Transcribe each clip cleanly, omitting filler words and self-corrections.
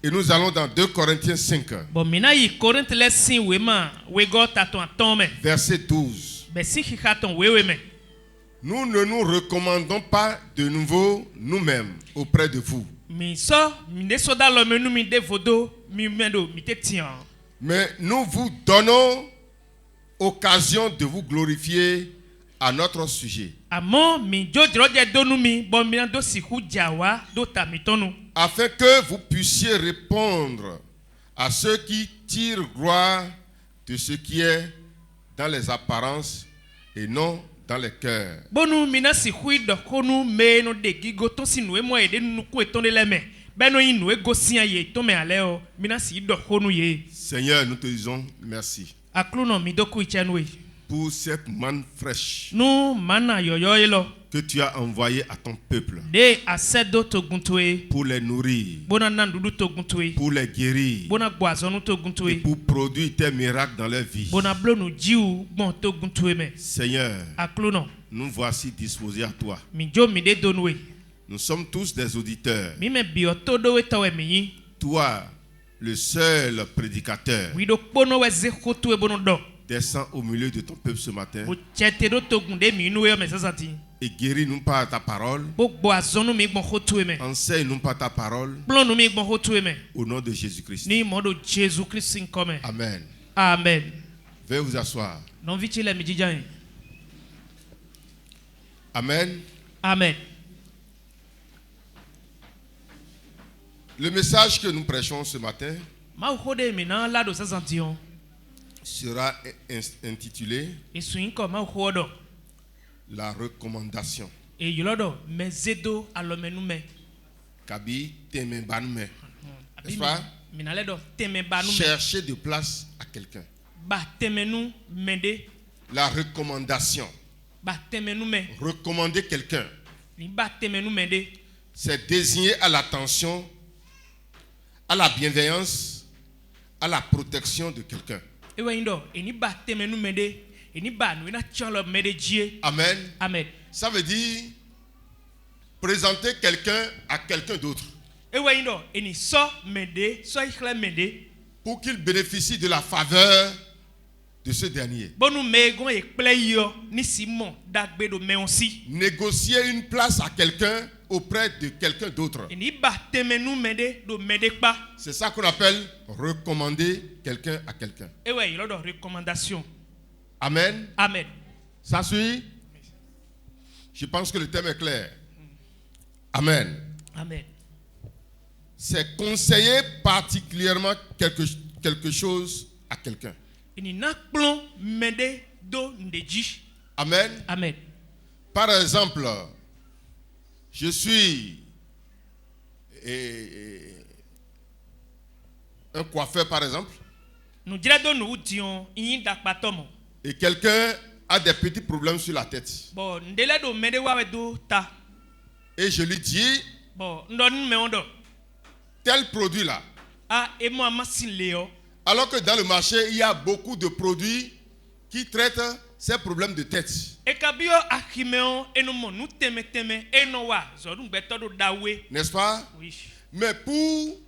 Et nous allons dans 2 Corinthiens 5, Bon, mina yi Korinthe le sin wema wego taton atome. verset 12. Be si hikaton wewe me. Nous ne nous recommandons pas de nouveau nous-mêmes auprès de vous, Mi so mi de soda lo menu mi de vodo mi mendo mi te tian. mais nous vous donnons occasion de vous glorifier à notre sujet, Amo mi jojro de donu mi bon mi do si hu jawa do tamitonu. afin que vous puissiez répondre à ceux qui tirent gloire de ce qui est dans les apparences et non dans les cœurs. Bonu mina si hui do konu me no de gigo ton si no e mo e de nu ku eton de leme. Beno yin no e go sian ye to me ale o mina si do konu ye. Seigneur, nous te disons merci Akluno mi do ku ichenwe. pour cette manne fraîche Nu mana yoyo elo. que tu as envoyée à ton peuple De asedo to guntwe. pour les nourrir, Bona nandudu to guntwe. pour les guérir Bona boazonu to et guntwe. pour produire tes miracles dans leur vie. Bona blonu jiu bon to guntwe me. Seigneur, Akluno nous voici disposés à toi. mi jo mi de donwe. Nous sommes tous des auditeurs. Mi me bioto do we tawe mi yin. Toi, le seul prédicateur, Wi do pono we ze khotu e bono do. descends au milieu de ton peuple ce matin Bo chete do to gunde mi nu e me sasati. et guéris-nous par ta parole. Bo boazonu mi gbon khotu e me. Enseigne-nous par ta parole Blonu mi gbon khotu e me. au nom de Jésus-Christ. Ni modo Jésus Christ in come. Amen. Amen. Veuillez vous asseoir. Non viti le mi jijan. Amen. Amen. Le message que nous prêchons ce matin Ma khode mi na la do sasati on. sera intitulé Esuin ko ma khodo. La recommandation. E yolodo me zedo alomenu me. Kabi Temebanume. Abi N'est-ce pas? mi na le do teme banu me. Chercher de place à quelqu'un. Ba temenu mende. La recommandation. Ba temenu me. Recommander quelqu'un, Ni ba temenu mende. c'est désigner à l'attention, à la bienveillance, à la protection de quelqu'un. Ewe indo eni ba temenu mende. Eni ba nu na chalo mende jie. Amen. Amen. Ça veut dire présenter quelqu'un à quelqu'un d'autre Ewe indo eni so mende, so ikhle mende. pour qu'il bénéficie de la faveur de ce dernier. Bonu me gon e ple yo ni simon dagbe do me onsi. Négocier une place à quelqu'un auprès de quelqu'un d'autre. Eni ba temenu mende do mende pa. C'est ça qu'on appelle recommander quelqu'un à quelqu'un. Ewe ilodo recommandation. Amen. Amen. Ça suit? Je pense que le thème est clair. Amen. Amen. C'est conseiller particulièrement quelque chose à quelqu'un. Eni na plon mende do ndeji. Amen. Amen. Par exemple, je suis un coiffeur, par exemple, Nous dirait do nous dions yin dakpatomo. et quelqu'un a des petits problèmes sur la tête. Bon, ndele do mende wawe do ta. Et je lui dis, Bon, ndon me ondo. tel produit-là. Ah, et moi masin leo. Alors que dans le marché, il y a beaucoup de produits qui traitent ces problèmes de tête. E kabio akimeo eno mo nu teme teme eno wa zodun beto do dawe. N'est-ce pas? Oui. Mais pour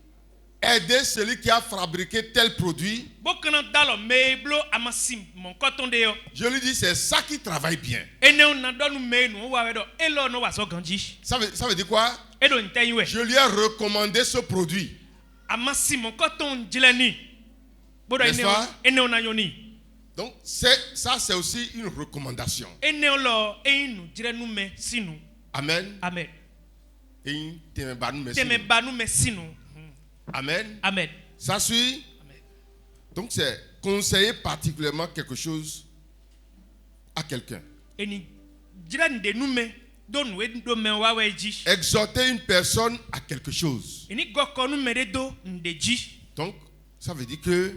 aider celui qui a fabriqué tel produit, Bokana dalo meiblo amasim mon koton de yo. je lui dis, c'est ça qui travaille bien. Ene on na donu me no wa wedo elo no wa so ganji. Ça veut dire quoi? Edo nteyiwe. Je lui ai recommandé ce produit. Amasim mon koton jilani. Bodo N'est-ce pas? ene on na yoni. Donc, ça, c'est aussi une recommandation. Ene on lo einu jire nu me sinu. Amen. Amen. Et teme Teme banu me sinu. Amen. Amen. Ça suit? Amen. Donc, c'est conseiller particulièrement quelque chose à quelqu'un. Eni jire nde nu me do nu e do me wa weji. Exhorter une personne à quelque chose. Eni goko nu me de do ndeji. Donc, ça veut dire que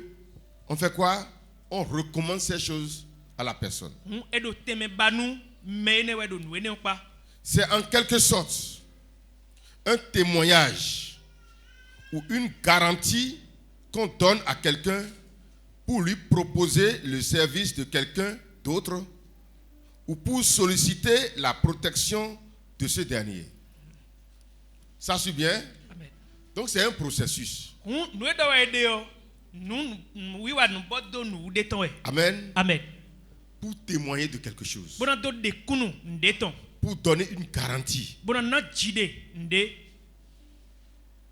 on fait quoi? On recommande ces choses à la personne. Edo teme banu me ne wedo nu ene pa. C'est en quelque sorte un témoignage ou une garantie qu'on donne à quelqu'un pour lui proposer le service de quelqu'un d'autre ou pour solliciter la protection de ce dernier. Ça suit bien? Amen. Donc c'est un processus. nous doit aider nous oui wa nous bodo nous déton. Amen. Amen. Pour témoigner de quelque chose. Bona do de kunu déton. Pour donner une garantie. Bona na jide ndé.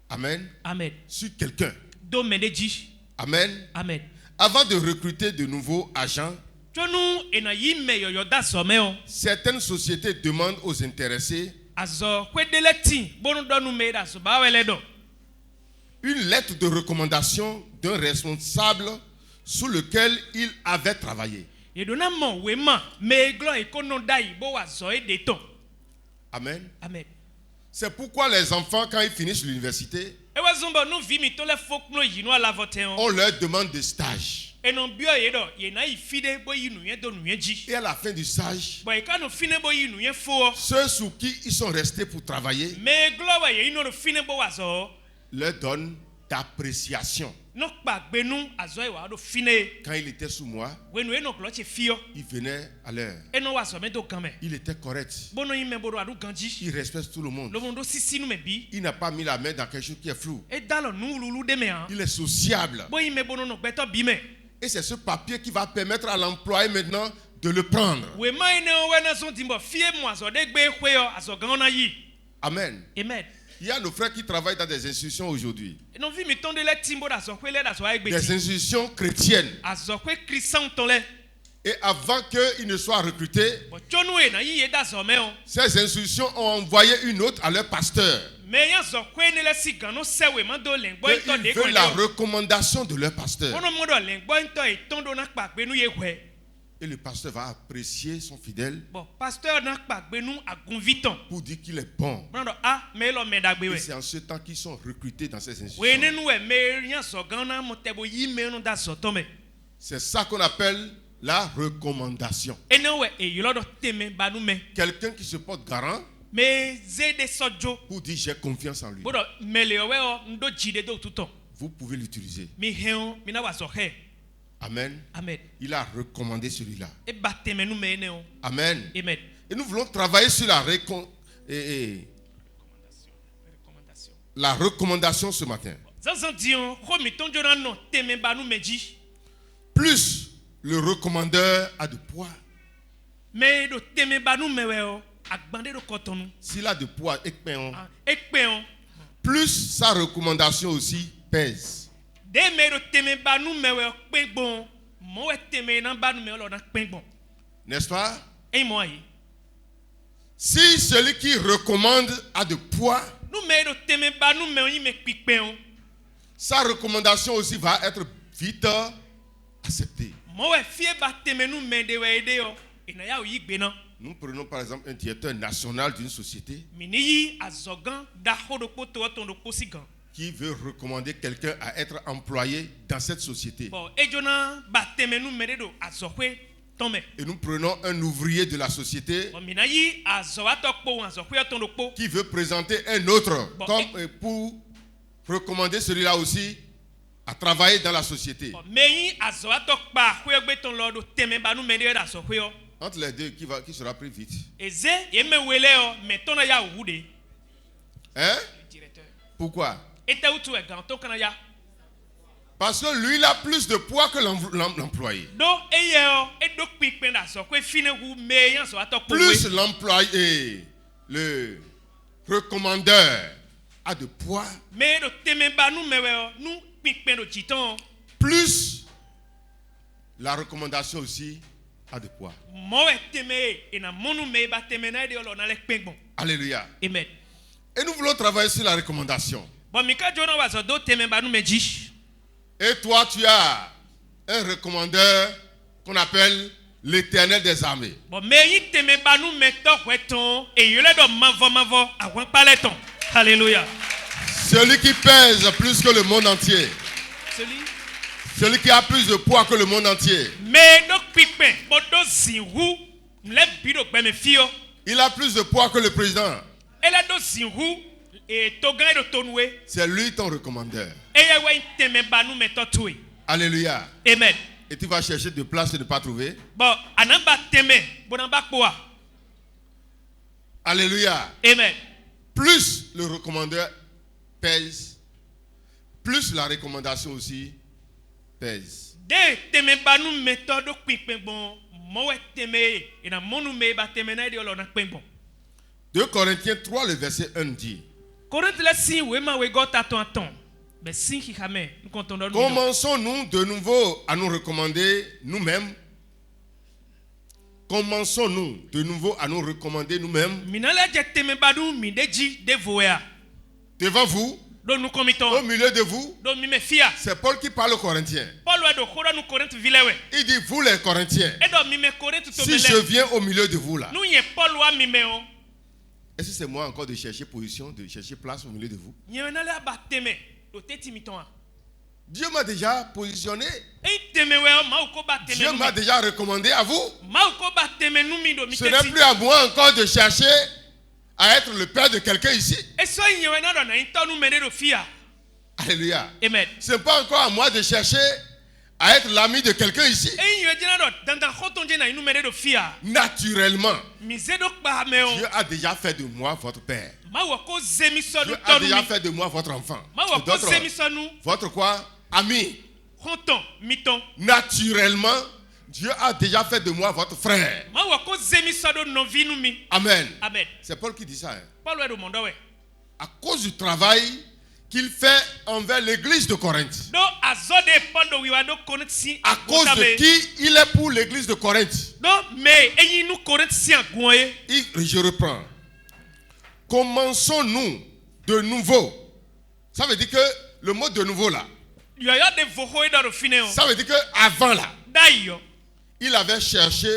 Amen. Amen. Sur quelqu'un. Do mende ji. Amen. Amen. Avant de recruter de nouveaux agents, certaines sociétés demandent aux intéressés une lettre de recommandation d'un responsable sous lequel il avait travaillé. Amen. Amen. C'est pourquoi les enfants, quand ils finissent l'université, on leur demande des stages. Et à la fin du stage, ceux sous qui ils sont restés pour travailler leur donnent d'appréciation. Quand il était sous moi, il venait à l'heure. Il était correct. Il respecte tout le monde. Il n'a pas mis la main dans quelque chose qui est flou. Il est sociable. Et c'est ce papier qui va permettre à l'employé maintenant de le prendre. Amen. Amen. Il y a nos frères qui travaillent dans des institutions aujourd'hui. Des institutions chrétiennes. Et avant qu'ils ne soient recrutés, ces institutions ont envoyé une autre à leur pasteur. Ils veulent la recommandation de leur pasteur. Et le pasteur va apprécier son fidèle pour dire qu'il est bon. Et c'est en ce temps qu'ils sont recrutés dans ces institutions. C'est ça qu'on appelle la recommandation. Quelqu'un qui se porte garant pour dire j'ai confiance en lui. Vous pouvez l'utiliser. Amen. Amen. Il a recommandé celui-là. Amen. Amen. Et nous voulons travailler sur la recommandation ce matin. Plus le recommandeur a de poids, s'il a de poids, plus sa recommandation aussi pèse. N'est-ce pas? Si celui qui recommande a de poids, sa recommandation aussi va être vite acceptée. Nous prenons par exemple un directeur national d'une société qui veut recommander quelqu'un à être employé dans cette société. Et nous prenons un ouvrier de la société qui veut présenter un autre comme pour recommander celui-là aussi à travailler dans la société. Entre les deux, qui sera pris vite? Hein? Pourquoi? Parce que lui, il a plus de poids que l'employé. Plus l'employé, le recommandeur a de poids, plus la recommandation aussi a de poids. Alléluia. Amen. Et nous voulons travailler sur la recommandation. Et toi, tu as un recommandeur qu'on appelle l'Éternel des armées. Alléluia. Celui qui pèse plus que le monde entier. Celui qui a plus de poids que le monde entier. Il a plus de poids que le président. C'est lui ton recommandeur. Alléluia. Amen. Et tu vas chercher de place et ne pas trouver. Alléluia. Amen. Plus le recommandeur pèse, plus la recommandation aussi pèse. De teme banu méthode kpikpen bon mowe teme et na monu me ba teme na de lo na kpen bon. 2 Corinthiens 3, le verset 1 dit: Corinthe la si we ma we gota ton. Ben si ki xamé nous contons. Commençons-nous de nouveau à nous recommander nous-mêmes. Commençons-nous de nouveau à nous recommander nous-mêmes Minala je teme badu mi deji de voya. devant vous, Donc nous commettons. au milieu de vous. Donc mi me fia. C'est Paul qui parle aux Corinthiens. Paul wa do khora nous Corinthe vilewe. Il dit: vous les Corinthiens, Et donc mi me Corinthe to si je viens au milieu de vous là, nous y Paul wa mi me on. est-ce que c'est moi encore de chercher position, de chercher place au milieu de vous? Nyena la ba teme do teti miton. Dieu m'a déjà positionné. E teme we ma ko ba teme. Dieu m'a déjà recommandé à vous. Ma ko ba teme nous mi do mi Ce n'est plus à moi encore de chercher à être le père de quelqu'un ici. Et so nyena do na into nous mene do fia. Alléluia. Amen. Ce n'est pas encore à moi de chercher à être l'ami de quelqu'un ici. E nyena do dans khotonje na inu mene do fia. Naturellement, Mi zedo ba me on. Dieu a déjà fait de moi votre père. Ma wa ko zemi so do Dieu a tonu. déjà fait de moi votre enfant. Ma wa ko D'autres, zemi so nous. votre quoi? Ami. Khoton miton. Naturellement, Dieu a déjà fait de moi votre frère. Ma wa ko zemi so do no vi nous mi. Amen. Amen. C'est Paul qui dit ça. Hein. Paul wa do mondo we. À cause du travail qu'il fait envers l'église de Corinthe. Do azode pondo wi wa do Corinthe si. À cause de qui il est pour l'église de Corinthe. Do me eyi nous Corinthe si agoye. Je reprends. Commençons-nous de nouveau. Ça veut dire que le mot de nouveau là, Yo ya de voho e do fineo. ça veut dire que avant là, Dayo. il avait cherché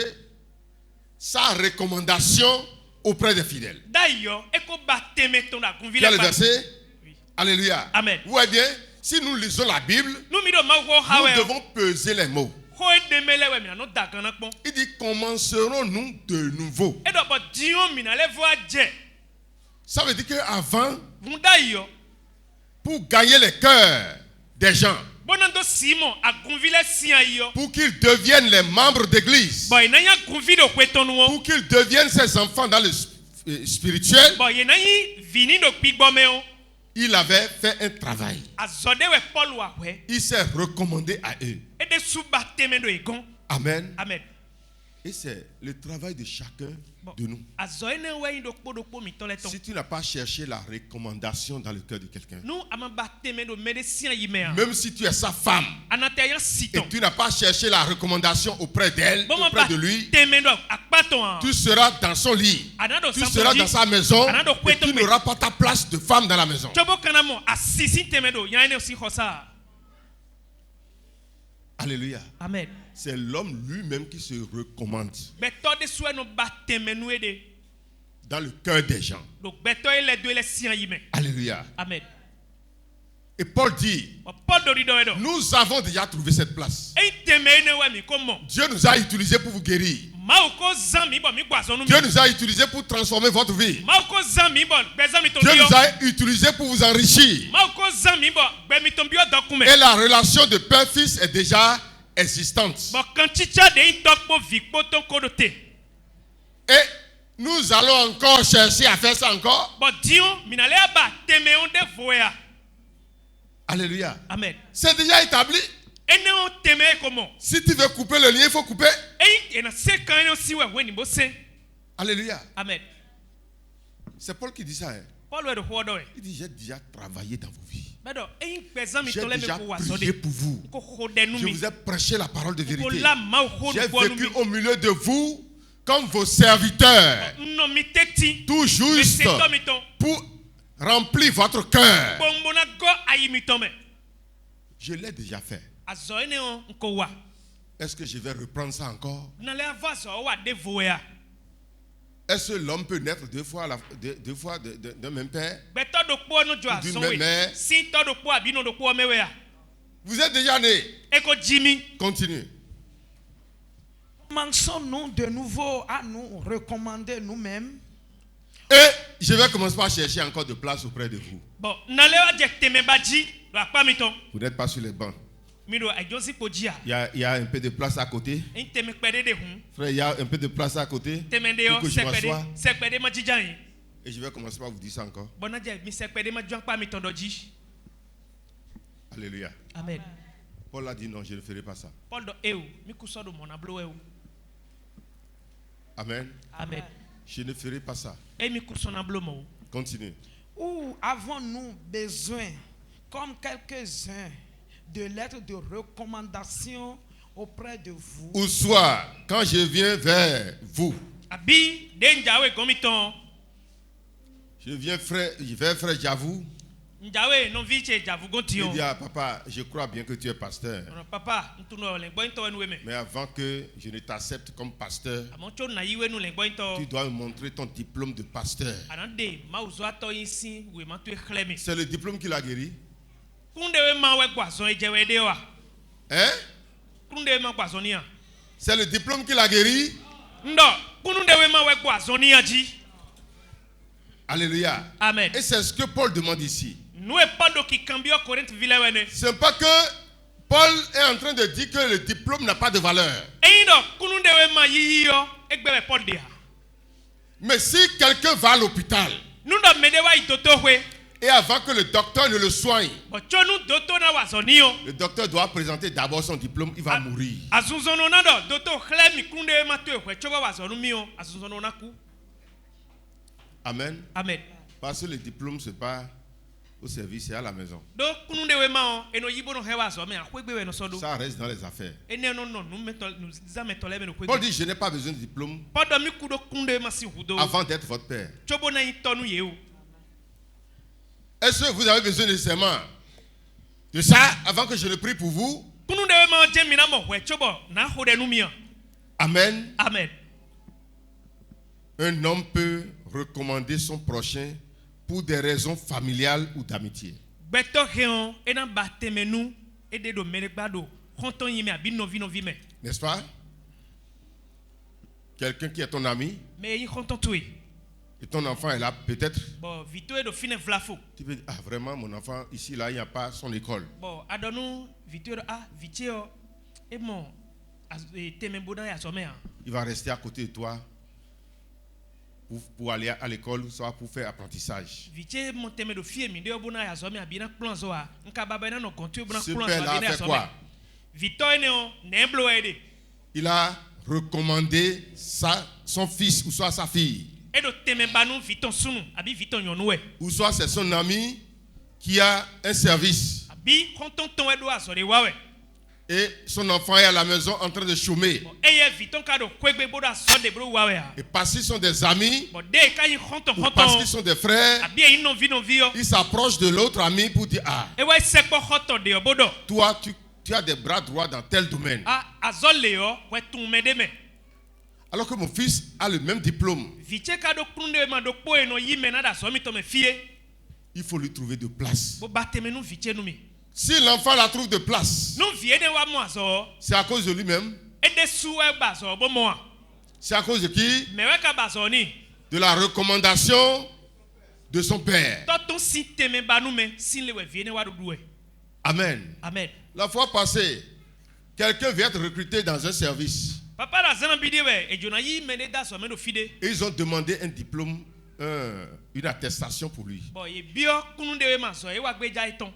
sa recommandation auprès des fidèles. Dayo e ko ba teme ton da gonvile Quel est le ba. verset? Oui. Alléluia. Amen. Vous voyez bien, si nous lisons la Bible, Nous mi do ma ho nous hawe. devons peser les mots. Ho e de mele we mi na no da ganan pon. Il dit: commencerons-nous de nouveau. E do bo dion mi na le vo aje. Ça veut dire qu'avant, Vun dayo. pour gagner les cœurs des gens, Bonando Simon a gonvile si ayo. pour qu'ils deviennent les membres d'église, Boy na ya gonvile o kwetonu o. pour qu'ils deviennent ses enfants dans le spirituel, Boy na yi vini do pigbome o. il avait fait un travail. Azode we Paul wa we. Il s'est recommandé à eux. E de suba teme do egon. Amen. Amen. Et c'est le travail de chacun de nous. Azoene we do po mi toleton. Si tu n'as pas cherché la recommandation dans le cœur de quelqu'un, Nous ama ba teme do médecin yime. même si tu es sa femme, Anateyan et siton. tu n'as pas cherché la recommandation auprès d'elle, Bon auprès de lui, teme do akpaton. tu seras dans son lit, Anado tu seras dans sa maison, Anado et tu n'auras pas ta place de femme dans la maison. Chobo kanamo asisi teme do yana aussi hosa. Alléluia. Amen. C'est l'homme lui-même qui se recommande Beto de souhait no ba teme nou ede. dans le cœur des gens. Donc beto e les deux les siens yime. Alléluia. Amen. Et Paul dit: Paul do rido edo. nous avons déjà trouvé cette place. E teme ne we mi comment? Dieu nous a utilisés pour vous guérir. Mauko zami bo mi gwazo nu mi. Dieu nous a utilisés pour transformer votre vie. Mauko zami bo bezami to Dieu bio. nous a utilisés pour vous enrichir. Mauko zami bo be mi to bio dokume. Et la relation de père-fils est déjà existante. Bo kan chicha de intokpo vikpo ton kodote. Et nous allons encore chercher à faire ça encore. Bo dion minale aba teme on de voya. Alléluia. Amen. C'est déjà établi. Ene on teme comment? Si tu veux couper le lien, il faut couper. E na se kan ene si we weni bo se. Alléluia. Amen. C'est Paul qui dit ça. Hein. Paul we do hodo e. Il dit: j'ai déjà travaillé dans vos vies. Bedo e bezami J'ai to le me déjà ko prié wasode. pour vous. Ko hode nu Je mi. vous ai prêché la parole de Ko vérité. la ma ho J'ai nu ko nu vécu mi. au milieu de vous comme vos serviteurs. No mi teti. Tout juste Mais c'est toi, miton. pour remplir votre cœur. Bombona go ayi mitome. Je l'ai déjà fait. Azo ene on ko wa. Est-ce que je vais reprendre ça encore? Na le avazo wa de voya. Est-ce que l'homme peut naître deux fois d'un même père? Beto do po no jo D'une azo même we. mère. Si to do po abi no do po mewe ya. Vous êtes déjà né. E ko Jimmy. Continue. Commençons-nous de nouveau à nous recommander nous-mêmes. Et je vais commencer par chercher encore de place auprès de vous. Bon, na le wa je teme baji do akpa miton. Vous n'êtes pas sur les bancs. Mi do ajonsi podia. Il y a un peu de place à côté. En teme pede de hun. Frère, il y a un peu de place à côté. Teme de Pour yo que je se m'assoie. pede. Se pede ma jijan yi. Et je vais commencer par vous dire ça encore. Bon na je mi se pede ma jan pa miton do ji. Alléluia. Amen. Paul a dit non, je ne ferai pas ça. Paul do eu, mi kuso do monablo eu. Amen. Amen. Je ne ferai pas ça. Et mi kuso na blo mo. Continue. Ou avons-nous besoin, comme quelques-uns, de lettres de recommandation auprès de vous? Ou soit, quand je viens vers vous, Abi denjawe gomiton. je viens vers frère Javou, Njawe non viche javu il gontion. dit, ah, papa, je crois bien que tu es pasteur. Papa, ntuno lengbo into enu me. Mais avant que je ne t'accepte comme pasteur, Amoncho na yiwe nu lengbo into. tu dois me montrer ton diplôme de pasteur. Anande mauzo ato yin we ma tu ekhlemi. C'est le diplôme qui l'a guéri. Kunde we ma we gwazon ejewe de wa. Hein? Kunde we ma gwazon ya. C'est le diplôme qui l'a guéri. Ndo, kunde we ma we gwazon ya ji. Alléluia. Amen. Et c'est ce que Paul demande ici. Nous e pando ki cambio Corinthe vilewene. Ce n'est pas que Paul est en train de dire que le diplôme n'a pas de valeur. Eindo kunde we ma yiyo egbebe Paul dia. Mais si quelqu'un va à l'hôpital Nundo medewa itoto we. et avant que le docteur ne le soigne, Bo chonu doto na wazonio. le docteur doit présenter d'abord son diplôme, il va mourir. Azunzono nando doto khlemi kunde we ma tu we choba wazonu mio. Azunzono na ku. Amen. Amen. Parce que le diplôme, ce n'est pas au service, c'est à la maison. Do kunde we ma eno yibo no hewa so me akwegbe we no sodo. Ça reste dans les affaires. Ene no no nu meto nu zametole me no Paul kwegbe. dit, je n'ai pas besoin de diplôme Podo mi kudo kunde ma si hudo. avant d'être votre père. Chobo na itonu yeu. Est-ce que vous avez besoin nécessairement de ça avant que je ne prie pour vous? Kunde we ma jemina mo we chobo na hode nu mia. Amen. Amen. Un homme peut recommander son prochain pour des raisons familiales ou d'amitié. Beto heon ena batemenu ede do meregbado. Konton yime abi novi novi me. N'est-ce pas? Quelqu'un qui est ton ami Me yi konton tuwe. et ton enfant est là, peut-être. Bon, vito e do fine vlafo. Tu peux dire, ah vraiment, mon enfant, ici, là, il n'y a pas son école. Bon, adonu vito do vitio e mon tememboda ya somea. Il va rester à côté de toi pour aller à l'école, soit pour faire apprentissage. Vitie mon teme do fie mi de obuna ya somea bina plonzo a. Nka baba na no kontu buna Ce plonzo père-là bina ya fait quoi? somea. Vito ene on nemblo ede. Il a recommandé son fils ou soit sa fille, Edo temembanu viton sunu abi viton yonwe. ou soit c'est son ami qui a un service Abi konton ton edo asore wawe. et son enfant est à la maison en train de chômer. Bon, eye viton kado kwegbe boda sonde bro wawe a. Et parce qu'ils sont des amis Bon, de ka yi konton ou parce konton. qu'ils sont des frères, Abi yi non vi yo. ils s'approchent de l'autre ami pour dire, ah, E wa sekpo konton de obodo. toi, tu as des bras droits dans tel domaine. Ah, azole yo, we tun medeme. Alors que mon fils a le même diplôme, Vitie kado kunde ma do po eno yi mena da somi to me fie. il faut lui trouver de place. Bo bateme nu vitie nu mi. Si l'enfant la trouve de place, Nu vie de wa mo azo. c'est à cause de lui-même. Ede su e bazo bo mo. C'est à cause de qui? Me we ka bazo ni. De la recommandation de son père. To tun si teme banu me sin le we vie ne wa do duwe. Amen. Amen. La fois passée, quelqu'un vient être recruté dans un service. Papa la zana bidi we e jona yi mene da so me do fide. Et ils ont demandé un diplôme, une attestation pour lui. Bon, ye bio kunde we ma so e wa gbeja iton.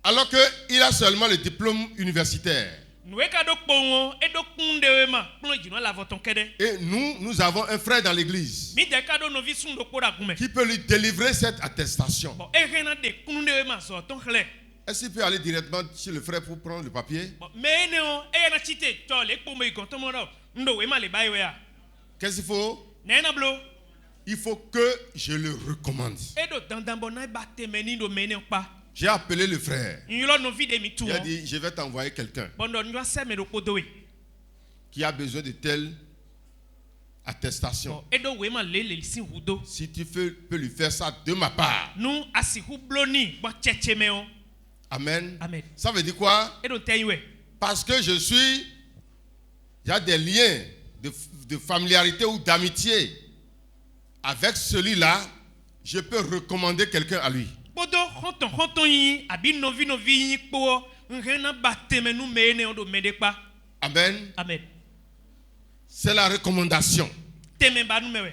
Alors qu'il a seulement le diplôme universitaire. Nous ka do kponwo e do kunde we ma plon jino la voton kede. Et nous avons un frère dans l'église Mi de ka do novi sun do kpoda gume. qui peut lui délivrer cette attestation. Bon, e rena de kunde we ma so ton khle. Est-ce qu'il peut aller directement chez le frère pour prendre le papier? Bon, mais non, e na chite to le kpo me gonto mo do. Ndo we ma le bai we a. Qu'est-ce qu'il faut? Na blo. Il faut que je le recommande. E do dandan bon na ba temeni do mene pa. J'ai appelé le frère. Nylo no vide mi tu. Il a dit, je vais t'envoyer quelqu'un Bon do nwa se me do podo we. qui a besoin de telle attestation. Bon, e do we ma le si hudo. Si tu peux lui faire ça de ma part. Nu asi hubloni bo cheche me on. Amen. Amen. Ça veut dire quoi? E do ten we. Parce que il y a des liens de familiarité ou d'amitié. Avec celui-là, je peux recommander quelqu'un à lui. Bodo honton yi abi novi yi kpo nrena ba temenu me ne on do mede pa. Amen. Amen. C'est la recommandation. Teme ba nu me we.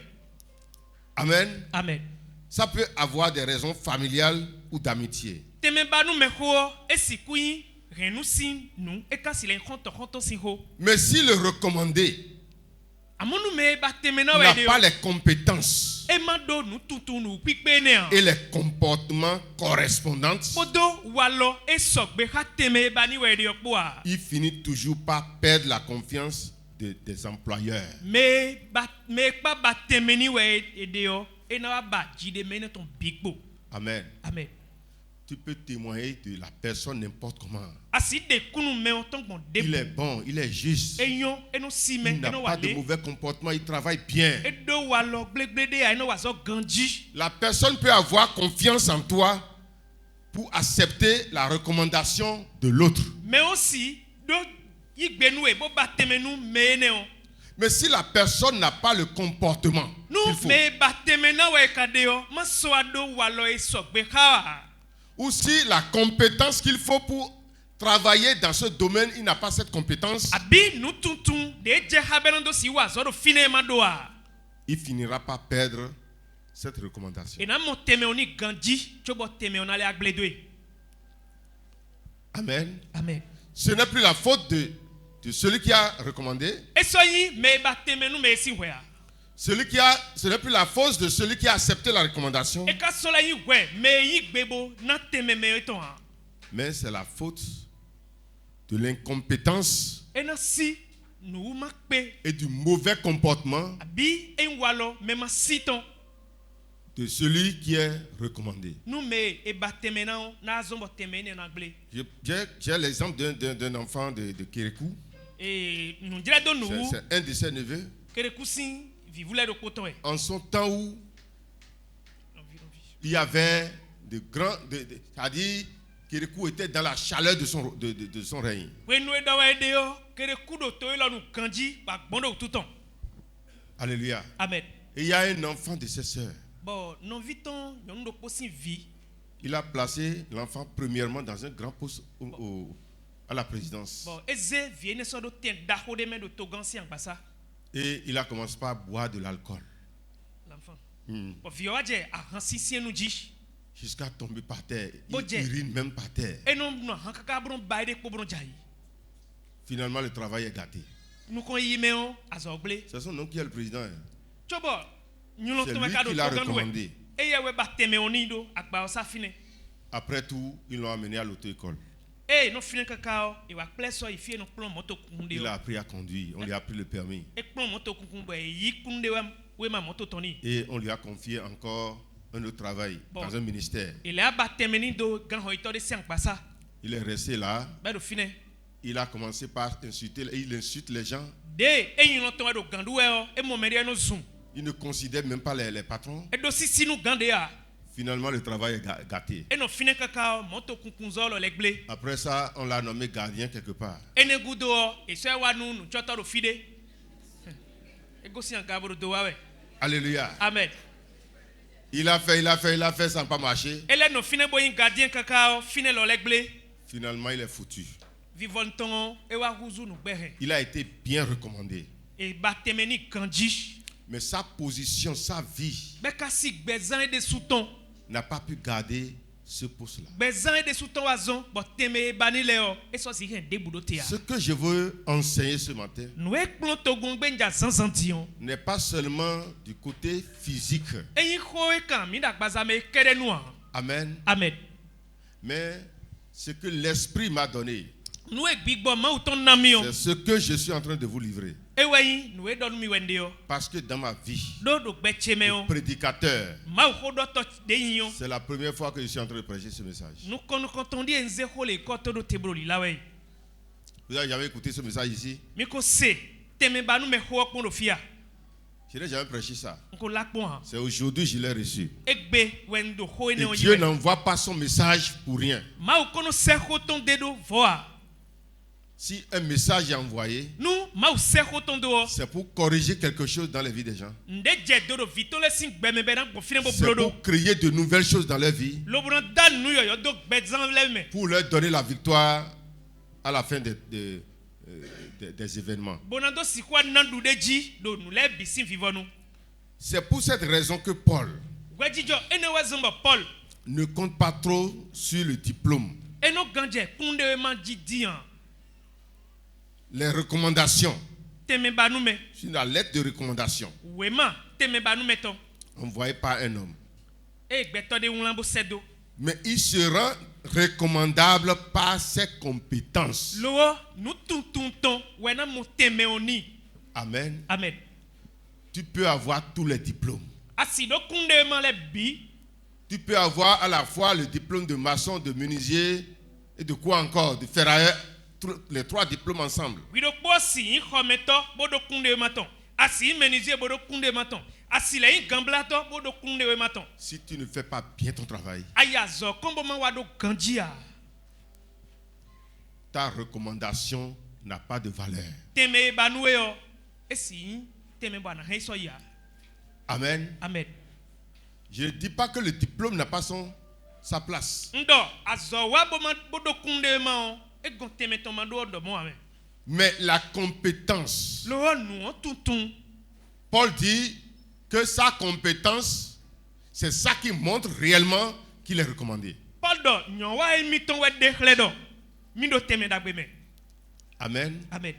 Amen. Amen. Ça peut avoir des raisons familiales ou d'amitié. teme ba nu me ho esikuyi renu sin nu ekasi le honto sin ho. Mais si le recommandé Amonu me ba teme na n'a we de pas les compétences e ma do nu tutu nu pipe ne et les comportements correspondants, Podo walo e sogbe ha teme ba ni we de opo a. il finit toujours par perdre la confiance des employeurs. Me pa ba teme ni we e de o e na ba jide me ne ton bigbo. Amen. Amen. Tu peux témoigner de la personne n'importe comment. Asi de kunu me o ton bon de. Il est bon, il est juste. Enyo eno si me Il n'a eno pas de wale. mauvais comportement, il travaille bien. E do walo gbegbede a eno wazo ganji. La personne peut avoir confiance en toi pour accepter la recommandation de l'autre. Mais aussi do igbenu e bo ba teme nu me ne o. Mais si la personne n'a pas le comportement Nu qu'il faut, me ba teme na we kade o ma so ado walo e sogbe ha. ou si la compétence qu'il faut pour travailler dans ce domaine, il n'a pas cette compétence, Abi nu tuntun de je habenando si wazo do fine ma do a. il finira par perdre cette recommandation. E na mo teme oni ganji chobo teme ona le agbledwe. Amen. Amen. Ce n'est plus la faute de celui qui a recommandé. E so yi me ba teme nu me si wea. Ce n'est plus la faute de celui qui a accepté la recommandation, E ka so la yi we me yi gbebo na teme me eton a. mais c'est la faute de l'incompétence E na si nu ma pe et du mauvais comportement abi en walo me ma siton. de celui qui est recommandé. Nou me e ba teme na o na zombo teme ne na gble. J'ai l'exemple d'un enfant de Kérékou. E nou dire do nou C'est un de ses neveux. kere kusin vivule do koton e. En son temps où il y avait de grands... c'est-à-dire, Kérékou était dans la chaleur de son règne. We nou e da we de yo kere kudo to la nou kanji ba gbondo touton. Alléluia. Amen. Et il y a un enfant de ses sœurs. Bon, non viton yon do posin vie. Il a placé l'enfant premièrement dans un grand poste à la présidence. Bon, eze viene so do ten da ho de men do togan si angbasa. Et il a commencé par boire de l'alcool. L'enfant. Bon, vio aje a hansi sien nou ji. Jusqu'à tomber par terre. Bon Il Dieu. urine même par terre. E non no hankaka bron baide ko bron jai. Finalement, le travail est gâté. Nou kon yi me on azogle. C'est son nom qui est le président. Hein. Chobo, ñu lo C'est to lui ka do qui l'a togan we. recommandé. E ye we ba teme oni do akba o sa fine. Après tout, ils l'ont amené à l'auto-école. E no fine kakao e wa pleso e fie no plon moto kunde Il o. a appris à conduire. On lui a pris le permis. E plon moto kunkunbo e yi kunde we ma moto toni. Et on lui a confié encore un autre travail Bon. dans un ministère. Il a ba teme ni do gan ho ito de si angbasa. Il est resté là. Ba do fine. Il a commencé par insulter. Il insulte les gens. De e yin lo to do gandu we o e mo meri no zoom. Il ne considère même pas les patrons. E do si nu gande a. Finalement, le travail est gâté. E no fine kakao moto kunkunzo lo legble. Après ça, on l'a nommé gardien quelque part. E ne gudo o e so wa nu nu choto do fide. E go si an gabro do wa we. Alléluia. Amen. Il a fait, ça n'a pas marché. E le no fine bo yin gardien kakao fine lo legble. Finalement, il est foutu. Vivon ton e wa huzu nu gbehe. Il a été bien recommandé. E ba teme ni kanji. Mais sa position, sa vie Be ka si gbezan e de souton. n'a pas pu garder ce poste-là. Gbezan e de souton wazon bo teme e bani le o. E so si hen de budo te a. Ce que je veux enseigner ce matin Nou e plon to gon gbenja zanzan diyon. n'est pas seulement du côté physique. E yin ho e kan mi da gbaza me kere nou an. Amen. Amen. Mais ce que l'Esprit m'a donné, Nou e gbigbo ma ou ton nami yo. c'est ce que je suis en train de vous livrer. E we yin nou e don mi wende yo. Parce que dans ma vie, Do do gbeche me yo. prédicateur, Ma ou ho do to de yin yo. c'est la première fois que je suis en train de prêcher ce message. Nou kon di enze ho le ko to do tebro li la we. Vous avez jamais écouté ce message ici? Mi ko se teme ba nou me ho kon do fia. Je n'ai jamais prêché ça. Nko lakpon han. C'est aujourd'hui que je l'ai reçu. Egbe wendo ho Et ene o Dieu yiwe. n'envoie pas son message pour rien. Ma ou kono se ho ton dedo voa. Si un message est envoyé, Nou ma ou se ho ton do. c'est pour corriger quelque chose dans les vies des gens. Nde je do do vito le sin gbeme be dan go fine bo C'est blodo. pour créer de nouvelles choses dans leur vie, Lo bron dan nou yo do gbezan le me. pour leur donner la victoire à la fin des événements. Bonando si kwa nandu de ji do nou le bisin vivonu. C'est pour cette raison que Paul, Gwejijo ene wazomba Paul ne compte pas trop sur le diplôme, eno ganje kunde ma jidian les recommandations, teme banume sur la lettre de recommandation wema teme banume ton envoyée par un homme. e gbeto de unlambo sedo Mais il sera recommandable par ses compétences. lo nu tuntun ton wena mo teme oni Amen. amen Tu peux avoir tous les diplômes. asido kunde ma le bi Tu peux avoir à la fois le diplôme de maçon, de menuisier et de quoi encore, de ferrailleur, les 3 diplômes ensemble. wido po si xometo bodo kunde maton asi menizie bodo kunde maton asi le gamblato bodo kunde maton Si tu ne fais pas bien ton travail, aya zo kombo ma wado ganjia ta recommandation n'a pas de valeur. teme banue yo esi teme bana heiso ya Amen. amen Je ne dis pas que le diplôme n'a pas sa place. ndo azo wa bodo kunde ma e gon teme to mando do mo amen Mais la compétence, lo nu tuntun Paul dit que sa compétence, c'est ça qui montre réellement qu'il est recommandé. Paul do nyon wa emi ton we de khledo mi do teme dagbe me Amen. amen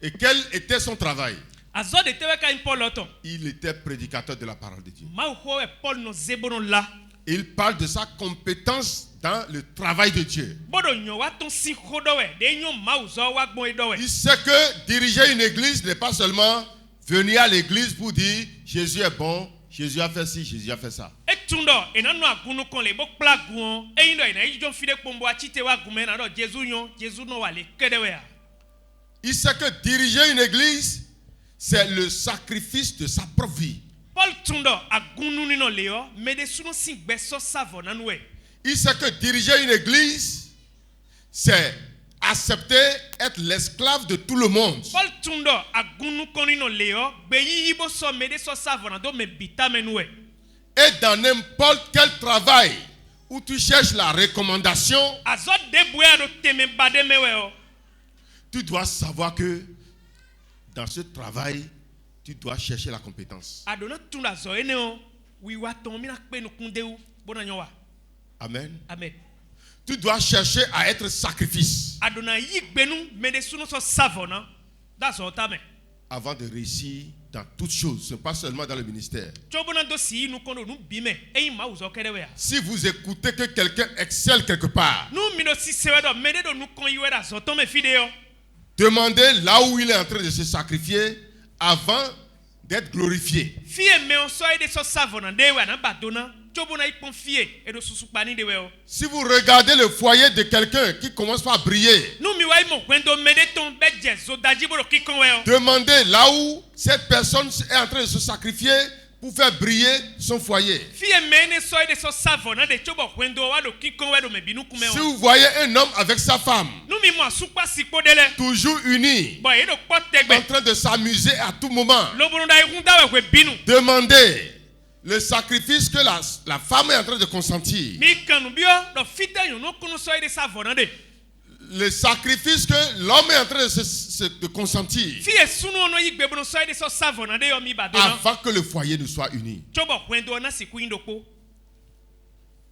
Et quel était son travail? azo de tewe ka Paul oton Il était prédicateur de la parole de Dieu. ma ho e Paul no zebono la Il parle de sa compétence dans le travail de Dieu. bodo nyon wa ton si khodo we de nyon ma uzo wa gbon edo we Il sait que diriger une église n'est pas seulement venir à l'église pour dire Jésus est bon, Jésus a fait ci, Jésus a fait ça. e tundo enanu agunu kon le bo plagun e ndo ina ijon fide pombo achite wa gume na do Jesus no wale kede we ya Il sait que diriger une église, c'est le sacrifice de sa propre vie. Paul tundo agunu ni no leo me de suno sin gbeso savo nanu we Il sait que diriger une église, c'est accepter être l'esclave de tout le monde. Paul tundo agunu kon ni no leo be yi bo so me de so savo na do me bita menu we Et dans n'importe quel travail où tu cherches la recommandation, azo de buya do teme bade me we o tu dois savoir que dans ce travail, tu dois chercher la compétence. adona tunda zo ene o wi wa ton mi na pe no kunde u bona nyon wa Amen. amen Tu dois chercher à être sacrifice adona yi gbenu me de suno so savo na that's all time avant de réussir dans toutes choses, ce n'est pas seulement dans le ministère. chobona do si nu kono nu bime e ma uzo kede we ya Si vous écoutez que quelqu'un excelle quelque part, nu mi do si sewe do me de do nu kon yiwe da zo to me fide yo demandez là où il est en train de se sacrifier avant d'être glorifié. fie me on so e de so savo na de we na badona chobona ipon fie e do susu pani de we o Si vous regardez le foyer de quelqu'un qui commence par briller, nu mi wa mo kwendo me de ton be je zo daji bo do kikon we o demandez là où cette personne est en train de se sacrifier pour faire briller son foyer. fie me ne so e de so savo na de chobo kwendo wa do kikon we do me binu kume Si o vous voyez un homme avec sa femme, nu mi mo asukpa sipo dele toujours unis, bo e do po en tegbe train de s'amuser à tout moment, lobunu da ihunda we binu demandez le sacrifice que la femme est en train de consentir. mi kanu bio do fite yon no kunu so e de savo na de Le sacrifice que l'homme est en train de consentir fie sunu no yigbe bono so e de so savo na de yo mi badona avant que le foyer ne soit uni. chobo kwendo na siku indoko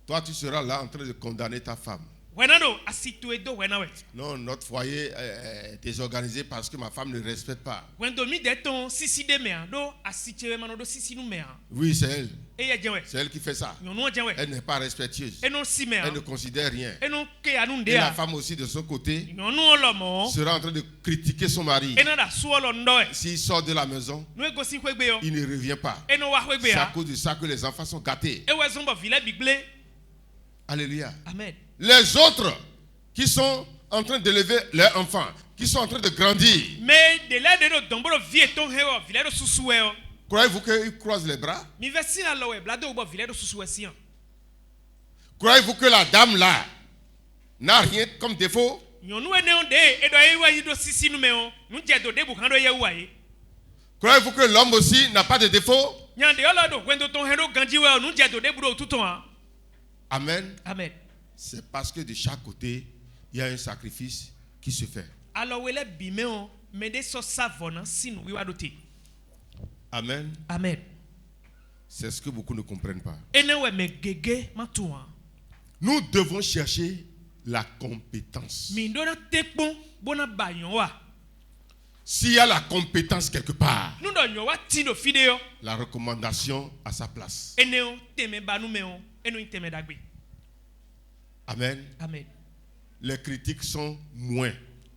Toi, tu seras là en train de condamner ta femme. wenado asitu edo wenawe Non, notre foyer est désorganisé parce que ma femme ne respecte pas. wendo mi de ton sisi de mea do asichewe mano do sisi nu mea Oui, c'est elle. e ye jenwe C'est elle qui fait ça. yon no jenwe Elle n'est pas respectueuse. e no si mea Elle ne considère rien. e no ke anu Et la ndea femme aussi, de son côté, yon no olomo sera en train de critiquer son mari. e na da suolo ndoe S'il sort de la maison, no ego si kwegbe yo il ne revient pas. e no wa kwegbe C'est à ya cause de ça que les enfants sont gâtés. e we zombo vile bigle Alléluia. amen Les autres qui sont en train d'élever leurs enfants, qui sont en train de grandir, mais de la de do domboro vie ton heo vile do susuwe yo croyez-vous qu'ils croisent les bras? mi vesi na lowe blado bo vile do susuwe si Croyez-vous que la dame là n'a rien comme défaut? nyɔnu ene wo de eɖɔ ye wa yi ɖo sisi nu me wo nu dze do de bu hã ɖo ye wa ye Croyez-vous que l'homme aussi n'a pas de défaut? nya de yɔlɔ do wendo tɔn hɛ ɖo ganji wa nu dze do de bu ɖo tutɔn ha Amen. amen C'est parce que de chaque côté, il y a un sacrifice qui se fait. alɔ wele bi me wo me de sɔ sa vɔ na sinu wi wa ɖo te Amen. amen C'est ce que beaucoup ne comprennent pas. ene wɛ me gege ma tu ha Nous devons chercher la compétence. mi do na tekpon bona ba yon wa S'il y a la compétence quelque part, nu do yon wa ti do fide yo la recommandation a sa place. ene o teme ba nu me o eno in teme dagbe. Amen. Amen. Les critiques sont moins.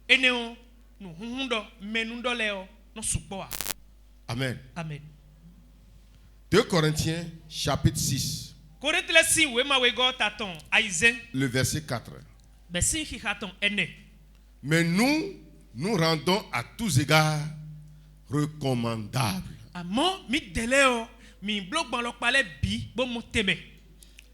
Ene o nu hundo menu do le o no supo wa. Amen. Amen. 2 Corinthiens chapitre 6, Korinthe le si we ma we go taton aizen le verset 4. be sin hi haton ene. Mais nous rendons à tous égards recommandables. Amo mi dele o mi blog ban lo pale bi bo mo teme.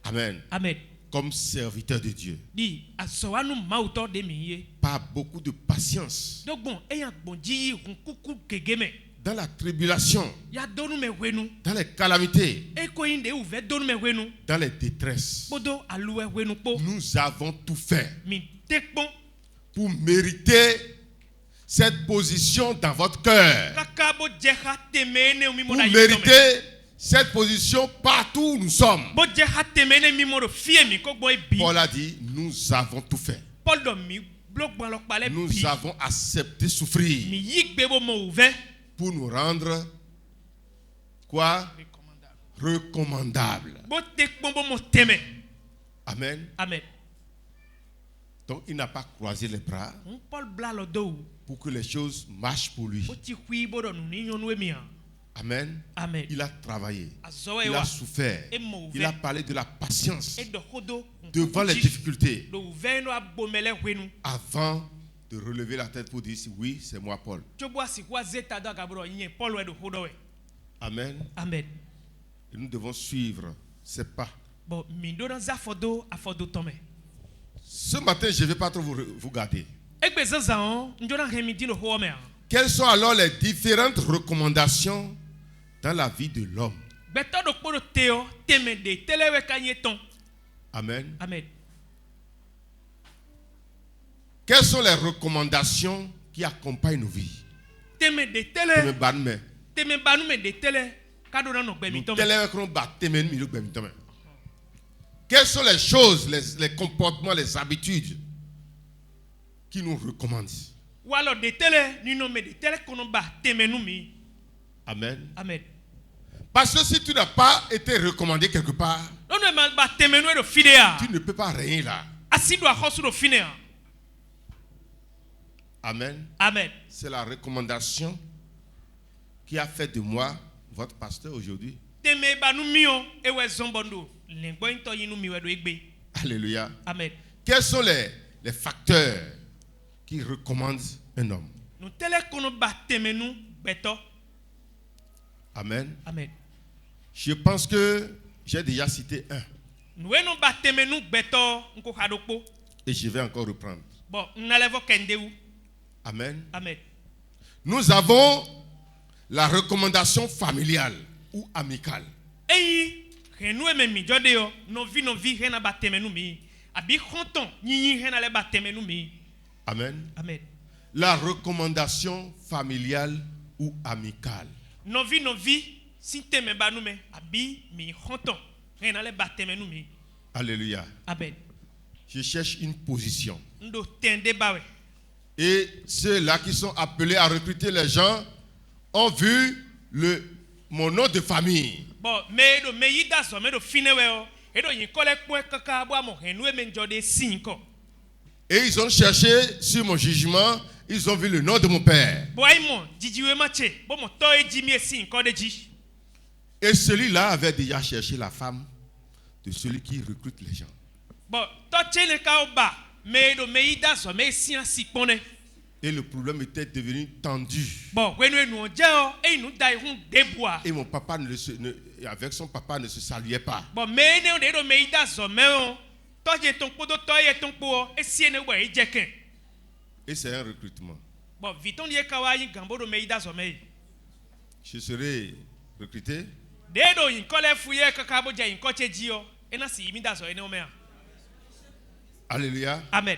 Amen. Amen. Comme serviteurs de Dieu. Di asowanu mauto de mi ye. Par beaucoup de patience. Donc bon eyan gbonji hun kuku gegeme. Dans la tribulation, Ya donu me wenu. dans les calamités, E ko inde u ve donu me wenu. dans les détresses. Bodo aluwe wenu po. Nous avons tout fait Mi tekpon pour mériter cette position dans votre cœur. kaka bo jeha teme ne mi mo Pour na yitome. mériter cette position partout où nous sommes. Bo jeha teme ne mi mo do fie mi ko gbo e bi. Paul a dit, nous avons tout fait. Paul do mi blog ban lo pale bi. Nous avons accepté souffrir Mi yigbe bo mo ouve. pour nous rendre quoi? Recommandables. Bo tekpon bo mo teme. Amen. Amen. Donc il n'a pas croisé les bras On Paul bla lo do. pour que les choses marchent pour lui. Bo ti hui bo do nu ni nyonu e mi an. Amen. Amen. Il a travaillé. Azoe Il wa. a souffert. Et mon Il a ouvert. parlé de la patience E do hodo. devant les difficultés Do ouve no abomele wenu. avant de relever la tête pour dire oui, c'est moi Paul. Chobo asi kwa zeta do agabro yin Paul we do hodo we. Amen. Amen. Et nous devons suivre ces pas. Bon mi do na za fodo afodo tome. Ce matin, je ne vais pas trop vous garder. Egbe zanzan on njona hemi dino ho me an. Quelles sont alors les différentes recommandations dans la vie de l'homme? Beto do kpodo teo teme de telewe kanye ton. Amen. Amen. Quelles sont les recommandations qui accompagnent nos vies? Teme de Teme tele banme. teme banu me de tele kado na no gbe mi Nous tome. télé qu'on bat, teme mi lo gbe mi tome. Quelles sont les choses, les comportements, les habitudes qui nous recommandent? Walo de tele ni no me de tele kono ba teme nu mi. Amen. Amen. Parce que si tu n'as pas été recommandé quelque part, No no ma ba teme nu e do fide a. tu ne peux pas régner là. Asido a hosu do fine a. Amen. Amen. C'est la recommandation qui a fait de moi votre pasteur aujourd'hui. Teme ba nu mi o e we zombondo. Lengbo into yin nu mi we do egbe. Alléluia. Amen. Quels sont les facteurs qui recommandent un homme? No tele kono ba teme nu beto. Amen. Amen. Je pense que j'ai déjà cité un Nou e no ba teme nu beto nko hadokpo. et je vais encore reprendre. Bon, n'alevo kende ou. Amen. Amen. Nous avons la recommandation familiale ou amicale. Eyi, renu e me mi jode yo, no vi rena ba teme nu mi. Abi honton, nyi rena le ba teme nu mi. Amen. Amen. La recommandation familiale ou amicale. No vi, si teme ba nu me, abi mi honton, rena le ba teme nu mi. Alléluia. Amen. Je cherche une position. Ndo tende ba we. Et ceux-là qui sont appelés à recruter les gens ont vu mon nom de famille. Bon, me yida so, me do fine we o. E do yin kole kwe kaka bo amo renu e me jode sinko. Et ils ont cherché sur mon jugement, ils ont vu le nom de mon père. Bo ay mon, jijiwe mache, bo mo to e jimi e sinko de ji. Et celui-là avait déjà cherché la femme de celui qui recrute les gens. Bon, to chene ka o ba, me yida so, me si an sikpone. Et le problème était devenu tendu. Bon, when we no jeo, e nu dai hun deboa. Et mon papa avec son papa ne se saluait pas. Bon, me ne de do me yida so me o. To je ton podo to ye ton po, e si ne we jeken. Et c'est un recrutement. Bon, viton ye kawa yin gambo do me yida so me. Je serai recruté. De do yin kole fuye kaka bo je yin koche ji o. E na si mi da so e ne o me a. Alléluia. Amen.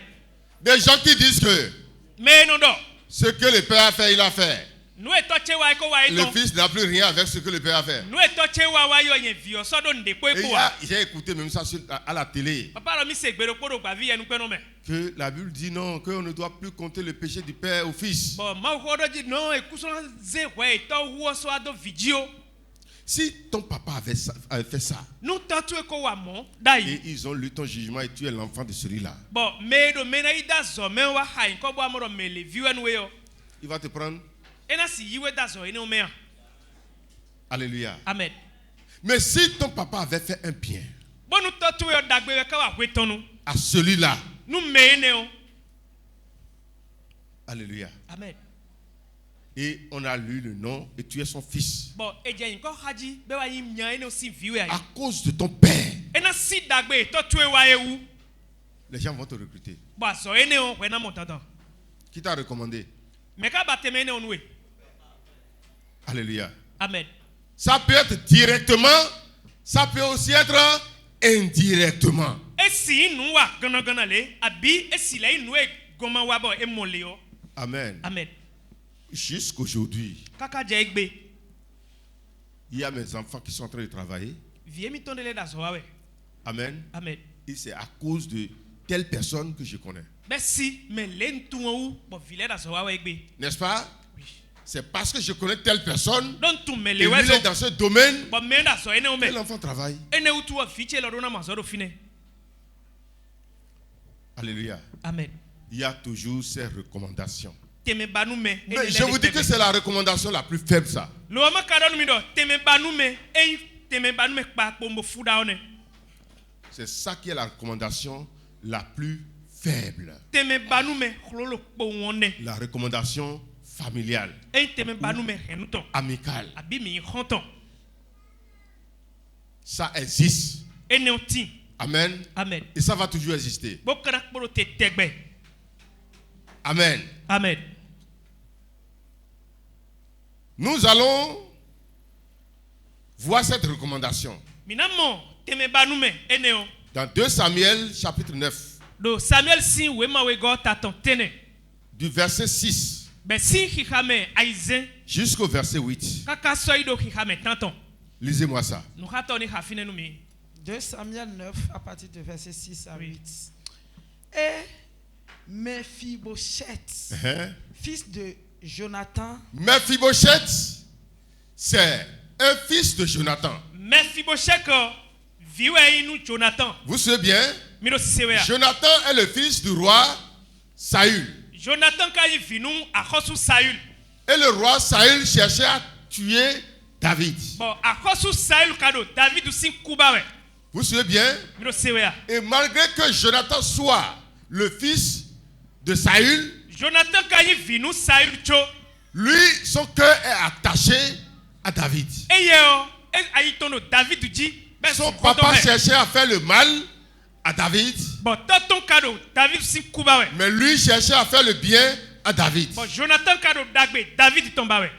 Des gens qui disent que Me no do. ce que le père a fait, il a fait. nu eto che wa ko wa Le eto fils n'a plus rien avec ce que le père a fait. nu eto che wa yo yen vi osodo ndekpo Et epo wa j'ai écouté même ça à la télé. papa lo mi se gbero podo gba vi enu pe no me Que la Bible dit non, qu'on ne doit plus compter le péché du père au fils. bo ma ko do ji no ekuso ze we eto wo so ado video Si ton papa avait fait ça, nu tatu ko wa mo dai et ils ont lu ton jugement et tu es l'enfant de celui-là, bo me do me na ida zo me wa hain ko bo amoro me le vi enu we yo il va te prendre. ena si yiwe da zo ene o me Alléluia. amen Mais si ton papa avait fait un bien bo nu tatu yo dagbe we ka wa wetonu à celui-là, nu me ene o alléluia, amen et on a lu le nom et tu es son fils, bo eje yin ko haji be wa yin nya ene o si vi we à ayi cause de ton père, ena si dagbe tatu e wa ewu les gens vont te recruter. bo zo ene o we na mo tantan Qui t'a recommandé? me ka ba teme ene o nu we Alléluia. amen Ça peut être directement, ça peut aussi être indirectement. esi nu wa gana le abi esi le nu e goma wa bo e mo le o Amen. amen Jusqu'aujourd'hui, kaka je egbe il y a mes enfants qui sont en train de travailler. vie mi tondele da zo wa we Amen. amen Et c'est à cause de telle personne que je connais. be si me le ntu o bo vile da zo wa we egbe N'est-ce pas? C'est parce que je connais telle personne don tu me et le lui we il zo est dans ce domaine bo me da zo ene o que me l'enfant travaille. ene utu o fiche lo do na ma zo do fine Alléluia. amen Il y a toujours ces recommandations. teme banu me Mais je vous dis que c'est la recommandation la plus faible, ça. lo ma ka do mi do teme banu me teme banu me pa pombo fuda one C'est ça qui est la recommandation la plus faible. teme banu me chlolo po wonne La recommandation familiale, teme banu me henuton amicale. abi mi honton Ça existe. ene o tin Amen. amen Et ça va toujours exister. bo kana kporo te tegbe Amen. amen Nous allons voir cette recommandation minamo teme banu me ene o dans 2 Samuel chapitre 9, do Samuel sin we ma we go taton tene du verset 6 be sin hihame aizen jusqu'au verset 8. kaka soido hihame tanton Lisez-moi ça. nu hato ni hafine nu mi 2 Samuel 9 à partir de verset 6 à Oui. 8. Et Mephibosheth, fils de Jonathan, Mephibosheth, c'est un fils de Jonathan. Mephibosheth viwe inu Jonathan Vous vous souvenez bien? miro sisewea Jonathan est le fils du roi Saül. Jonathan ka yi vinu akosu Saül Et le roi Saül cherchait à tuer David. bon akosu Saül kado David sin kubawe Vous vous souvenez bien? miro sisewea Et malgré que Jonathan soit le fils de Saül, Jonathan ka yi vinu Saül cho lui, son cœur est attaché à David. eye o ayitono David ji be Son so papa cherchait à faire le mal à David, bon toton kado David sin kubawe mais lui cherchait à faire le bien à David. bon Jonathan kado dagbe David tombawe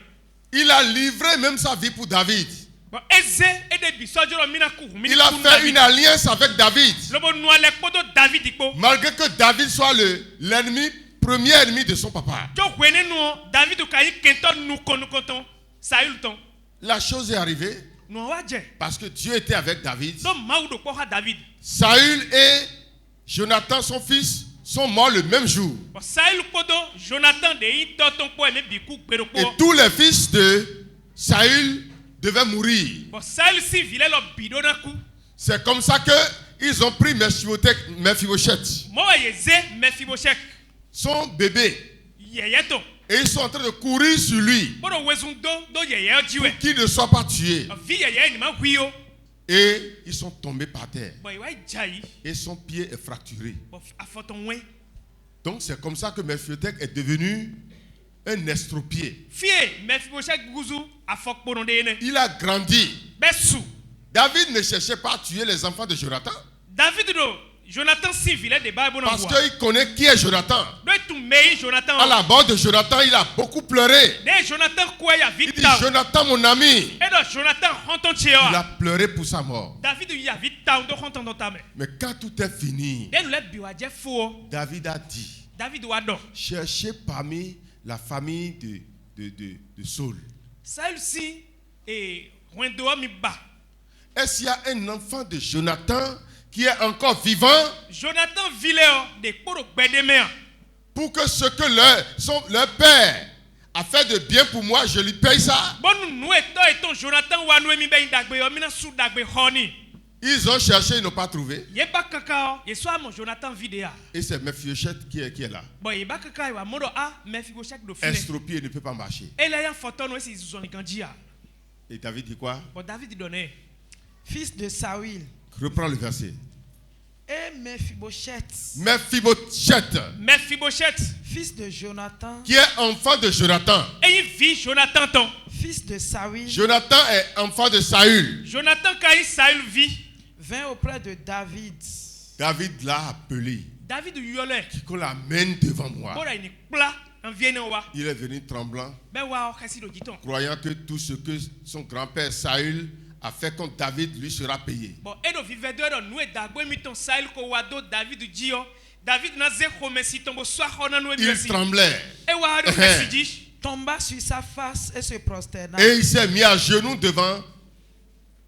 Il a livré même sa vie pour David. bon eze ede bisojoro mina ku mini Il a fait une alliance avec David. lobo nuale kpodo David ikpo Malgré que David soit l'ennemi, premier ennemi de son papa. jo kwene nu David ka yi kento nu konukoton Saül ton La chose est arrivée nu waje parce que Dieu était avec David. do maudo ko ha David Saül et Jonathan, son fils, sont morts le même jour. bon Saül kpodo Jonathan de yi toton ko ele biku gbero Et ko tous les fils de Saül devaient mourir. bon Saül si vile lo bido na ku C'est comme ça qu'ils ont pris Mephibosheth, mo wa yeze Mephibosheth son bébé, yeye ton et ils sont en train de courir sur lui bodo wezun do yeye jiwe pour qu'il ne soit pas tué. vi yeye ni ma huio Et ils sont tombés par terre. bon iwa jai Et son pied est fracturé. bon afoton we Donc c'est comme ça que Mephibosheth est devenu un estropié. fie Mephibosheth guzu afokpono de ne Il a grandi. besu David ne cherchait pas à tuer les enfants de Jonathan. David do Jonathan si vile de Bible na Parce bois qu'il connaît qui est Jonathan. do tu mei Jonathan À la mort de Jonathan, il a beaucoup pleuré. de Jonathan kwa ya Il dit, vita Jonathan, mon ami. et do Jonathan honton Il chewa a pleuré pour sa mort. David ya vita do honton do tame Mais quand tout est fini, de le biwa je fo David a dit, David wa do cherchez parmi la famille de de Saul. Celle-ci est Rwendo mi ba. Est-ce qu'il y a un enfant de Jonathan qui est encore vivant Jonathan Villéo de Poro Bedemea. pour que ce que leur père a fait de bien pour moi, je lui paye ça? Bon nous étant Jonathan wa nous mi ben dagbe yo mina su dagbe honi. Ils ont cherché, ils n'ont pas trouvé. Ye ba kaka ye so mon Jonathan Vidéa. Et c'est Mephibosheth qui est là. Bon ye ba kaka wa modo a Mephibosheth do fine. Estropié, ne peut pas marcher. Et là y a photo no si zoni kanjia. Et David dit quoi? Bon David donnait fils de Saül, Reprends le verset. et Mephibosheth, Mephibosheth fils de Jonathan, qui est enfant de Jonathan. et il vit Jonathan ton. fils de Saül, Jonathan est enfant de Saül. Jonathan quand Saül vit vint auprès de David. David l'a appelé. David yole. Qu'on l'amène devant moi. Bon il plat en vienne wa. Il est venu tremblant, Ben wa kasi do giton. croyant que tout ce que son grand-père Saül a fait contre David lui sera payé. Bon et do vive do nous et dagbo mi ton Saül ko wa do David dio. David na ze komesi tombo soa hona no Il merci. tremblait. Et wa do kasi di. Tomba sur sa face et se prosterna. Et il s'est mis à genoux devant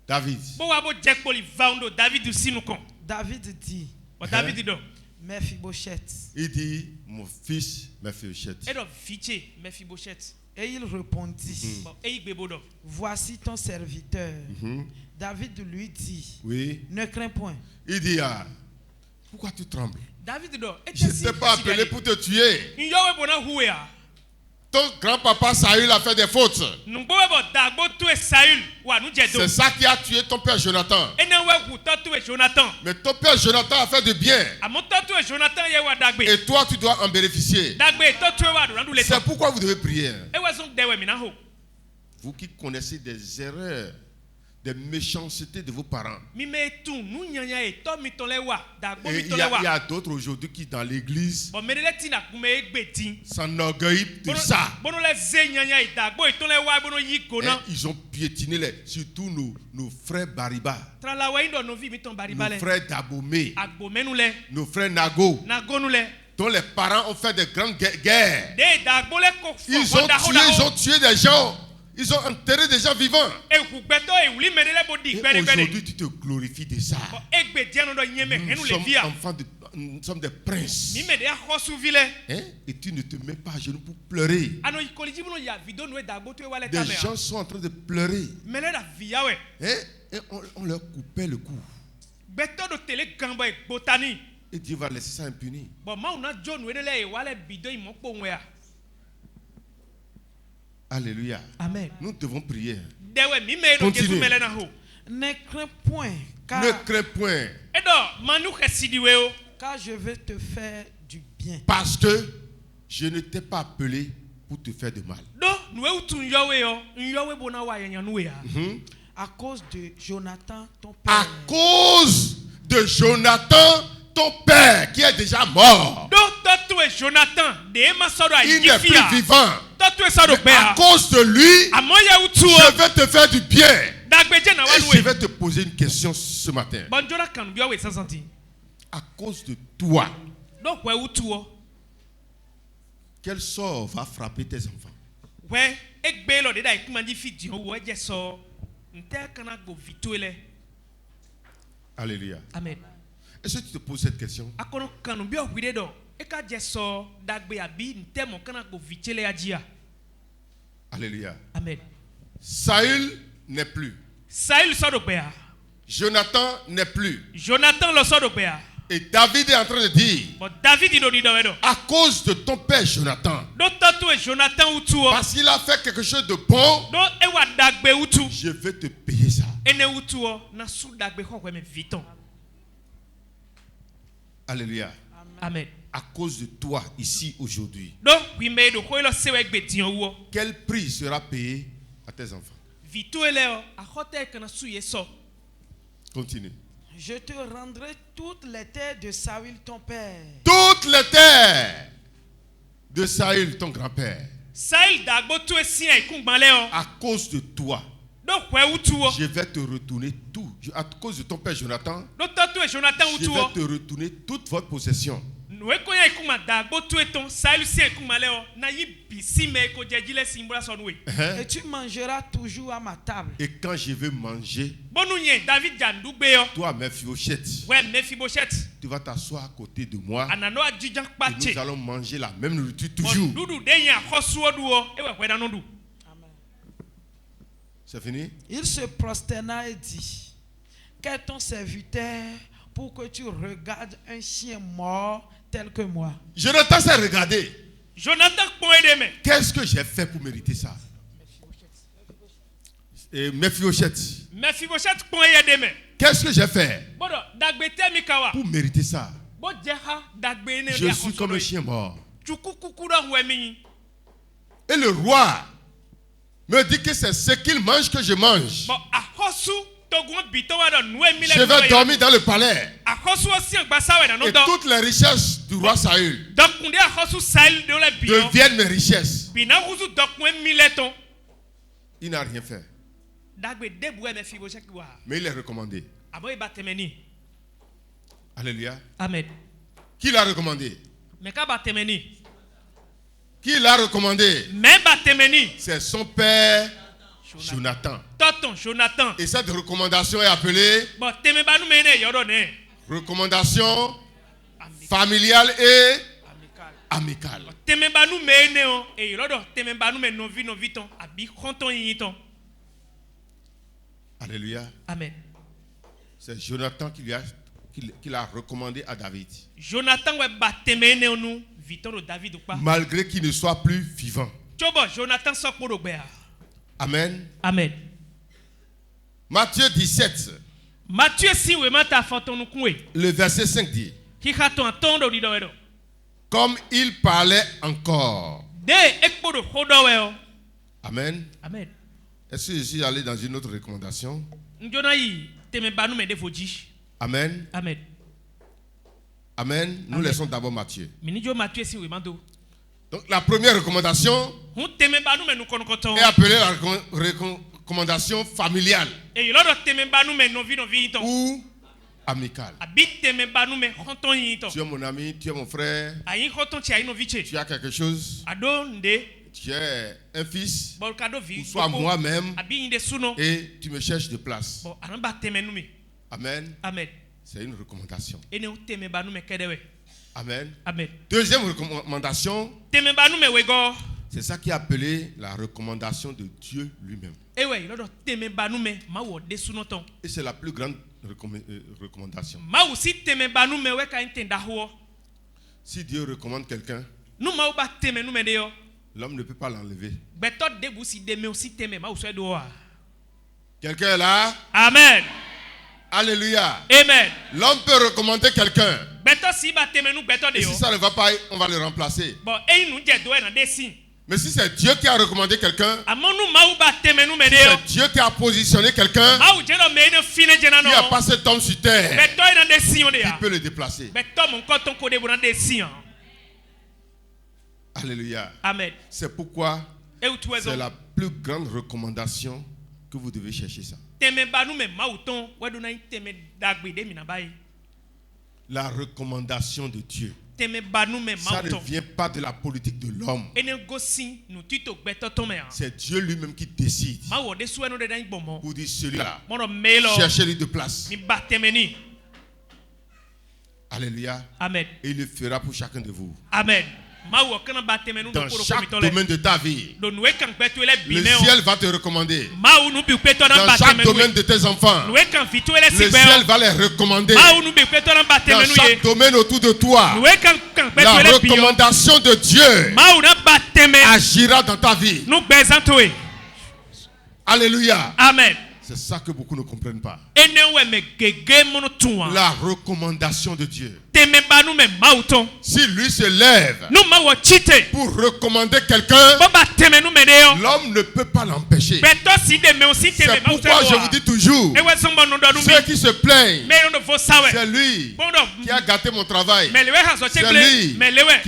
David. Bon wa bo jek poli vaundo David sinu kon. David dit, Bon David do. Mephibosheth. Il dit, mon fils Mephibosheth. Et do fiche Mephibosheth. Et il répondit, Bon et gbebo do. voici ton serviteur. David lui dit, Oui. ne crains point. Il dit, ah, pourquoi tu trembles? David do. Je ne t'ai pas appelé pour te tuer. Nyowe bona huea. Ton grand-papa Saül a fait des fautes. Nous bo dagbo tu e Saül wa nu jedo. C'est ça qui a tué ton père Jonathan. Et na we guto tu e Jonathan. Mais ton père Jonathan a fait de bien. Amonto tu e Jonathan ye wa dagbe. Et toi, tu dois en bénéficier. Dagbe to tu e wa do randu le. C'est pourquoi vous devez prier. E wa zon dewe mi na ho. Vous qui connaissez des erreurs, des méchancetés de vos parents. Mi me tu nu nyanya e to mi ton le wa dagbo Et mi il ton y le a wa. d'autres aujourd'hui qui dans l'église Bon medele tina kume egbe tin. s'enorgueillent de ça. Bono le ze nyanya e dagbo e ton le wa bono yi Et gona. ils ont piétiné surtout nos frères Bariba, Tra la wa indo no vi mi ton bariba nos le. frères Dabomé, Agbo menu le. nos frères Nago, Na gonu le. dont les parents ont fait de grandes guerres. De dagbo le ko fo. Ils ont tué des gens. Ils ont enterré des gens vivants. E hugbeto e wuli medele bo di Et gbere gbere. aujourd'hui, tu te glorifies de ça. Bon egbe diano do nyeme Nous henu le sommes via. enfants nous sommes des princes. Mi me de hosu vile. Hein? Et tu ne te mets pas à genoux pour pleurer. Ano ikoliji bono ya video no e dagbo tu e wale Des tame. gens sont en train de pleurer. Mele da via we. Hein? Et on leur coupait le cou. Beto do tele gambo e botani. Et Dieu va laisser ça impuni. Bon ma una John we le e wale bido imokpo nwe ya. Alléluia. Amen. Nous devons prier. Dewe mi me do Continue. Jesu mele na ho. Ne crains point, Ne crains point. Edo manu khesidi we o. car je vais te faire du bien. Parce que je ne t'ai pas appelé pour te faire de mal. Do nu e utu nyowe yo. Nyowe bona wa yenya nu ya. À cause de Jonathan, ton À père. cause de Jonathan, ton père, qui est déjà mort. Do to e Jonathan de ma so do Il n'est plus ajifia. vivant. To e so do Mais à cause de lui, Amoya utu o. je vais te faire du bien. Dagbeje na wa Et nu je e. vais te poser une question ce matin. Bonjora kan bi o we sansanti. À cause de toi, Do we utu o. quel sort va frapper tes enfants? We egbe lo de da ikumandi fidi o wo je so. Nte kana gbo vituele. Alléluia. Amen. Est-ce que tu te poses cette question? Akono kanu bi o gwide do. E ka je so dagbe abi nte mo kana gbo vitele ajia. Alléluia. Amen. Saül n'est plus. Saül so do bea. Jonathan n'est plus. Jonathan lo so do bea. Et David est en train de dire, But David do ni do edo. à cause de ton père Jonathan, Do to e Jonathan utu o. parce qu'il a fait quelque chose de bon, Do e wa dagbe utu. je vais te payer ça. Ene utu o na su dagbe ho we me viton. Alléluia. Amen. À cause de toi, ici, aujourd'hui, Do we me do ho lo se we gbe tin wo. quel prix sera payé à tes enfants? Vituele o a hotel kana su ye so. Continue. Je te rendrai toutes les terres de Saül, ton père. Toutes les terres de Saül, ton grand-père, Saül dagbo tu e sien e kungban le o. à cause de toi, Do we utu o. je vais te retourner tout. À cause de ton père Jonathan, Do to e Jonathan je utu o. vais te retourner toute votre possession. nous koya ikuma da gbotu eton salu si ikuma le o na yi bisi me ko jejile simbra so noué. Et tu mangeras toujours à ma table. Et quand je vais manger, Bonu nye David jandugbe yo. toi, Mephibosheth, Ouais, Mephibosheth. tu vas t'asseoir à côté de moi Anano adjijan et kpache. nous allons manger la même nourriture toujours. Dudu de nya khosu odu o ewe kweda no du. C'est fini? Il se prosterna et dit, qu'est ton serviteur pour que tu regardes un chien mort tel que moi? Jonathan s'est regardé. Jonathan kpoede me. Qu'est-ce que j'ai fait pour mériter ça? Et Mephibosheth, Mephibosheth kpoede me. qu'est-ce que j'ai fait Bodo dagbete mi kawa. pour mériter ça? Bo jeha dagbe ne Je suis comme un chien mort. Chukukuku do wemi. Et le roi me dit que c'est ce qu'il mange que je mange. Bon ahosu togun bito wa do nuemi le. Je vais dormir dans le palais. Ahosu osi gbasa we na no Et do. toutes les richesses du roi Saül Dokunde ahosu sail de le bio. deviennent mes richesses. Bina huzu dokun mileton. Il n'a rien fait. Dagbe debu e Mephibosheth wa. Mais il est recommandé. Abo ibatemeni. Alléluia. Amen. Qui l'a recommandé? Mais ka batemeni. Qui l'a recommandé? Mais batemeni. C'est son père Jonathan. Toton Jonathan. Et cette recommandation est appelée Bon teme banu mene yodo ne. recommandation familiale et Amical. amicale. Teme banu mene o e yodo teme banu me novi ton abi konton yiton. Alléluia. Amen. C'est Jonathan qui l'a recommandé à David. Jonathan we batemene onu viton de David ou pas. Malgré qu'il ne soit plus vivant. Chobo Jonathan sokpo do gbe. Amen. Amen. Matthieu 17, Matthieu si we mata foton kunwe. le verset 5 dit, Ki katon tondo di do edo. comme il parlait encore. De ekpo do hodo we o. Amen. Amen. Est-ce que je suis allé dans une autre recommandation? Njona yi teme banu me defoji. Amen. Amen. Amen. Nous Amen. laissons d'abord Matthieu. Minijo Matthieu si we mando. Donc la première recommandation Hun teme banu me nu konokoton. est appelée la recommandation familiale E yodo teme banu me novi yiton. ou amicale. Abi teme banu me konton yiton. Tu es mon ami, tu es mon frère, Ayin konton ti ayin noviche. tu as quelque chose, Ado nde tu es un fils, bol kado vi. ou soit moi-même, Abi inde suno. et tu me cherches de place. Bon anamba teme nu me. Amen. Amen. C'est une recommandation. Ene teme banu me kedewe. Amen. Amen. Deuxième recommandation, Teme banu me wego. c'est ça qui est appelé la recommandation de Dieu lui-même. Ewe yodo teme banu me ma wo de suno ton. Et c'est la plus grande recommandation. Ma aussi teme banu me we ka intenda ho. Si Dieu recommande quelqu'un, Nu ma ba teme nu me de yo. l'homme ne peut pas l'enlever. Beto debu si de me aussi teme ma so do. Quelqu'un est là? Amen. Alléluia. Amen. L'homme peut recommander quelqu'un. Beto si ba teme nu beto de Et yo. si ça ne va pas, on va le remplacer. Bon e nu je do na de sin. Mais si c'est Dieu qui a recommandé quelqu'un, Amonu ma ba teme nu me si de yo. c'est Dieu qui a positionné quelqu'un, Ma u je do me ne fine je na qui a no. passé cet homme sur terre, Beto na de sin o de il ya. peut le déplacer. Beto mon koton ko de bu na de sin. Alléluia. Amen. C'est pourquoi E u tu c'est ezo. la plus grande recommandation que vous devez chercher ça. Teme banu me ma u ton we do na teme dagbe de mi na bai. La recommandation de Dieu. Teme banu me ma Ça u ne ton. vient pas de la politique de l'homme. Ene gosi nu tito beto ton me. C'est Dieu lui-même qui décide. Ma wo de su eno de dan gbomo. Pour dire celui-là, Mono melo. cherchez-lui de place. Mi ba teme ni. Alléluia. Amen. Et il le fera pour chacun de vous. Amen. Ma wo kana ba teme nu Dans ko chaque komitole. domaine de ta vie, Do nu e kan beto ele le bimeo. ciel va te recommander. Ma u nu bi peto na Dans ba chaque teme domaine nu. de tes enfants, Nu e kan fitu ele le sigbe. ciel va les recommander. Ma u nu bi peto na ba Dans teme nu ye. chaque domaine autour de toi, Nu e kan beto la ele bio. recommandation de Dieu Ma u na ba teme. agira dans ta vie. Nu gbezanto e. Alléluia. Amen. C'est ça que beaucoup ne comprennent pas. Ene we me gege mono tuwa. La recommandation de Dieu. Teme banu me ma u ton. Si lui se lève Nu ma wo chite. pour recommander quelqu'un, Bo ba teme nu me de yo. l'homme ne peut pas l'empêcher. Beto si de me aussi teme C'est ma u pourquoi je vous dis toujours, Ewe sombo no do nu mi. ceux qui se plaignent, Me no vo sawe. c'est lui Bondo. qui a gâté mon travail. Me lewe haso C'est chegle. lui Me lewe.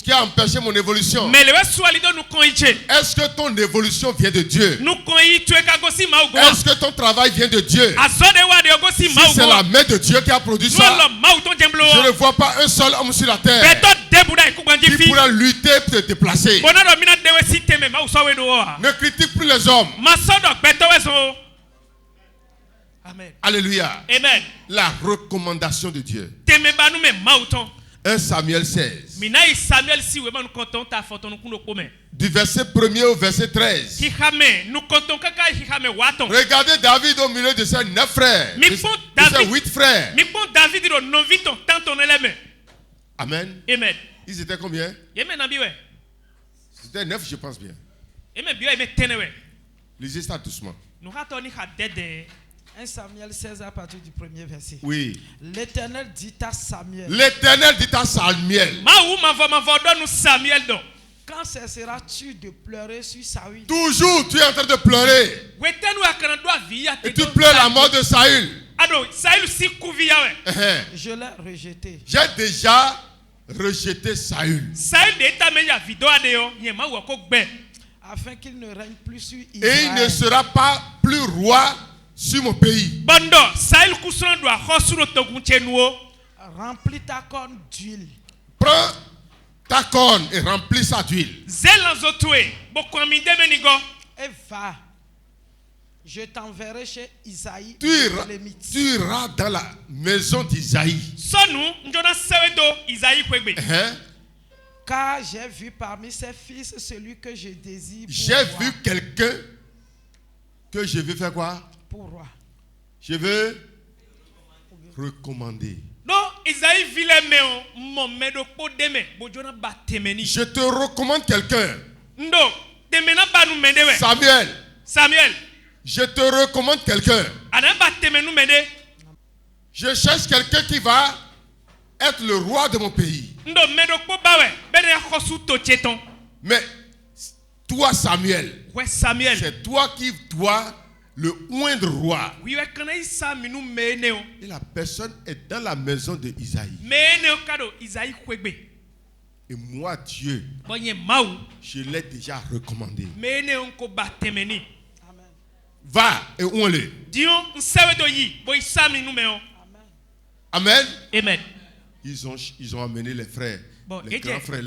qui a empêché mon évolution. Me lewe swali do nu kon iche. Est-ce que ton évolution vient de Dieu? Nu kon yi tue ka gosi ma u go. Est-ce que ton travail vient de Dieu? Azode wa de gosi ma Si u c'est go. la main de Dieu qui a produit Nu ça, lo ma u ton jemblo. je Je ne vois pas un seul homme sur la terre beto debuda ikugbanji qui fi pourra lutter pour te déplacer. bona do mina dewe si teme ma usawe do wa Ne critique plus les hommes. masodo beto weso. Amen. Alléluia. Amen. La recommandation de Dieu. Teme ba nou me mauton 1 Samuel 16. mina i Samuel si we ma nou konton ta foton nou kuno kome Du verset 1er au verset 13. ki xame nou konton kaka ki xame waton Regardez David au milieu de ses 9 frères. Mi De font ses David. 8 frères. mi bon David do non viton tanton eleme. Amen. Amen. Ils étaient combien? Yeme na biwe C'était 9, je pense bien. yeme biwe me tenewe Lisez ça doucement. nou hato ni ha dede 1 Samuel 16 à partir du premier verset. Oui. L'Éternel dit à Samuel, L'Éternel dit à Samuel. ma ou ma vo do nou Samuel do quand cesseras-tu de pleurer sur Saül? Toujours, tu es en train de pleurer. wetenu akana do avia Et tu pleures la mort de Saül. ado Saül si kuvia we Je l'ai rejeté. J'ai déjà rejeté Saül. Saül de ta me ya video ade yo ye ma wo ko gbe Afin qu'il ne règne plus sur Et il ne Israël. sera pas plus roi sur mon pays. bondo Saül kusron do ahosuro togun chenuo Remplis ta corne d'huile. Prends ta corne et remplis ça d'huile. zelanzo tue bokwami de menigo Et va. Je t'enverrai chez Isaïe. Tu le iras, Bélémite. tu iras dans la maison d'Isaïe. sonu njona sewe do Isaïe kwegbe Hein? Car j'ai vu parmi ses fils celui que je désire pour J'ai roi. vu quelqu'un que je veux faire quoi? Pour roi. Je veux recommander. do Isaïe vile meo mo medo po deme bojona ba temeni Je te recommande quelqu'un. ndo temena ba nu medewe Samuel, Samuel je te recommande quelqu'un. ana ba temenu mede Je cherche quelqu'un qui va être le roi de mon pays. ndo medo po bawe bene hosu to cheton Mais toi, Samuel, we Samuel c'est toi qui dois le oindre roi. wiwe kana isa minu meneo Et la personne est dans la maison de Isaïe. meneo kado Isaïe kwegbe Et moi, Dieu, bonye mau je l'ai déjà recommandé. meneo ko ba temeni Amen. Va et oins-le. dion nsewe do yi bo isa minu meo Amen. amen. Ils ont amené les frères, Bon, les grands frères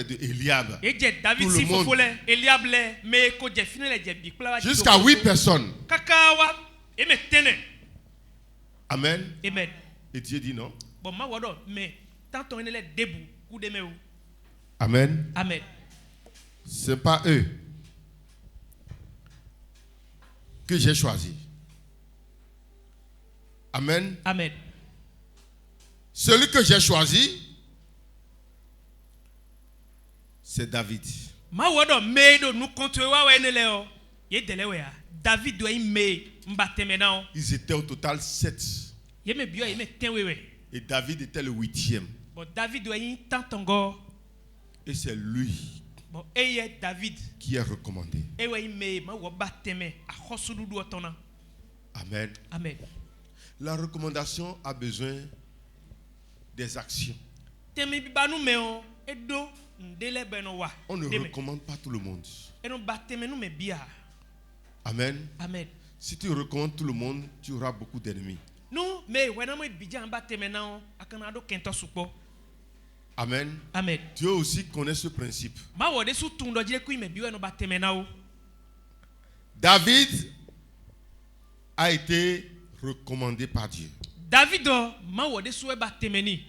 de Eliab. Eje David Tout le si monde. fofole Eliab le me ko je fini le je bikla wa Jusqu'à 8 personnes. kakawa eme tene Amen. amen. Et Dieu dit non. Bon ma wodo mais tant on est debout coup de meu Amen. amen. Ce n'est pas eux que j'ai choisi. Amen. Amen. Celui que j'ai choisi, c'est David. Ma wodo me do nu kontre wa we ne le o ye dele we a David do me mbate me na o Ils étaient au total 7. ye me bio ye me ten we. Et David était le 8e. Bon David do yin tantongo Et c'est lui bon eye David qui est recommandé. e we me ma wo bateme a hosudu do otona Amen. amen. La recommandation a besoin des actions. Temi biba nu me o edo ndele beno wa On ne deme recommande pas tout le monde. eno bateme nu me bia Amen. amen. Si tu recommandes tout le monde, tu auras beaucoup d'ennemis. No me wena mo bija bateme na o akana do kento supo Amen. amen. Dieu aussi connaît ce principe. Ma wo de su tundo jile ku me biwa no bateme na o David a été recommandé par Dieu. David ma wo de su e bateme ni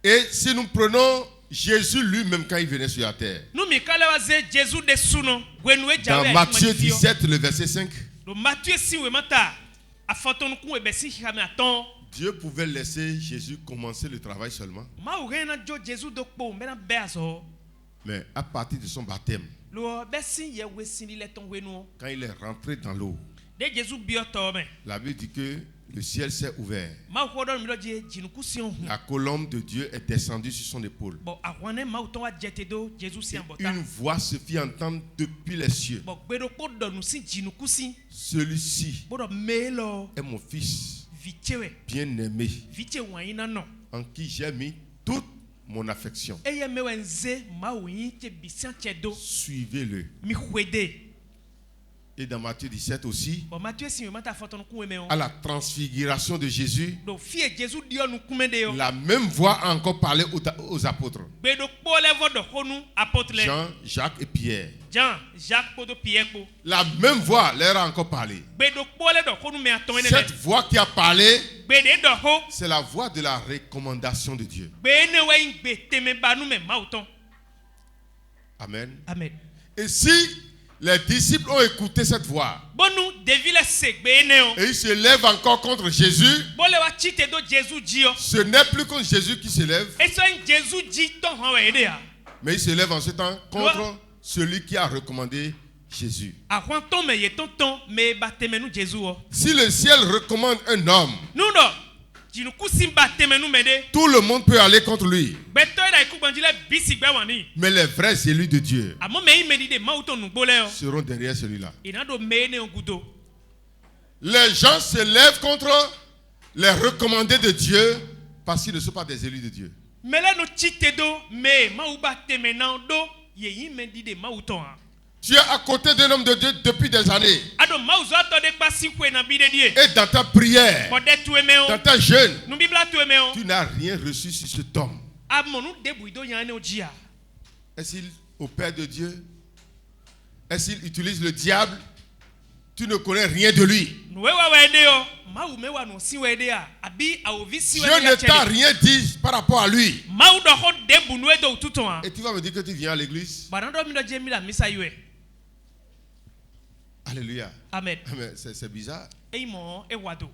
Et si nous prenons Jésus lui-même quand il venait sur la terre, no mi kala wa ze Jesus de suno gwenu e jawe dans Matthieu 17, le verset 5, do Matthieu si we mata afoton ku e besi hame aton Dieu pouvait laisser Jésus commencer le travail seulement. ma o rena jo Jesus do po me na be aso Mais à partir de son baptême, lo besi ye we sini le ton wenu quand il est rentré dans l'eau, de Jesus bioto me la Bible dit que le ciel s'est ouvert. ma ko do mi do je jinuku si on La colombe de Dieu est descendue sur son épaule. bon awane ma o ton wa jete do Jesus si ambota Une voix se fit entendre depuis les cieux. bon gbedo po do nu si jinuku si Celui-ci bo do me lo est mon fils vichewe bien-aimé, viche wan na no en qui j'ai mis toute mon affection. eye me wenze ma o yin che bisian che do Suivez-le. mi hwede Et dans Matthieu 17 aussi, Bon Matthieu si me ta photo no ku me o. à la transfiguration de Jésus, Do fie Jésus dio no ku me de yo. la même voix a encore parlé aux apôtres. Be do pole vo do honu apôtre. Jean, Jacques et Pierre. Jean, Jacques podo Pierre ko. La même voix leur a encore parlé. Be do pole do honu me aton ene. Cette voix qui a parlé, Be de do ho. c'est la voix de la recommandation de Dieu. Be ne we be teme ba nu me mauton. Amen. Amen. Et si les disciples ont écouté cette voix Bonu devile segbe ene o. et ils se lèvent encore contre Jésus, Bole wa chite do Jésus dio. ce n'est plus contre Jésus qui se lève, Et so Jésus dit ton ho we de a. mais il se lève en ce temps contre celui qui a recommandé Jésus. A hwan ton me ye tonton me ba teme nu Jésus o. Si le ciel recommande un homme, Nu do. Jinu kusim ba teme nu me de. tout le monde peut aller contre lui. Beto ida iku bandile bisi gbe wani. Mais les vrais élus de Dieu Amo me yi me di de mauton nu gbole o. seront derrière celui-là. Ina do me ne ngudo. Les gens se lèvent contre les recommandés de Dieu parce qu'ils ne sont pas des élus de Dieu. Mele no chite do me mau ba teme na do ye yi me di de mauton a. Tu es à côté d'un homme de Dieu depuis des années. Ado mau zo to de pasi kwe na bi de die. Et dans ta prière, Bode tu eme o. dans ta jeûne, Nu bibla tu eme o. tu n'as rien reçu sur cet homme. Amonu debu do yan ne ojia. Est-ce qu'il opère de Dieu? Est-ce qu'il utilise le diable? Tu ne connais rien de lui. Nu we wa we de o. Mau me wa no si we de a. Abi a ovi si we Dieu de ne a t'a chele. rien dit par rapport à lui. Mau do ho debu nu e do tuton a. Et tu vas me dire que tu viens à l'église? Banando mi do je mi la misa yue. Alléluia. Amen. Mais c'est bizarre. E mo e wado.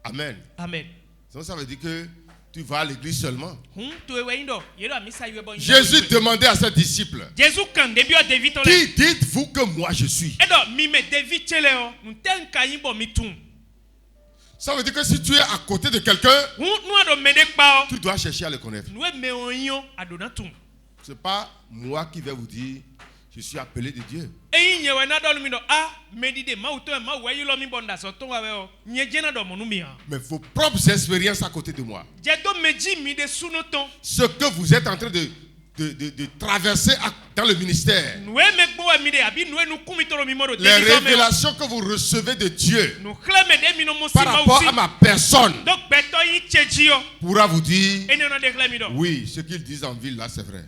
Amen. Amen. Donc ça veut dire que tu vas à l'église seulement. Tu e we indo. Ye do misa yue bo. Jésus demandait à ses disciples, Jésus kan debi o David on le. qui dites-vous que moi je suis? E do mi me David chele o. Nu ten kan yin bo mi tun. Ça veut dire que si tu es à côté de quelqu'un, Nu ado me de pa o. tu dois chercher à le connaître. Nu e me on yon adona tun. Ce n'est pas moi qui vais vous dire, je suis appelé de Dieu. E yin ye we na do mi do me di de mau to ma we yi lo mi bonda so ton wa we o. Nye je na do mo nu mi ha. Mais vos propres expériences à côté de moi. Je do me ji mi de suno ton. Ce que vous êtes en train de traverser dans le ministère. Nu e me gbo wa mi de abi nu e nu kumi to mi mo do Les David o me. révélations que vous recevez de Dieu Nu khle me de mi no mo si par ma rapport usi. à ma personne Donc beto yin cheji o. pourra vous dire, E ne no de khle mi do. oui, ce qu'ils disent en ville là, c'est vrai.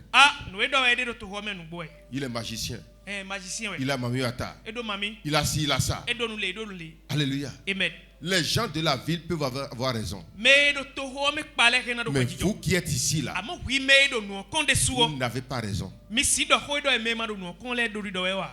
Nu e do e de do to ho me nu boy. Il est magicien. Magicien we. Il a Mamiata. E do mami. Il a ci, il a ça. E do nu le, e do nu le. Alléluia. Amen. Les gens de la ville peuvent avoir raison. Me do to ho me kpale ke na do Mais kwajijo. vous qui êtes ici là, Amo wi me do nu kon de suo. vous n'avez pas raison. Mi si do ho do e me ma do nu kon le do ri do we wa.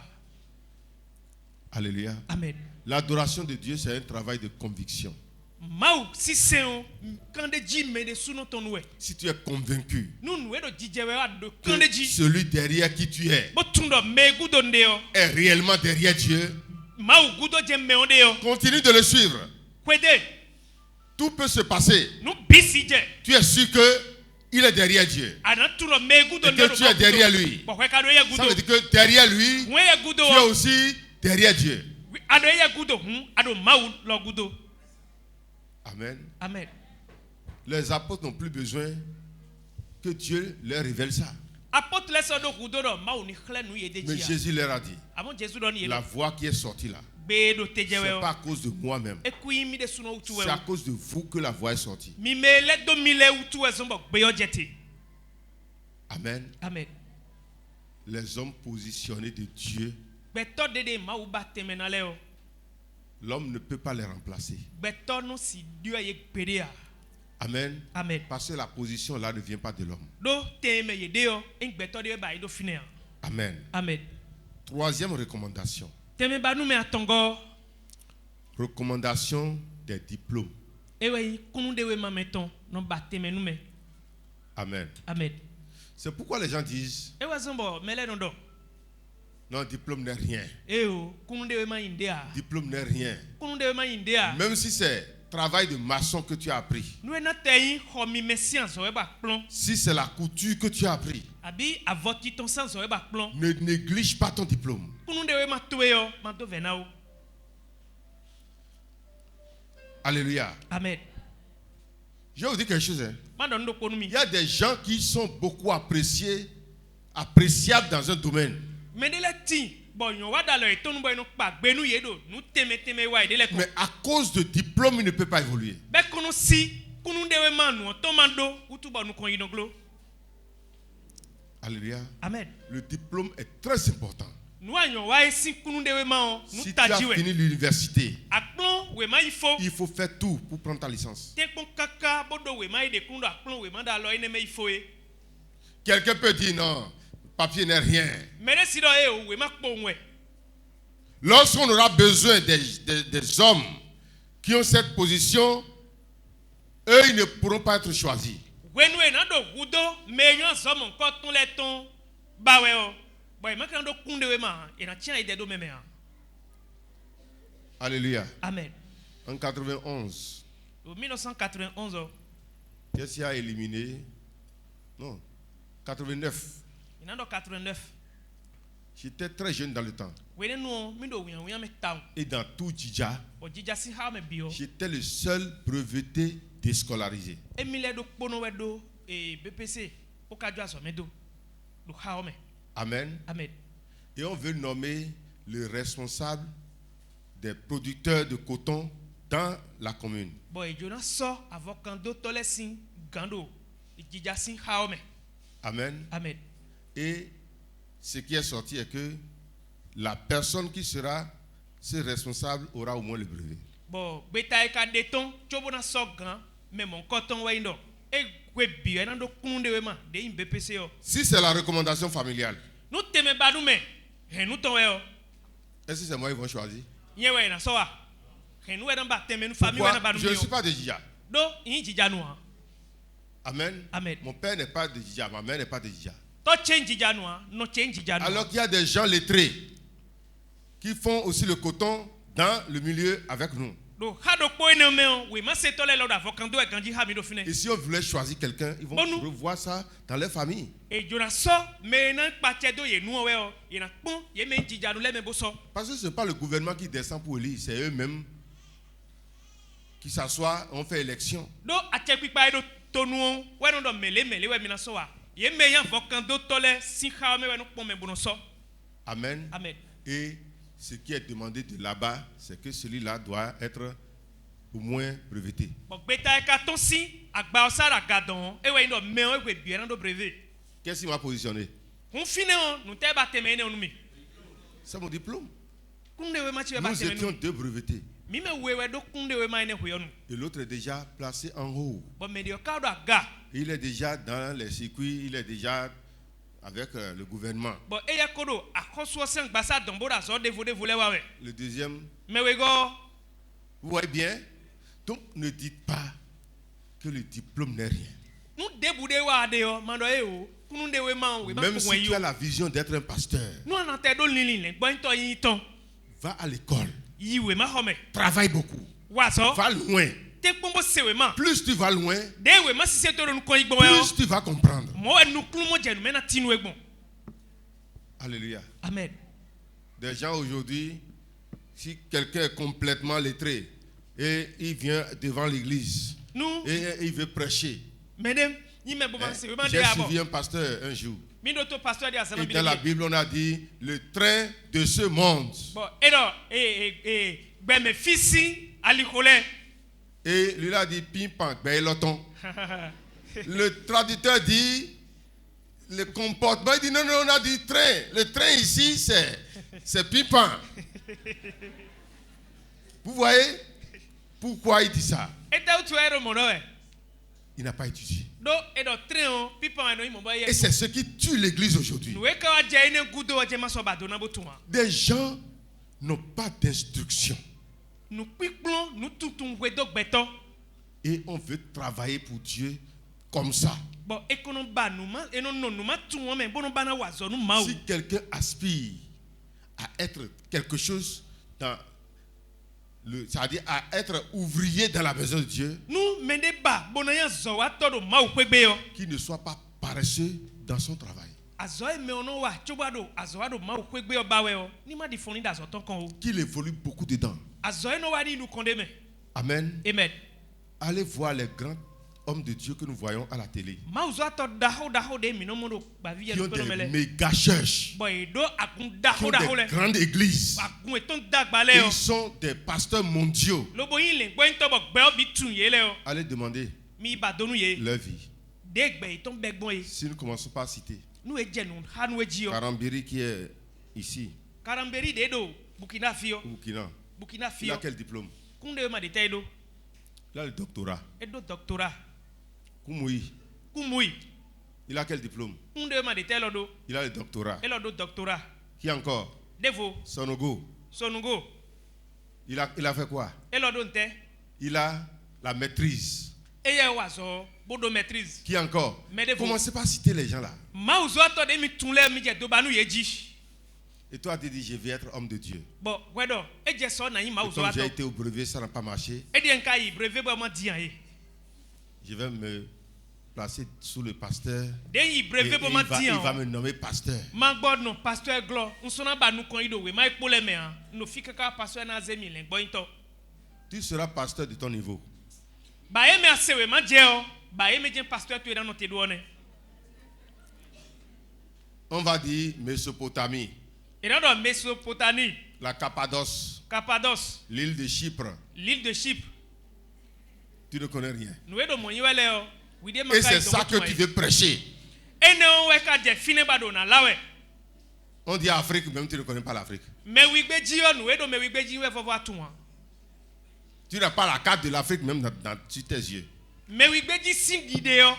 Alléluia. Amen. L'adoration de Dieu, c'est un travail de conviction. Mau si se o kan de ji me de suno ton we. Si tu es convaincu Nu nu e do jije we wa do que kan de ji. celui derrière qui tu es Bo tun do me gudo nde o. est réellement derrière Dieu, Mau gudo je me o de o. continue de le suivre. Kwede. Tout peut se passer. Nu bisi je. Tu es sûr qu'il est derrière Dieu. Ana tu do me gudo Et nde que do. tu es derrière lui. Bo kwe ka do ye Ça gudo. veut dire que derrière lui, Wen ye gudo tu es o. aussi derrière Dieu. Ado ye gudo ado mau lo gudo. Amen. Amen. Les apôtres n'ont plus besoin que Dieu leur révèle ça. Apôtre les do gudo do mau ni khle nu ye de Mais ji. Jésus leur a dit, Amon Jésus don ye. la voix qui est sortie là, Be do teje ce we n'est o. pas à cause de moi-même. E ku mi de suno utu we C'est à o. cause de vous que la voix est sortie. Mi me le do mi le utu we zombo gbe yo jeti. Amen. Amen. Les hommes positionnés de Dieu, Beto de mau ba teme na le o. l'homme ne peut pas les remplacer. Beto no si Dieu ye pede a. Amen. Amen. Parce que la position là ne vient pas de l'homme. Do teme ye de o. En beto de ba do fine a. Amen. Amen. Troisième recommandation. Teme ba nu me atongo. Recommandation des diplômes. Ewe kunu de we ma meton no ba teme nu me. Amen. Amen. C'est pourquoi les gens disent, Ewe zombo mele no do. non, diplôme n'est rien. Eo kunu de we ma inde a. Diplôme n'est rien. Kunu de we ma inde a. Même si c'est travail de maçon que tu as appris. Nou na teyin ho mi me science o e ba plon. Si c'est la couture que tu as appris, Abi avoti ton sens o e ba plon. ne néglige pas ton diplôme. Kunu de we ma towe yo, ma do vena o. Alléluia. Amen. Je vais vous dire quelque chose. Hein. Ma don do konu mi. Il y a des gens qui sont beaucoup appréciables dans un domaine. Me de la ti bon yon wa da lo eto nu bo enu pa gbenu yedo nu teme wa ide le ko Mais à cause de diplôme, il ne peut pas évoluer. be kono si kunu dewe manu to mando utu bo nu kon yinoglo. Alléluia. Amen. Le diplôme est très important. Nu anyon wa esi kunu dewe ma o nu Si tu as tajiwe fini l'université, aklon we ma ifo il faut faire tout pour prendre ta licence. te pon kaka bodo we ma ide kunu aklon we ma da lo ene me ifo e Quelqu'un peut dire non, papier n'est rien. mere si do e o we ma kpo nwe Lorsqu'on aura besoin des hommes qui ont cette position, eux, ils ne pourront pas être choisis. wenu e na do gudo me yon so mo ko tun le ton bawe o boy ma kan do kunde we ma e na tia ide do meme ha. Alléluia. Amen. En 91, En 1991 o qu'est-ce qui a éliminé? Non, 89. ina do 89 J'étais très jeune dans le temps. wene no mi do wian me taw Et dans tout Djidja, o jija si ha me bio j'étais le seul breveté déscolarisé. emile do kpono we do e BPC o ka jo aso me do ha o me. Amen. Amen. Et on veut nommer le responsable des producteurs de coton dans la commune. Boy jona so avokando tolesin gando jija si ha o me. Amen. Amen. Et ce qui est sorti est que la personne qui sera ce responsable aura au moins le brevet. Bon beta e ka de ton chobo na so gan me mon coton we ndo e gwe bi e na do kunde we ma de im BPC o Si c'est la recommandation familiale, nu teme ba nu me he nu ton we o est-ce que c'est moi qu'ils vont choisir? nye we na so wa he nu we na ba teme nu famille we na ba Pourquoi? nu Je ne mi suis o pas de Djidja. do yin jija nu ha. Amen. Amen. Mon père n'est pas de Djidja, ma mère n'est pas de Djidja. To change jija nu ha no change jija nu. Alors qu'il y a des gens lettrés qui font aussi le coton dans le milieu avec nous. Do ha do po ene me o we ma se to le lo da avokando e ganji ha mi do fine. Et si on voulait choisir quelqu'un, ils vont Bon, nous. revoir ça dans leur famille. E jona so me na pa che do ye nu o we o ye na pon ye me jija nu le me bo so. Parce que ce n'est pas le gouvernement qui descend pour élire, c'est eux-mêmes qui s'assoient, on fait élection. Do ache pipa e do tonu o we no do mele we mi na so wa ye me yan avokando to le si ha me we no pon me bo no so. Amen. Amen. Et ce qui est demandé de là-bas, c'est que celui-là doit être au moins breveté. Bon beta e ka ton si agba o sara gadon e we no me o e gwe bi e na do brevet. Qu'est-ce qui m'a positionné? Un fine o nu te ba teme ne onu mi. C'est mon diplôme. Kunde we ma chi we ba Nous teme étions nu. deux brevetés. Mi me we do kunde we ma ne ho yo nu. Et l'autre est déjà placé en haut. Bon me dio ka do aga. Il est déjà dans les circuits, il est déjà avec le gouvernement. Bon eya kodo akoso sen gbasa dombo da so devo le wa we. Le deuxième, Me we go vous voyez bien? Donc ne dites pas que le diplôme n'est rien. nu debu de wa de yo mando e o kunu de we ma o we ma Même ko si wen tu yo. as la vision d'être un pasteur, Nu na te do lilin le gbo nto yin ton. va à l'école, Yi we ma ho me. travaille beaucoup, Wa so va loin. te pombo se we ma. Plus tu vas loin, De we ma si se to nu ko igbo we o. plus tu vas comprendre. Mo we nu kunu mo je nu me na tinu egbon. Alléluia. Amen. Des gens aujourd'hui, si quelqu'un est complètement lettré et il vient devant l'église Nu et il veut prêcher. medem yi me bo ma se we ma de J'ai abo. suivi un pasteur un jour. Mi do to pastor de asama Et bi. dans la Bible, on a dit le train de ce monde. Bon e do gbe me fisi alikole. Et lui a dit pimpan, loton. Le traducteur dit le comportement. Il dit non, non, on a dit train. Le train ici, c'est pimpan. Vous voyez pourquoi il dit ça? Eta utu ero mo do e. Il n'a pas étudié. Do e do train o pipa no imo ba ye. Et c'est ce qui tue l'église aujourd'hui. Nu e ka wa je ine gudo wa je ma so ba do na bo tun wa. Des gens n'ont pas d'instruction. Nu piplon nu tutun we do gbeto. Et on veut travailler pour Dieu comme ça. Bon ekono ba nu ma eno no nu ma tun wo me bo no ba na wa zo nu ma o. Si quelqu'un aspire à être quelque chose dans c'est-à-dire à être ouvrier dans la maison de Dieu, Nu me de ba bo na ya zo wa to do ma o pegbe yo. qu'il ne soit pas paresseux dans son travail. Azo e me ono wa choba do azo wa do ma o pegbe yo ba we o. Ni ma di foni da zo ton kan o. Qu'il évolue beaucoup dedans. Azo e no wa ni nu konde me. Amen. Amen. Allez voir les grands hommes de Dieu que nous voyons à la télé, Mauzo ato daho daho de minomodo bavia qui ont do des mele. méga churches, Boy do akun qui daho ont daho des le. grandes églises. Akun eton Et dagbaleo. ils sont des pasteurs mondiaux. Lobo yin le gbo into bo gbe obi tun ye le o. Allez demander Mi ba donu ye. leur vie. De gbe iton begbon ye. Si nous ne commençons pas à citer Nu eje nu hanu eji o. Karambiri qui est ici, Karamberi de do Burkina Faso. au Burkina, Burkina il a Faso. quel diplôme? Kunde ma de taido. Il a le doctorat. Edo doctorat. Koumoui, Kumui. il a quel diplôme? Kunde ma de taido do. Il a le doctorat. Elo do doctorat. Qui encore? Devo Sonogo, Sonugo. il a fait quoi? Elo do nte. Il a la maîtrise. Eye wazo bodo maîtrise. Qui encore? Mais de vous. Commencez pas à citer les gens là. Mauzo ato de mi tunle mi je do banu yeji. Et toi, tu dis, je vais être homme de Dieu. Bon, wedo, eje so na yin Et Mauzo comme j'ai ato. été au brevet, ça n'a pas marché. Edi enka yi brevet bo mo dian ye. Je vais me placer sous le pasteur. Den yi Et brevet bo mo il va dian. me nommer pasteur. Ma god no pasteur glo, nsona ba nu kon ido we ma ipole me an. No fika ka pasteur na zemi le gbo into. Tu seras pasteur de ton niveau. Ba ye me asewe ma je o. Ba ye me je pasteur tu e dan no te do ne. On va dire Mésopotamie, E dan do Mésopotamie, la Cappadoce, Cappadoce, l'île de Chypre. l'île de Chypre. Tu ne connais rien. No e do mo yin wele o. We de ma Et ka c'est ça que tu veux prêcher. E ne o we ka je fine ba do na lawe. On dit Afrique, même tu ne connais pas l'Afrique. Me wi gbe ji o no e do me wi gbe ji we fofo atun wa. Tu n'as pas la carte de l'Afrique même sur tes yeux. Me wi gbe ji singide o.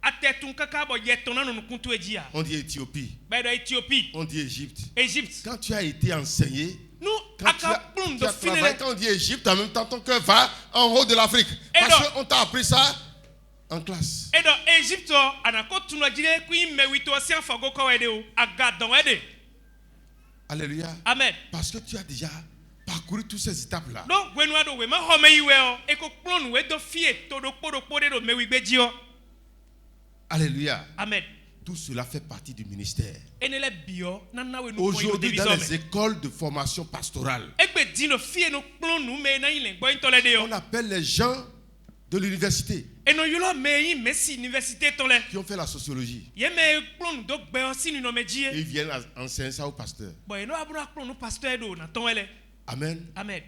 Atetun kaka bo ye ton na no kuntu eji a. On dit Éthiopie. Ba do Éthiopie, On dit Égypte. Égypte. Quand tu as été enseigné, Nous quand tu aka as, plum tu do as fine travaillé, le. quand on dit Égypte, en même temps ton cœur va en haut de l'Afrique. Parce donc- qu'on t'a appris ça en classe. E do Égypte o anako tunu ajire ku me wi to si afogo ko we de o. Aga don we de. Alléluia. Amen. Parce que tu as déjà parcouru toutes ces étapes-là. No gwenu ado we ma ho me yi we o. E ko plon we do fie to do po de do me wi gbe ji o. Alléluia. Amen. Tout cela fait partie du ministère. Enele bio na na we nu ko yo Aujourd'hui, dans les division. écoles de formation pastorale, Egbe di no fie no plon nu me na yin le gbo into le de o. on appelle les gens de l'université Eno yulo me yin Messi université ton le. qui ont fait la sociologie. Ye me plon do gbe o si ni no me ji Et e. ils viennent enseigner ça au pasteur. Bo eno abura plon no pasteur do na ton ele. Amen. Amen.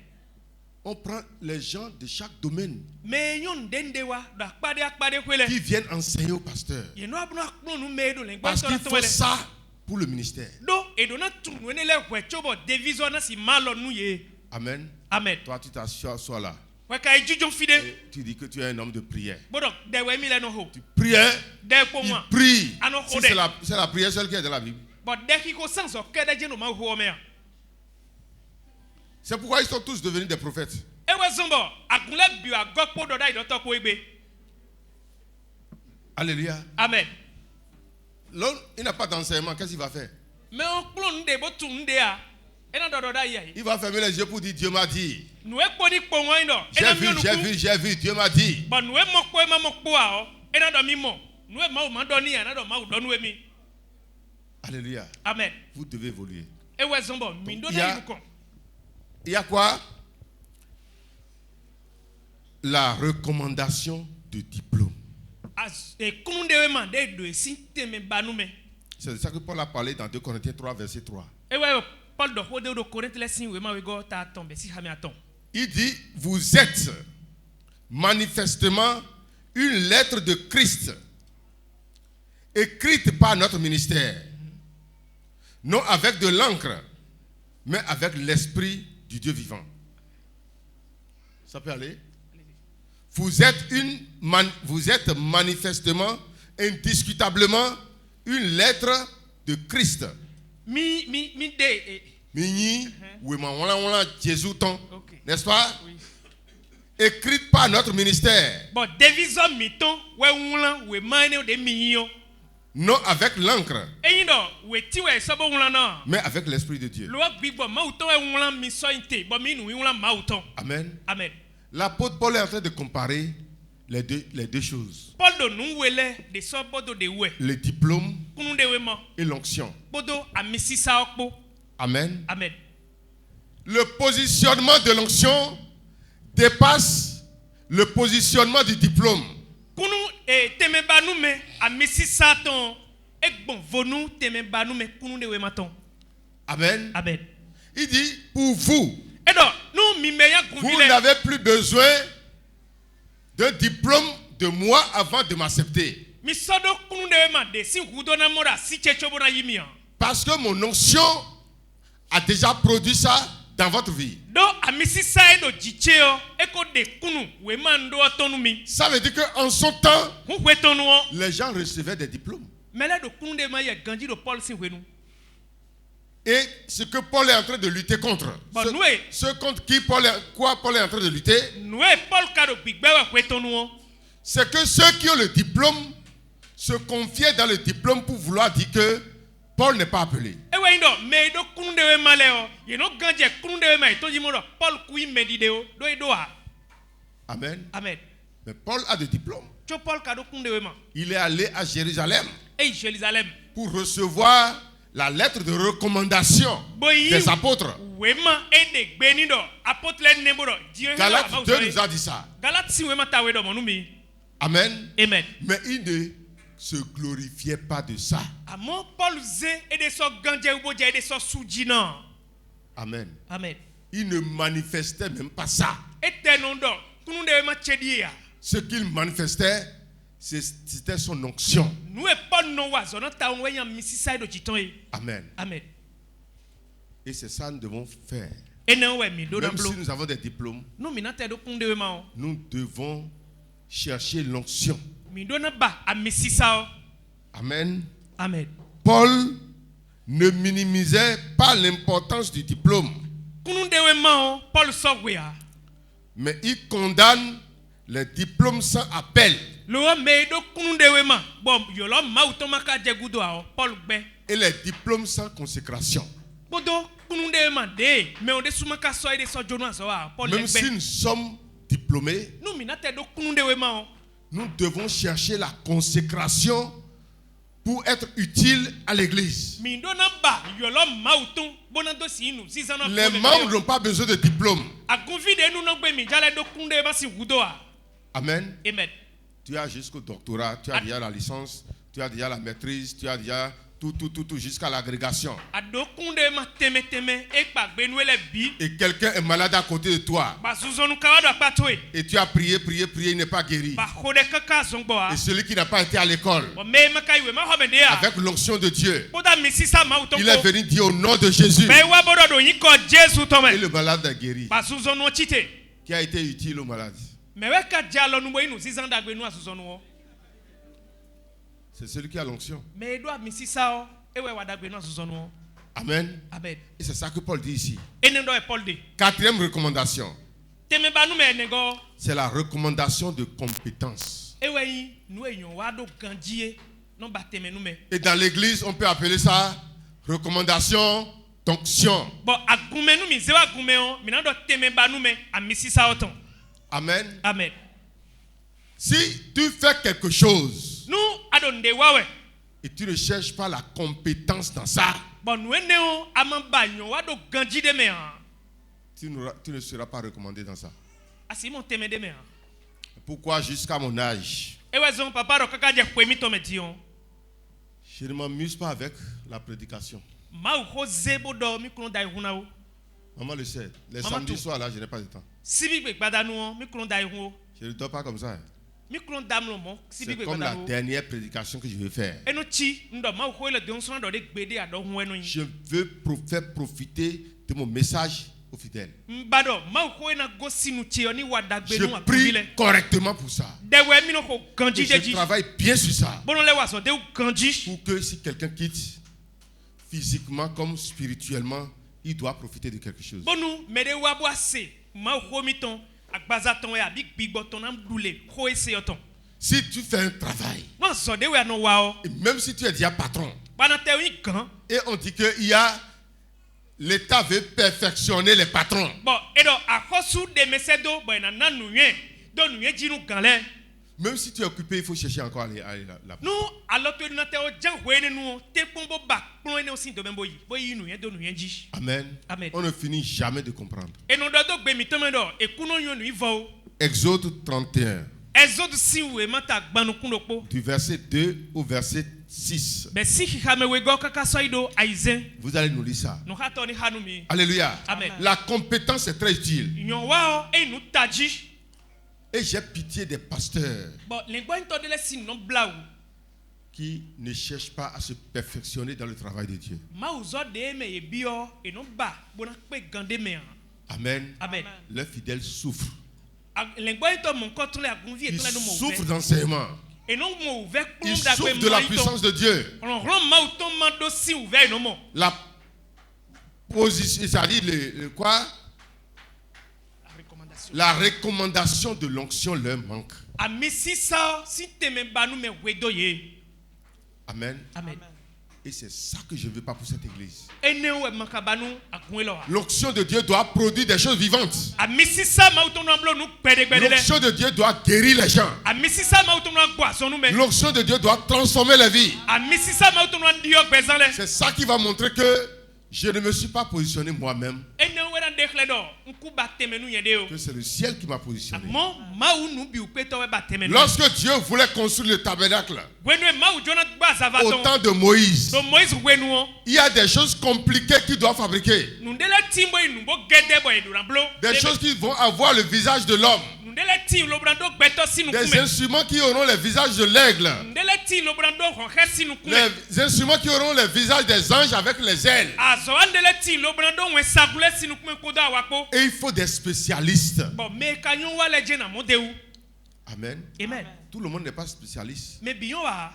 On prend les gens de chaque domaine Me yon dende wa do akpade kwele. qui viennent enseigner au pasteur. Ye no abura plon nu me do le gbo Parce into qu'il na ton faut ele. ça pour le ministère. Do edo na tun we ne le hwe chobo division na si malo nu ye. Amen. Amen. Toi, tu t'assois là. We ka ejujon fide. Et tu dis que tu es un homme de prière. Bodo de we mi le no ho. Tu pries, De po il moi. prie. Ah non, Si Rodé. c'est la prière seule qui est dans la Bible. But de ki ko sans o kede je no ma ho me a. C'est pourquoi ils sont tous devenus des prophètes. Ewe zombo agunle bio agokpo do dai do to ko egbe. Alléluia. Amen. L'homme, il n'a pas d'enseignement. Qu'est-ce qu'il va faire? Me on plon de bo tun de a. Ena do dai ye. Il va fermer les yeux pour dire Dieu m'a dit. Nu e kpo ni kpo won do. Ena mi onu ku. J'ai vu, Dieu m'a dit. But nu e mo kpo e ma mo kpo a o. Ena do mi mo. Nu e ma o ma do ni a na do ma o do nu e mi. Alléluia. Amen. Vous devez évoluer. Ewe zombo mi do il y a- na yu kon. Il y a quoi? La recommandation de diplôme. As e kunu de we ma de do esi te me banu me. C'est de ça que Paul a parlé dans 2 Corinthiens 3, verset 3. Ewe Paul do ho de do Corinthe lesson we ma we go ta tombe si ha mi aton. Il dit, vous êtes manifestement une lettre de Christ, écrite par notre ministère, non avec de l'encre, mais avec l'esprit du Dieu vivant. Ça peut aller? Vous êtes manifestement, indiscutablement, une lettre de Christ. Mi de Mini, oui, Jésus ton, OK. n'est-ce pas? Oui. Écrite par notre ministère, Bon, division miton we wulan we mane de miyo. non avec l'encre, Eyin do we ti we so bo wulan na. mais avec l'esprit de Dieu. Lo gbigbo ma uton we wulan mi so inte, bo mi nu wulan ma uton. Amen. Amen. L'apôtre Paul est en train de comparer les deux choses. Paul do nu wele de so bodo de we. Le diplôme Kunu de we mo. et l'onction. Bodo amisisa okpo. Amen. Amen. Le positionnement de l'onction dépasse le positionnement du diplôme. kunu teme banu me amisi saton egbon vonu teme banu me kunu de we maton. Amen. Amen. Il dit, pour vous, Edo nous mi meya vous gunvile. n'avez plus besoin de diplôme de moi avant de m'accepter. Mi sodo kunu de we ma de si hudona mora si checho bona yimia. Parce que mon onction a déjà produit ça dans votre vie. Do amisi sa edo jicheo eko de kunu we mando atonu mi. Ça veut dire qu'en son temps, Hu wetonu o. les gens recevaient des diplômes. Mele do kunu de ma ye ganji do Paul sin wenu. Et ce que Paul est en train de lutter contre, Bon, nous, eh. ce contre qui Paul est en train de lutter, Nous Paul kado bigbe we wetonu o. c'est que ceux qui ont le diplôme se confiaient dans le diplôme pour vouloir dire que Paul n'est pas appelé. Ewe indo me do kunu de we male o. Ye no ganji kunu de we ma to jimo do Paul kui medide o do edo a. Amen. Amen. Mais Paul a des diplômes. Cho Paul kado kunu de we ma. Il est allé à Jérusalem E Jérusalem. pour recevoir la lettre de recommandation Boyi des apôtres. wema ede gbeni do apotle nebo do Dieu Galates 2 nous a dit ça. Galates si wema ta we do monumi. Amen. Amen. Mais il ne se glorifiait pas de ça. Amo Paul ze ede so ganje ubo je ede so sujina. Amen. Amen. Il ne manifestait même pas ça. Ete non do kunu de we ma chedi ya. Ce qu'il manifestait, c'était son onction. Nous e Paul no wa zo no ta we yan misisa do chiton e. Amen. Amen. Et c'est ça que nous devons faire. Ene we mi do Même blo. si nous avons des diplômes, Nous mi na te do kunu de we ma o. nous devons chercher l'onction. Mi do na ba amisisa o. Amen. Amen. Paul ne minimisait pas l'importance du diplôme, Kunu de we ma o Paul so we a. mais il condamne les diplômes sans appel Lo me do kunu de we ma. Bon yo lo ma uto maka je gudo a o Paul gbe. et les diplômes sans consécration. Bodo kunu de we ma de me on de sumaka so ide so jonu aso a Paul Même si gbe. nous sommes diplômés, Nous mi na te do kunu de we ma o. nous devons chercher la consécration pour être utiles à l'église. Mi do na ba yo lo ma uto bona do si nu si sana. Les membres n'ont pas besoin de diplôme. Agunvi de nu no gbe mi jale do kunu de we ma si gudo a. Amen. Amen. Tu as jusqu'au doctorat, tu as déjà la licence, tu as déjà la maîtrise, tu as déjà tout jusqu'à l'agrégation. Ado kunu de we ma teme e pa gbe nu ele bi. Et quelqu'un est malade à côté de toi. Ba zuzonu kawa do apato e. Et tu as prié, il n'est pas guéri. Ba khode kaka zongbo a. Et celui qui n'a pas été à l'école, Bo me maka iwe ma hobe de a. avec l'onction de Dieu, Boda misisa ma uto il est ko. venu dire au nom de Jésus. Me wa bodo do yin ko Jesu to Et me. le malade est guéri. Ba zuzonu chite. Qui a été utile au malade? Me we ka jalo nu bo inu zizanda gbe nu azuzonu o. C'est celui qui a l'onction. Me do misisa o. Ewe wa dagbe nu azuzonu o. Amen. Amen. Et c'est ça que Paul dit ici. Ene do e Paul de. Quatrième recommandation, Teme ba nu me nego. c'est la recommandation de compétence. Ewe yin nu eyan wa do ganjie. Non ba teme nu me. Et dans l'église, on peut appeler ça recommandation d'onction. Bon agume nu mi ze wa gume o. Mi na do teme ba nu me amisisa o ton. Amen. Amen. Si tu fais quelque chose Nu adonde wawe. et tu ne cherches pas la compétence dans ça, Bon nu ene o amamba yon wa do ganji de me an. tu ne seras pas recommandé dans ça. Asi mon teme de me an. Pourquoi jusqu'à mon âge, Ewe zon papa do kaka je kwemi to me dion. je ne m'amuse pas avec la prédication. Ma u ho zebo do mi kuno dai huna o. Maman le sait. Les Maman samedis tout. soirs là, je n'ai pas de temps. Sibi gbe gbada nu o mi kuno dai hu o. Je ne dors pas comme ça. hein. Mi kuno dam lo mo sibi C'est gbe comme gbada la nu o. dernière prédication que je vais faire. Eno chi ndo ma u ho le de onso do de gbede ado hu enu yin. Je veux faire profiter de mon message aux fidèles. Mbado ma u ho na go sinu chi oni wa dagbe Je nu prie akubile. correctement pour ça. De we mi no ho Et ganji je jeji. travaille bien sur ça. Bono le wa so de u ganji. Pour que si quelqu'un quitte, physiquement comme spirituellement, il doit profiter de quelque chose. Bonu me de wa bo ase ma u ho mi ton agbaza ton e abi gbigbo ton nam dule ho ese yoton. Si tu fais un travail, Mo so de we no wa o. et même si tu es déjà patron, Bana te yin gan. et on dit que l'État veut perfectionner les patrons. Bon, edo akosu de mesedo bo na nanu yen. Do nu yen jinu gan le. Même si tu es occupé, il faut chercher encore à aller là-bas. Nu aloto na te o jan ho ene nu te pombo ba plon ene o sin do membo yi. Bo yi nu yen do nu yen ji. Amen. Amen. On ne finit jamais de comprendre. Eno do do gbe mi to me do e kuno yon nu ivo. Exode 31. Exode si we mata gbanu kundokpo. Du verset 2 au verset 6. Be si khame we go kaka soido aizen. Vous allez nous lire ça. No hato ni hanumi. Alléluia. Amen. La compétence est très utile. Nyon wao e nu taji. Et j'ai pitié des pasteurs Bon, lengwa into de le sin non blaou. qui ne cherchent pas à se perfectionner dans le travail de Dieu. Ma uzo de me e bio e non ba bona pe gande me. Amen. Amen. Leurs fidèles souffrent. Lengwa into mon contrôle a convie et Ils tout la no mo. souffrent d'enseignement. Et non mo ouvert Ils plomb da souffrent de la puissance de Dieu. On rend ma auto mando si ouvert no mo. La position, c'est-à-dire quoi? La recommandation de l'onction leur manque. A messi ça si te me banu me wedoye. Amen. Amen. Et c'est ça que je ne veux pas pour cette église. E ne we makabanu a kunelo. L'onction de Dieu doit produire des choses vivantes. A messi ça ma auto no blo nu pede gbede. L'onction de Dieu doit guérir les gens. A messi ça ma auto no boisson nu me. L'onction de Dieu doit transformer les vies. A messi ça ma auto no dio gbezan le. C'est ça qui va montrer que je ne me suis pas positionné moi-même, E ne we dan dekle do nku ba temenu yede o. que c'est le ciel qui m'a positionné. Mo ma u nu bi u peto we ba temenu. Lorsque Dieu voulait construire le tabernacle Gwenu e ma u jona gba au zavaton. temps de Moïse, So Moïse gwenu o. il y a des choses compliquées qu'il doit fabriquer. Nundele timbo inu bo gede bo edu blo. Des choses qui vont avoir le visage de l'homme. Nundele tim lo brando gbeto sinu Des kume. instruments qui auront le visage de l'aigle. Nundele tim lo brando ronhe sinu kume. Les instruments qui auront le visage des anges avec les ailes. Azo andele tim lo brando we sagule sinu kume kodo awako. Et il faut des spécialistes. Bon me kanyon wale je na modeu. Amen. Amen. Tout le monde n'est pas spécialiste. Me biyon wa.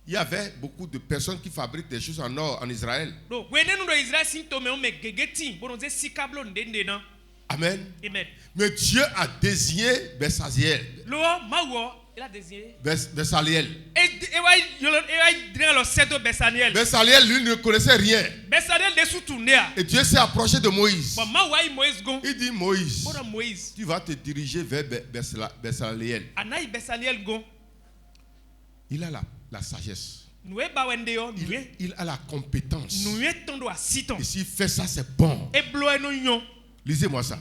Il y avait beaucoup de personnes qui fabriquent des choses en or en Israël. Do wene nu do Israel sin to me o me gegeti bono ze sikablo ndende na. Amen. Amen. Mais Dieu a désigné Bessaliel. Lo mawo il a désigné. Bessaliel. E wa dre lo sedo Besaniel. Bessaliel, lui, ne connaissait rien. Besaniel de sous tourner. Et Dieu s'est approché de Moïse. Bon ma wa Moïse gon. Il dit, Moïse, Bono Moïse. tu vas te diriger vers Bessaliel. Anai Besaniel gon. Il a la sagesse. Nous ba wende yo nuye. Il a la compétence. Nuye tondo a siton. Et s'il fait ça, c'est bon. E blo eno yon. Lisez-moi ça.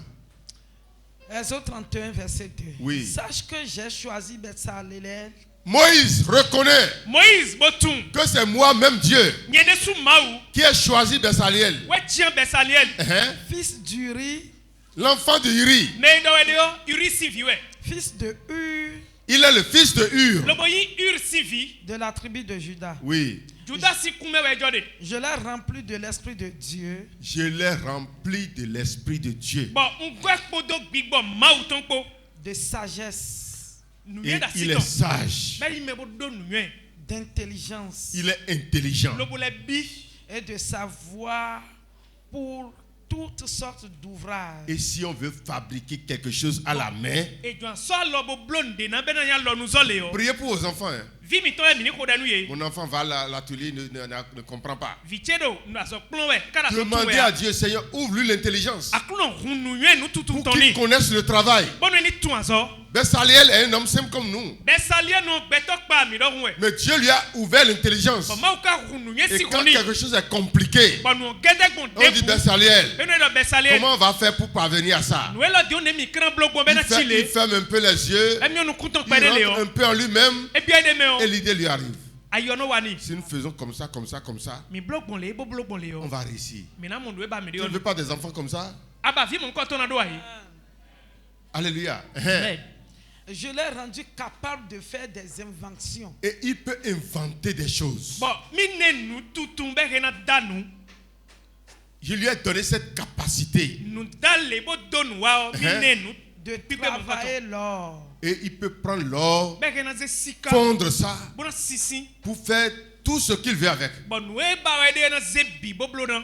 Exode 31, verset 2. Oui. Sache que j'ai choisi Betsalel, Moïse reconnaît Moïse botum. que c'est moi-même Dieu Nyene sou maou. qui ai choisi Bessaliel. We tien Besaniel. Hein? fils d'Uri, L'enfant de Uri. Ne do wende yo Uri siviwe. fils de Hur, Il est le fils de Hur. Lobo yin Ur sivi. de la tribu de Juda. Oui. Judas si kume we jode. Je l'ai rempli de l'Esprit de Dieu, Je l'ai rempli de l'Esprit de Dieu. Bon, ngwe kodo gbigbo maou ton ko. de sagesse, Et Nuye da il est siton. sage. Ben il me bo do nuye. d'intelligence Il est intelligent. Lobo le bi. et de savoir pour toutes sortes d'ouvrages. Et si on veut fabriquer quelque chose à la main, E jwan so lobo blonde na bena ya lo nous ole yo. priez pour vos enfants. Hein. Vi mi to e mini ko da nuye. Mon enfant va à l'atelier, ne comprend pas. Vichedo na so plon we. Kada so Demandez à Dieu, Seigneur, ouvre-lui l'intelligence Akuno hunu nuye nu tutu pour toni. qu'il connaisse le travail. Bono ni tu azo. Bessaliel est un homme simple comme nous. Besalie no betok pa mi do we. Mais Dieu lui a ouvert l'intelligence. Bon ma ka hunu ye Et si quand koni. quelque chose est compliqué, Bon no gede gon on dit debu. Bessaliel, Beno do Besalie. comment on va faire pour parvenir à ça? Nou elo di on mi kran blogo Il bena chile. ferme un peu les yeux, Emi onu kuton il pede le rentre un yo. peu en lui-même E bi ede me et o. l'idée lui arrive. Ayono wani. Si nous faisons comme ça, comme ça, comme ça, Mi blog bon le bo blog bon le on yo. va réussir. Mi na mo no e ba mi de Tu ne yo. veux pas des enfants comme ça? Aba vi mon ko to na do ayi. Alléluia. Amen. Je l'ai rendu capable de faire des inventions. Et il peut inventer des choses. Bon, mi ne nu tutu be rena danu. Je lui ai donné cette capacité. Nu dale bo donu wa o mi ne nu De pipe mon travailler l'or, Et il peut prendre l'or, be rena ze sika. fondre ça Bona sisi. pour faire tout ce qu'il veut avec. Bon nu e ba we de na ze bi bo blo na.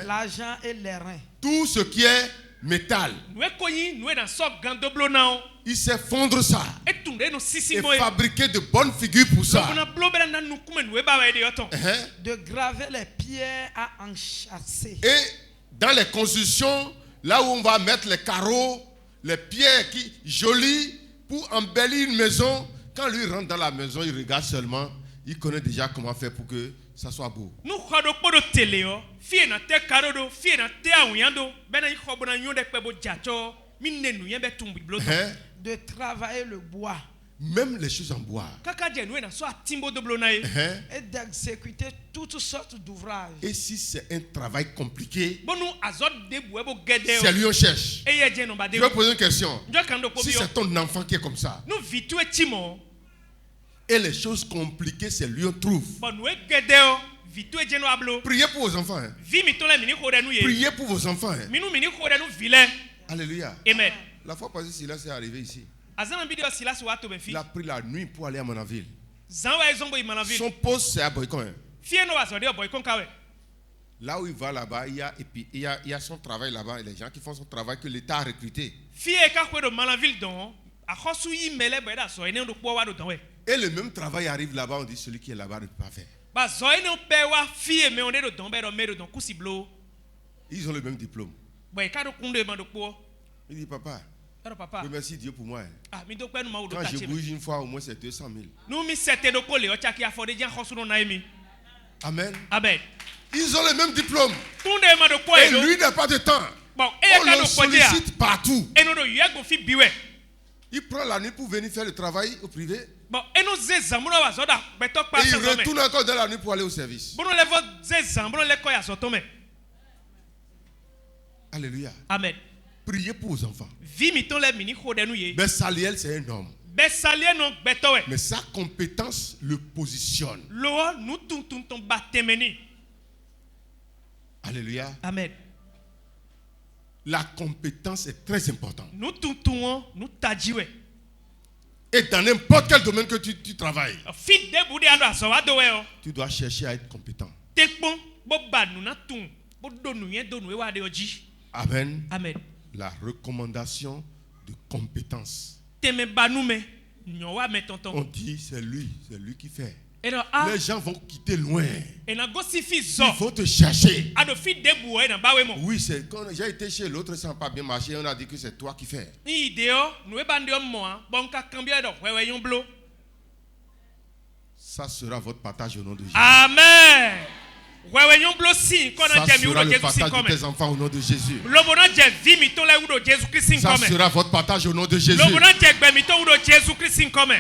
l'argent et les reins. Tout ce qui est métal, Nu e koyi nu e na so gando blo na o. il sait fondre ça E tunde no sisi et mo e. fabriquer de bonnes figures pour ça. Bona blo be na nu kume nu e ba we de yo ton. De graver les pierres à enchâsser. Et dans les constructions, là où on va mettre les carreaux, les pierres jolies pour embellir une maison, quand lui rentre dans la maison, il regarde seulement, il connaît déjà comment faire pour que ça soit beau. Nu khodo podo tele yo. Fie na te karodo, fie na te awunyando. Be na yi khobo na nyonde pe bo jacho. Mi ne nu ye be tumbi blo ton. de travailler le bois même les choses en bois. Kaka je nou na so atimbo doblo na ye. et d'exécuter toutes sortes d'ouvrages. Et si c'est un travail compliqué, Bon nous azot de bou bo gede c'est o. lui on cherche. E ye je no ba de. Je vais poser une question. Njo kan do ko Si bi o. c'est ton enfant qui est comme ça, Nou vitu e timo. et les choses compliquées, c'est lui on trouve. Bon nou e gede o. Vitu e je no ablo. Priez pour vos enfants. Hein. Vi mi ton le mini ko de nou ye. Priez pour vos enfants. Hein. Minu mini ko de nou vile. Alléluia. Amen. La fois passée, Silas est arrivé ici. Azan bi de Silas wa to ben fi. Il a pris la nuit pour aller à Manaville. Zan wa ezombo i manaville. Son poste, c'est à Boycon. Hein. Fie no wa so de boy kon kawe. Là où il va là-bas, il y a son travail là-bas. Et les gens qui font son travail que l'État a recruté. Fie ka ko do manaville don. A khosu yi mele be da so ene do po wa do don we. Et le même travail arrive là-bas, on dit celui qui est là-bas ne peut pas faire. Ba so ene pe wa fie me on de do don be do me do don kusiblo. Ils ont le même diplôme. Boy ka do kunde man do po. Il dit, papa, Ero papa. remercie Dieu pour moi. Hein. Ah mi do pe no ma wo do Quand ta je che. bouge une fois, au moins c'est 200 000. Nou mi sete do ko le o cha ki afode jan khosu no na emi. Amen. Amen. Ils ont le même diplôme. Kunde man do po Et e do. lui n'a pas de temps. Bon, On e ka le do ko dia. sollicite partout. E no do yego fi biwe. Il prend la nuit pour venir faire le travail au privé. Bon, e no ze zamuno wa zo da betok pa Et il se zo me. retourne encore dans la nuit pour aller au service. Bono le vo ze zambono le ko ya zo to me. Alléluia. Amen. Priez pour vos enfants. Vi mi ton le mini ko de nou ye. Bessaliel, c'est un homme. Be salie no beto we. Mais sa compétence le positionne. Lo nou tun ton batemeni. Alléluia. Amen. La compétence est très importante. Nou tun nou tajiwe. Et dans n'importe quel domaine que tu travailles, Fit de bude ando aso wa do we o. tu dois chercher à être compétent. Tekpon bo ba nou na tun. Bo do nou ye do nou e wa de oji. Amen. Amen. La recommandation de compétence. Teme ba nou me. Nyon wa me On tonton. dit c'est lui qui fait. E no a Les gens vont quitter loin. e na go si fi zo. Il faut te chercher. Ado fit de bu e na ba we mo. Oui, c'est quand j'ai été chez l'autre, ça n'a pas bien marché. On a dit que c'est toi qui fais. Ni ideo nou e bande o mo an. Bon ka kambio do wewe yon blo. Ça sera votre partage au nom de Jésus. Amen. Wewe yon blo si kono Ça je mi sera udo le Jésus si partage de come. tes enfants au nom de Jésus. Lobono je vi mi to le udo Jésus Christ Ça come. sera votre partage au nom de Jésus. Lobono je gbe mi to udo Jésus Christ come.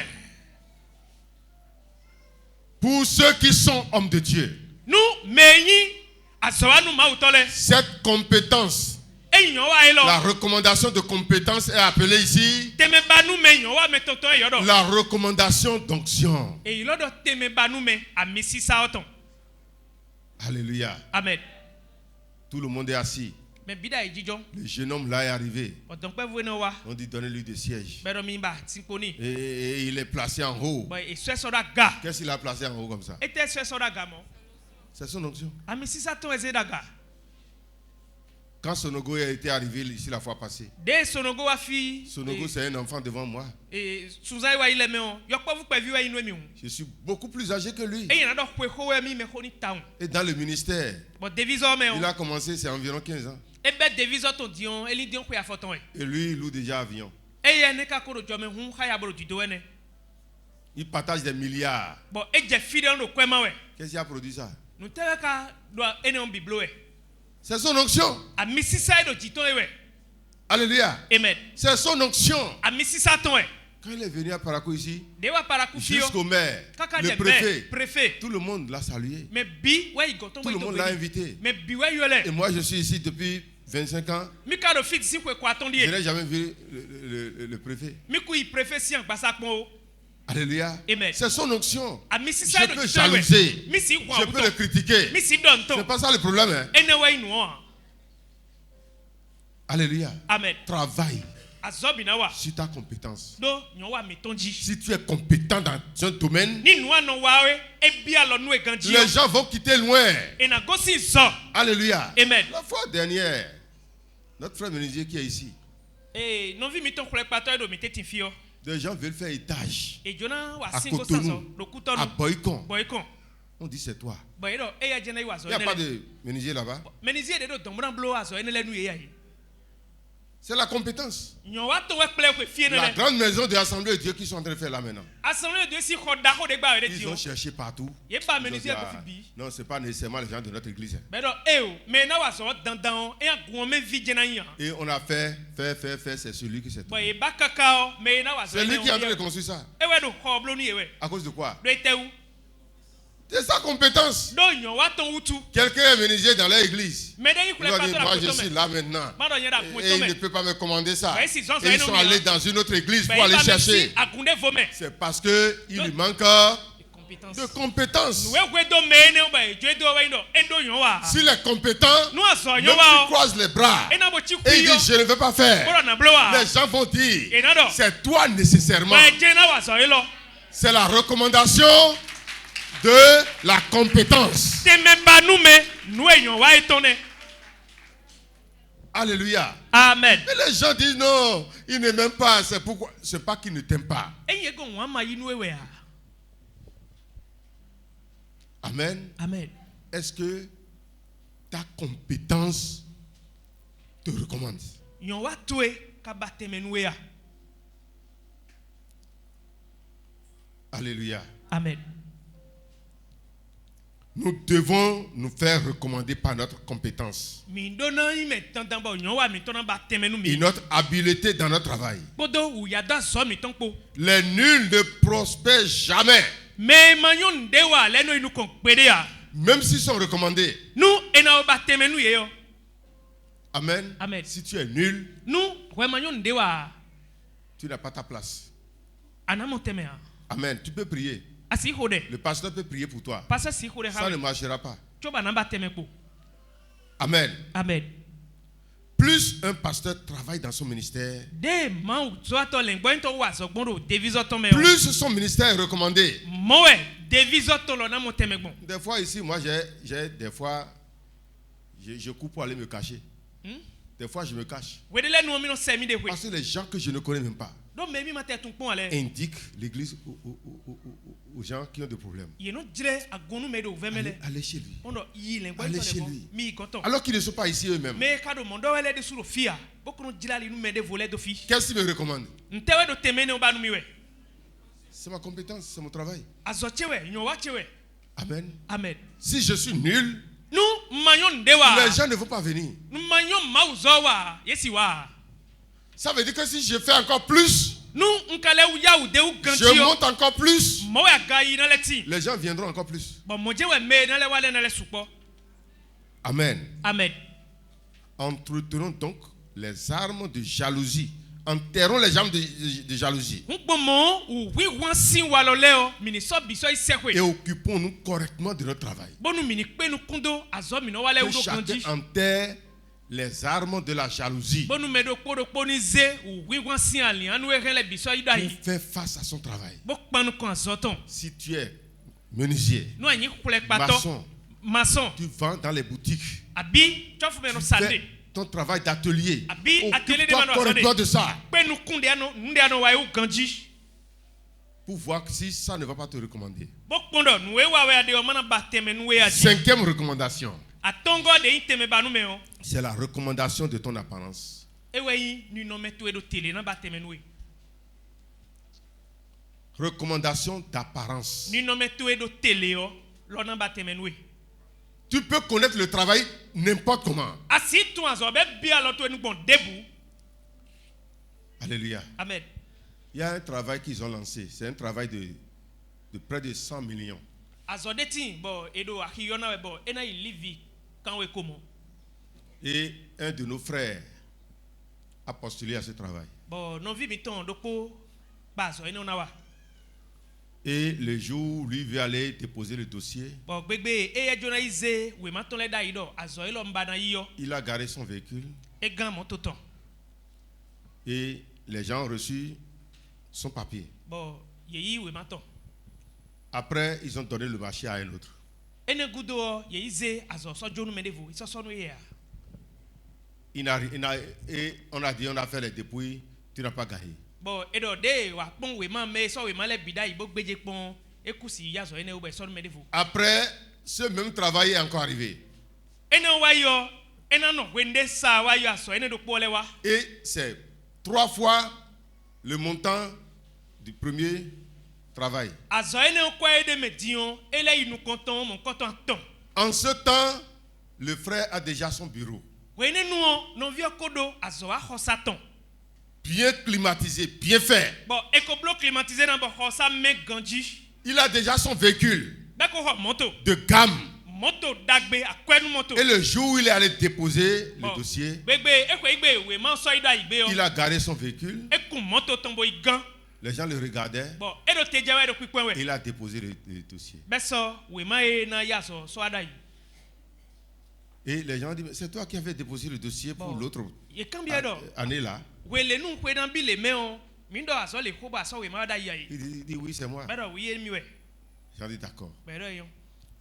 Pour ceux qui sont hommes de Dieu, Nu meyi asowa nu ma utole. cette compétence, E yon wa elo. la recommandation de compétence est appelée ici Teme ba nu me yon wa me tonton e yodo. la recommandation d'onction. E yon do teme ba nu me amisi sa oton. Alléluia. Amen. Tout le monde est assis. Me bida e jijon. Le jeune homme là est arrivé. Odon pe vwe no wa. On dit donnez-lui des sièges. Bero mi ba tinkoni. Et il est placé en haut. Boy e swe soda ga. Qu'est-ce qu'il a placé en haut comme ça? E te swe soda ga mo. C'est son onction. Amisi sa ton eze da ga. Quand Sonogo a été arrivé ici la fois passée, De sonogo wa fi. Sonogo c'est un enfant devant moi. E Suzai wa ile me on. Yokpo vu pe vi wa inu emi on. Je suis beaucoup plus âgé que lui. E yana do kwe ko we mi me khoni taun. Et dans le ministère, Bon deviso me on. il a commencé, c'est environ 15 ans. E be deviso ton dion, eli dion kwe afoton e. Et lui, il loue déjà avion. E ye ne ka ko do jome hun haya bro dido ene. Il partage des milliards. Bon e je fi de no kwe ma we. Qu'est-ce qui a produit ça? Nou tewe ka do ene on biblo e. C'est son onction. Amisi sa do jiton e we. Alléluia. Amen. C'est son onction. Amisi sa ton e. Quand il est venu à Parakou ici, De wa para ku fio. jusqu'au maire, Kaka le de préfet, préfet. tout le monde l'a salué. Mais bi wa igoton Tout le monde l'a invité. Mais bi wa yole. Et moi, je suis ici depuis 25 ans. Mi ka do fit si kwe kwa ton Je die. n'ai jamais vu le préfet. Mi ku i préfet si an gbasa pon o. Alléluia. Amen. C'est son onction. Amisi Je sa do peux jiton e we. jalouser. Mi si kwa Je peux le critiquer. Mi si don C'est ton. pas ça le problème. Hein? Ene wa inu an. Alléluia. Amen. Travaille Azobi na wa. sur ta compétence. Do nyon wa mi tonji. Si tu es compétent dans un domaine, Ni nou an wa we e bi alo nou e ganji. les gens vont quitter loin. E na go si zo. Alléluia. Amen. La fois dernière, notre frère menuisier qui est ici, E non vi mi ton kule pato do mi tetin fio. des gens veulent faire étage E jona wa à singo sanso. Cotonou, Do kuton. à Boycon. Boykon. On dit c'est toi. Boy do e ya jena i wa zo. Il n'y a pas de menuisier là-bas. Menizie de do dombran blo azo ene le nou ye ya yi. C'est la compétence. Nyon wa to we kple ko fie La ne. grande maison de l'Assemblée de Dieu qu'ils sont en train de faire là maintenant. Assemblée de si ko da ko de gba we de Ils ti ont o. cherché partout. Ye ba Ils ont me dit, ni ko fi bi. non, ce n'est pas nécessairement les gens de notre église. Be do me na wa so dandan e agun me vi jena yan. Et on a fait, c'est celui qui s'est Bo trouvé. e ba kaka o me na wa so. C'est lui qui est en train de construire ça. E we do ko blo ni e we. À cause de quoi? Do ite wu. C'est sa compétence. Do nyon wa ton utu. Quelqu'un est menuisier dans leur église. Me de yi Ils kule ont pa dit, to moi la je ko suis to me. là maintenant. Ma do yen da ko Et to il ne me. peut pas me commander ça. Ouais, si Jean Et ils sont allés dans une autre église pour aller chercher. Agunde vome. C'est parce qu'il lui manque Compétence. de compétences. Nous we do me ne ba e do we ndo endo yon wa. S'il est compétent, Nous a so même yon s'il wa. croise les bras E na bo chi ku et il yo. dit je ne veux pas faire, Bora na blo wa. les gens vont dire Et non, non. c'est toi nécessairement. Ba je na wa so yo lo. C'est la recommandation de la compétence. Te me ba nu me nu e yon wa etone. Alléluia. Amen. Mais les gens disent non, il ne m'aime pas. C'est pourquoi? C'est pas qu'il ne t'aime pas. E ye go wa ma yi nu e we a. Amen. Amen. Est-ce que ta compétence te recommande? Yon wa to e ka ba te me nu e a. Alléluia. Amen. Nous devons nous faire recommander par notre compétence Mi do na yi me tantan ba yon wa mi to na ba te me nu et mi. notre habileté dans notre travail. Bodo ou ya da so mi ton po. Les nuls ne prospèrent jamais, Me ma yon de wa le no inu kon pede a. même s'ils sont recommandés. Nu e na o ba te me nu ye yo. Amen. Amen. Si tu es nul, Nu we ma yon de wa. tu n'as pas ta place. Ana mo te me a. Amen. Tu peux prier. Asi hode. Le pasteur peut prier pour toi. Pasa si hode Ça ha. ne marchera pas. Choba na ba te me po. Amen. Amen. Plus un pasteur travaille dans son ministère, De ma ou zo ato lengbo ento wa so gboro deviso to me. plus son ministère est recommandé. Mo we deviso to lo na mo te me gbon. Des fois ici, moi j'ai des fois, je cours pour aller me cacher. Des fois je me cache. We de le nu mi no se mi de we. Parce que les gens que je ne connais même pas Do me mi ma te tun pon ale. indiquent l'église aux gens qui ont des problèmes. Ye no jire agonu me do vemele. Allez chez lui. Ondo yi lengbo Allez ento chez le lui. mi goto. Alors qu'ils ne sont pas ici eux-mêmes. Me ka do mondo wele de suro fia. Boko no jila li nu me de voler do fi. Qu'est-ce qu'ils me recommandent? Ntewe do teme ne o ba nu mi we. C'est ma compétence, c'est mon travail. Azo chewe, nyo wa chewe. Amen. Amen. Si je suis nul, Nu manyon de wa. les gens ne vont pas venir. Nu manyon ma uzo wa. Yesi wa. Ça veut dire que si je fais encore plus, Nu nkale u ya u de u je ganti yo. monte encore plus, Mo ya gayi na le ti. les gens viendront encore plus. Bon mo je we me na le wale na le supo. Amen. Amen. Entretenons donc les armes de jalousie. Enterrons les armes de jalousie. Nkpo mo u wi wan sin wa lo le o. Mini so biso isekwe. Et occupons-nous correctement de notre travail. Bonu mini pe nu kundo azo mi no wale Que u do chacun ganji. enterre les armes de la jalousie Bonu me do kpo ni ze u wi wan sin ali anu e hele biso ida pour yi. faire face à son travail. Bo panu kon azoton. Si tu es menuisier, Nu anyi kule pato. maçon, Maçon. tu vends dans les boutiques, Abi chofu me no tu sande. fais ton travail d'atelier, Abi atelier de occupe-toi mano correctement sande. de ça Pe nu kunde ano nde ano wa u ganji. pour voir si ça ne va pas te recommander. Bo kpondo nu e wa we ade o mana ba teme nu we aji. Cinquième recommandation, Atongo de iteme ba nu me o. c'est la recommandation de ton apparence. Ewe yi ni no meto edo tele na ba teme nu we. Recommandation d'apparence. Ni no meto edo tele o lo na ba teme nu we. Tu peux connaître le travail n'importe comment. Asi tun azo be bia lo to enu gbon debu. Alléluia. Amen. Il y a un travail qu'ils ont lancé. C'est un travail de près de 100 millions. Azo de tin bo edo ahiyo na we bo ena yi livi kan we komo. Et un de nos frères a postulé à ce travail. Bo no vi mi ton do po ba zo eno na wa. Et le jour où lui veut aller déposer le dossier, Bon, gbegbe eye jona ize we ma ton le da yi do azo elo mba na yi yo il a garé son véhicule e gan mo to ton. et les gens ont reçu son papier. Bon, ye yi we ma ton. Après, ils ont donné le marché à un autre. Ene gudo o, ye ize azo so jonu medevu iso so no ye a. Et on a dit, on a fait les dépouilles, tu n'as pas gagné. Bon, edo de wa pon we ma me so we ma le bida yi bo gbeje pon ekusi ya zo ene ube so no medevu. Après, ce même travail est encore arrivé. Ene wa yo ena no wende sa wa yo aso ene do pole wa. Et c'est 3 fois le montant du premier travail. Aso ene ko ede medion ele inu konton mon konton ton. En ce temps, le frère a déjà son bureau. Wene no no vi okodo aso wa hosaton. Bien climatisé, bien fait. Bon, ekoblo climatisé dans bo hosa me ganji. Il a déjà son véhicule Bako ho moto. de gamme. Moto dagbe akwenu moto. Et le jour où il est allé déposer le dossier, Bebe ekwe igbe we man so ida igbe yo. il a garé son véhicule. Eku moto tombo igan. Les gens le regardaient. Bon, edo tejawe do kwikwen we. Il a déposé le dossier. Beso we ma e na yaso so ada yi. Et les gens disent, c'est toi qui avais déposé le dossier pour Bon. l'autre Ye kambia do. année là. Wele nu kwe dan bi le me on. Mindo aso le ko ba so we ma da yi. Il dit oui, c'est moi. Bedo we ye mi we. J'ai dit d'accord. Bedo yon.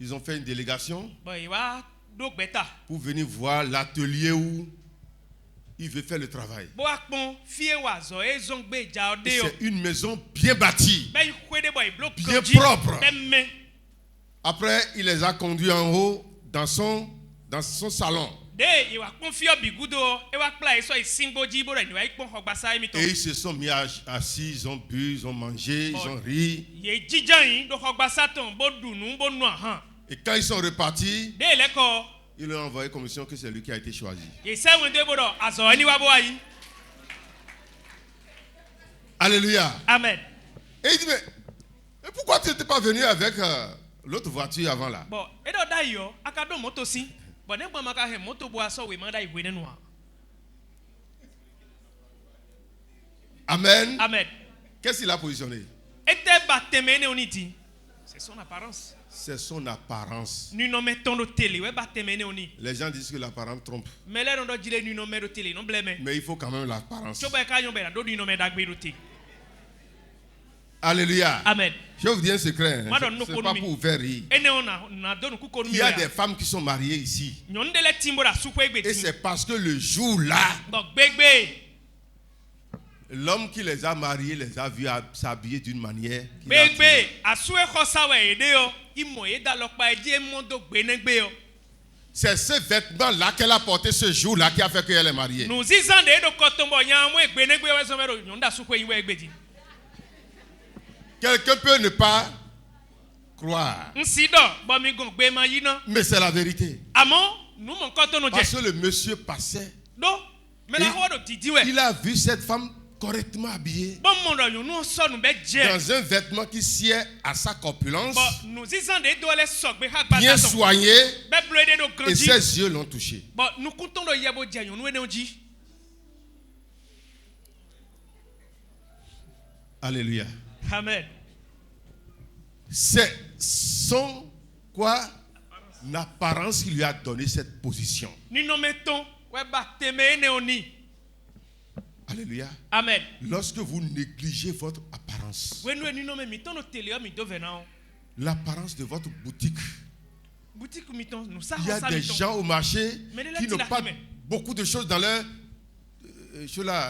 Ils ont fait une délégation Bon, il va do beta. pour venir voir l'atelier où il veut faire le travail. Bo akpon fie wa zo e zongbe ja ode yo. C'est une maison bien bâtie, Be yi kwe de boy block bien propre. Demme. Après, il les a conduits en haut dans son salon. De yi wa kon fie bigudo e wa kpla e so i singo ji bo re ni wa ikpon hogbasa mi to. Et ils se sont mis assis, ils ont bu, ils ont mangé, ils ont ri. Ye jijan yi do hogbasa ton bo dunu bo nu han. Et quand ils sont repartis, De le ko ils leur ont envoyé commission que c'est lui qui a été choisi. ye se wende bo do azo ni wa bo ayi. Alléluia. Amen. Et il dit, mais pourquoi tu n'étais pas venu avec l'autre voiture avant là? Bon, e do da yo akado moto si. Bon, ne gba maka he moto bo aso we ma da igwe nenu ha. Amen. Amen. Qu'est-ce qu'il a positionné? Ete bateme ne oniti. C'est son apparence. C'est son apparence. Nous nommons ton de télé, ouais, bateme ne oni. Les gens disent que l'apparence trompe. Mais là, on doit dire nous nommons de télé, non blême. Mais il faut quand même l'apparence. Choba kayon bela, do nous nommons d'agbe de té. Alléluia. Amen. Je vais vous dire un secret. Hein. Madame, nous Ce n'est pas pour vous faire rire. Et on a donné coup Il y a des femmes qui sont mariées ici. Nyon de le timbo la soupe egbe. Et c'est parce que le jour-là, Donc bégbe. l'homme qui les a mariés les a vus s'habiller d'une manière. Bégbe, a soué khosa we ede yo. Imo ye da lokpa e die mondo gbenegbe yo. C'est ce vêtement-là qu'elle a porté ce jour-là qui a fait qu'elle est mariée. Nous disons de do kotombo nyamo e gbenegbe we somero nyon da soupe yiwe egbe di. Quelqu'un peut ne pas croire. Nsido, bo mi gon gbe ma yina. Mais c'est la vérité. Amo, nous mon kotono je. Parce que le monsieur passait. Do, mais la ho do didi we. Il a vu cette femme correctement habillée. Bon mondo yon nous so nous be je. Dans un vêtement qui sied à sa corpulence. Bon, nous disons de do le sogbe ha Bien gbasaton. soigné. Be bleu de do Et grandi. ses yeux l'ont touché. Bon, nous comptons de yabo dia yon nous e ji. Alléluia. Amen. C'est son quoi? L'apparence qui lui a donné cette position. Nous nous mettons ouais bateme ne oni. Alléluia. Amen. Lorsque vous négligez votre apparence, We nous nous me mettons no télé mi do venant. l'apparence de votre boutique, Boutique miton nous ça il y a des gens au marché qui n'ont pas beaucoup de choses dans leur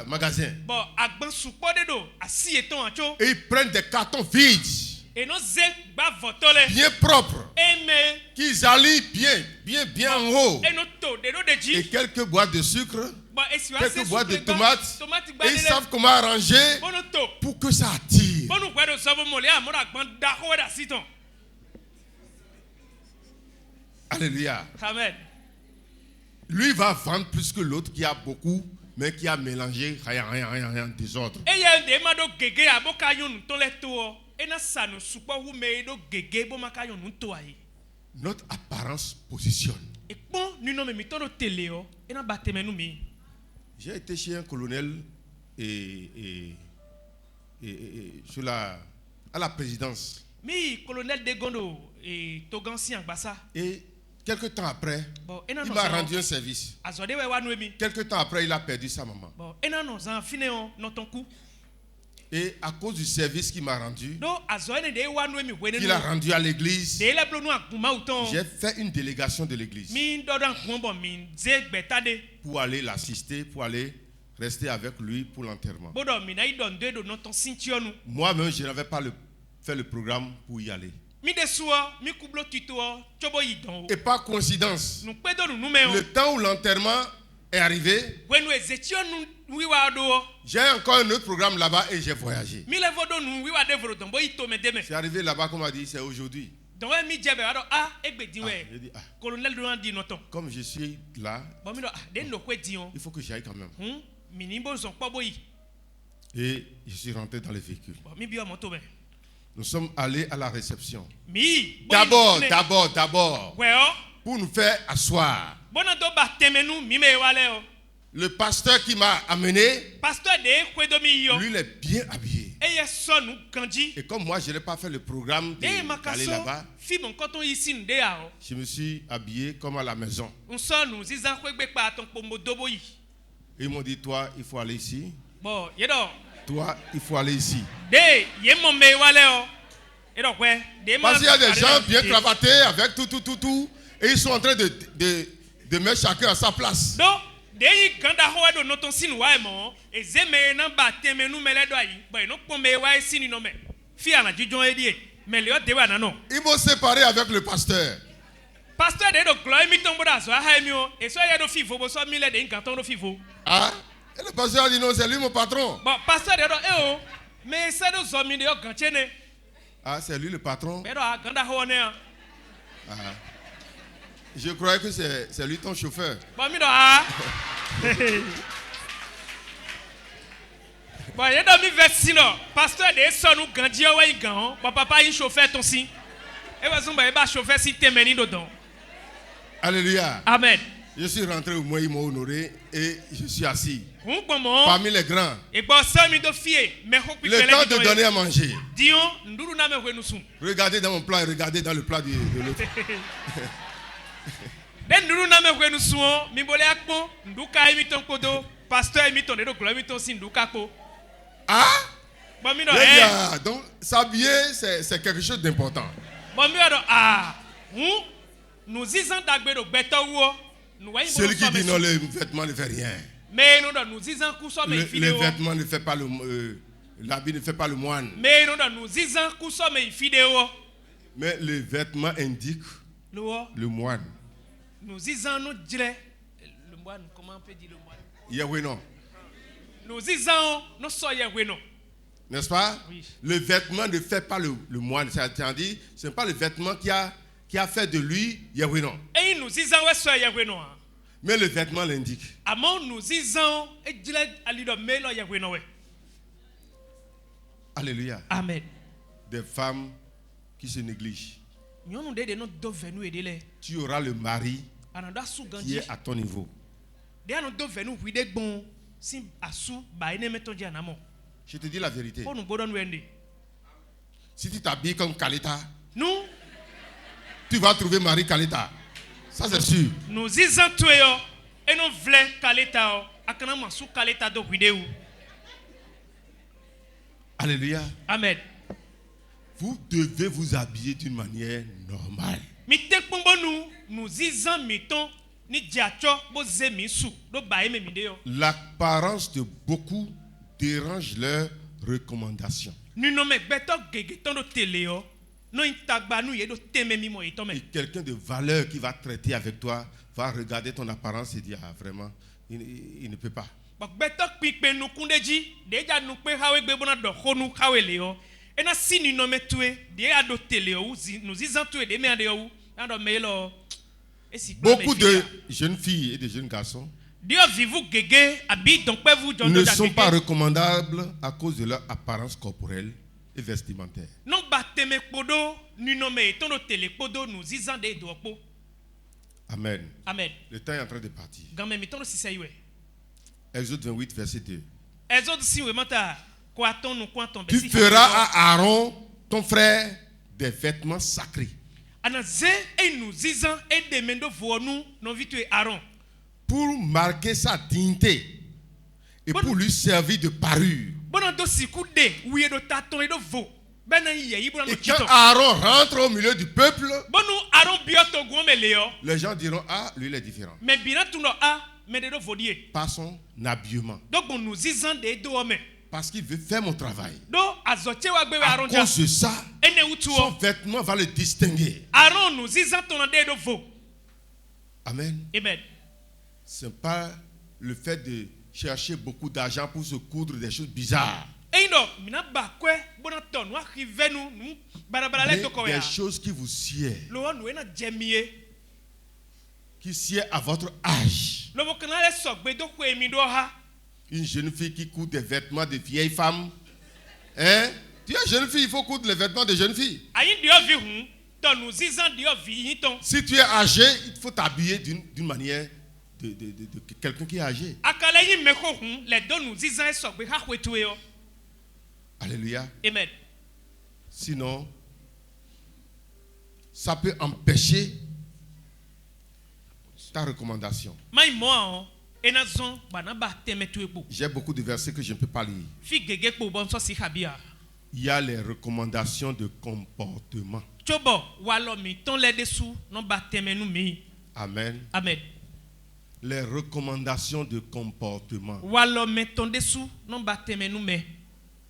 magasin. Bon, agban soupo de do, asi eton ancho. Et ils prennent des cartons vides, Et nos ze ba votole. bien propres, Amen. qu'ils allient bien en haut. Et nos to de do de Et ji. quelques boîtes de sucre, Bon, et si quelques boîtes de tomates. Tomate Et ba ils savent comment arranger Bon no to. pour que ça attire. Bon nous kwedo savo mole amora agban da ho da siton. Alléluia. Amen. Lui va vendre plus que l'autre qui a beaucoup, mais qui a mélangé rien, désordre. Et y a des mado gege aboka yon ton le to. Et na sa no soupo hu me do gege bo maka yon to ayi. Notre apparence positionne. Et bon, nous nommons mettons no télé o. Et na bateme nous mi. J'ai été chez un colonel et à la présidence. Mi colonel de Gondo et Togansi en bassa. Et quelque temps après, Bon, il m'a rendu un service. Azode we wa nous mi. Quelque temps après, il a perdu sa maman. Bon, et na nos en fine on non ton coup. Et à cause du service qu'il m'a rendu, Do azode de wa nous mi wene qu'il a rendu à l'église, de la blonu akuma uton. j'ai fait une délégation de l'église Mi do dan bon min ze betade. pour aller l'assister, pour aller rester avec lui pour l'enterrement. Bodo mi na idon de do non ton ceinture nous. Moi-même, je n'avais pas fait le programme pour y aller. Mi de soa, mi kublo tito, chobo yidon. Et par coïncidence, Nous pédons nous numero. le temps où l'enterrement est arrivé, When nous étions nous wiwa do. j'ai encore un autre programme là-bas et j'ai voyagé. Mi le vodo nous wiwa de vodo bo ito me deme. C'est arrivé là-bas qu'on m'a dit, c'est aujourd'hui. Donc mi djebe ado egbe diwe. J'ai dit, Colonel do di noton. comme je suis là, Bon mi do den no kwe dion. il faut que j'aille quand même. Minimbo son kwa boyi. Et je suis rentré dans le véhicule. Bon mi bio moto ben. Nous sommes allés à la réception. Mi. D'abord, Ouais oh. pour nous faire asseoir. Bona do ba temenu mi me wale o. Le pasteur qui m'a amené, Pasteur de kwe do mi yo. lui, il est bien habillé. Et ye son nous kanji. Et comme moi, je n'ai pas fait le programme Et d'aller makaso. là-bas, Fi mon koton ici nde a o. je me suis habillé comme à la maison. On son nous zizan kwe gbe pa ton pombo dobo yi. Et ils m'ont dit, toi, il faut aller ici. Bon, yedo. Toi, il faut aller ici. De ye mon me wale o. Yedo kwe. De Parce qu'il y a des gens bien cravatés avec tout. Et ils sont en train de mettre chacun à sa place. Do de yi ganda ho do noton sin wa mo. Ezeme na ba temenu mele do yi. Bon no pombe wa sini no me. Fi ana jijon edie. Mais le de wa na no. Ils m'ont séparé avec le pasteur. Pasteur de do gloire mi tombo da so ha mi o. E so ye do fifo bo so mi le de nkan ton do fifo. Ah, et le pasteur a dit non, c'est lui mon patron. Bon, pasteur de do o. Mais c'est do zo mi de yo ganchene. Ah, c'est lui le patron. Mais do ganda ho ne. Ah. Je croyais que c'est lui ton chauffeur. Bon mi do Bon, il y a mi versi no. Pasteur de so nu ganji o wa gan. Bon papa yi chauffeur ton si. E wa zumba e ba chauffeur si temeni do don. Alléluia. Amen. Je suis rentré au moins, ils m'ont honoré et je suis assis. Parmi Parmi les grands. le Le temps de donner à manger. Regardez dans mon plat et regardez dans le plat de l'autre. Ah? Bien, donc s'habiller, c'est quelque chose d'important. Celui qui dit non, le vêtement ne fait rien. Le vêtement ne fait pas l'habit ne fait pas le moine. Mais le vêtement indique le moine. Nous disons le moine, comment on peut dire le moine? Yahweh non. Nous disons nous sommes Yahweh non. N'est-ce pas? Oui. Le vêtement ne fait pas le moine. C'est-à-dire, ce n'est pas le vêtement qui a fait de lui Yahweh non. Et nous disons ouais sommes Yahweh non. Mais le vêtement l'indique. Amon nous disons et dit ali do melo Yahweh non ouais. Alléluia. Amen. Des femmes qui se négligent. Tu auras le mari qui est à ton niveau. Je te dis la vérité. Si tu t'habilles comme Kalita, tu vas trouver Marie Kalita. Ça c'est sûr. Nous disons tout et nous voulons Kalita. Kalita do vidéo. Alléluia. Amen. Vous devez vous habiller d'une manière normale. L'apparence de beaucoup dérange leurs recommandations. Et quelqu'un de valeur qui va traiter avec toi va regarder ton apparence et dire ah vraiment il ne peut pas. Beaucoup de jeunes filles et de jeunes garçons ne sont pas recommandables à cause de leur apparence corporelle et vestimentaire. Amen. Amen. Le temps est en train de partir. Exode 28, verset 2. Tu feras à Aaron, ton frère, des vêtements sacrés. Pour marquer sa dignité et pour lui servir de parure. Et quand Aaron rentre au milieu du peuple, les gens diront ah, lui il est différent. Par son habillement. Parce qu'il veut faire mon travail. do azɔtse wa gbe wa À Aaron dza cause de ça, ene wutu son wo vêtement va le distinguer. Aaron nu zizan tɔnɔ de do vo Amen. amen Ce n'est pas le fait de chercher beaucoup d'argent pour se coudre des choses bizarres. eyin dɔ mina ba kɔɛ bona tɔ nu ahi vɛ nu barabara Mais lɛ tɔkɔ des ya choses qui vous sied, lowɔ nu ena dze mi ye qui sied à votre âge. lobo kana lɛ sɔgbe do ko emi do ha Une jeune fille qui coud des vêtements de vieille femme. Hein? Tu es jeune fille, il faut coudre les vêtements de jeune fille. ayi diɔ vi hun tɔ nu zizan diɔ vi yin tɔn Si tu es âgé, il faut t'habiller d'une manière de quelqu'un qui est âgé. akala yi me ko hun lɛ do nu zizan sɔgbe ha ko etu ye yɔ Alléluia. amen Sinon, ça peut empêcher ta recommandation. mayi mɔ awɔ ena zɔn bana ba tɛmɛ to ekpo J'ai beaucoup de versets que je ne peux pas lire. fi gege kpo bɔ nsɔ si habia Il y a les recommandations de comportement. tso bɔ walɔ mi tɔn lɛ de su n'o ba tɛmɛ nu mi Amen. amen Les recommandations de comportement. walɔ mɛ tɔn de su n'o ba tɛmɛ nu mɛ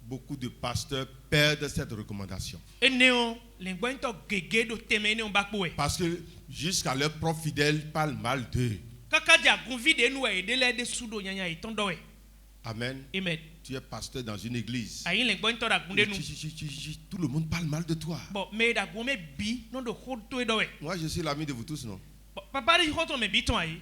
Beaucoup de pasteurs perdent cette recommandation. ene o le gbɛntɔ gege do tɛmɛ ene o ba kpo yɛ Parce que jusqu'à leurs propres fidèles parlent mal d'eux. kaka di agunvi de nu yɛ ede lɛ de su do nyanya yi tɔn dɔ yɛ Amen. amen Tu es pasteur dans une église. ayi le gbɛntɔ da gun de nu Tout le monde parle mal de toi. bɔn mɛ da gun mɛ bi n'o do ko to ye dɔ yɛ Moi, je suis l'ami de vous tous, non? bɔn papa de xɔtɔ mɛ bi tɔn ayi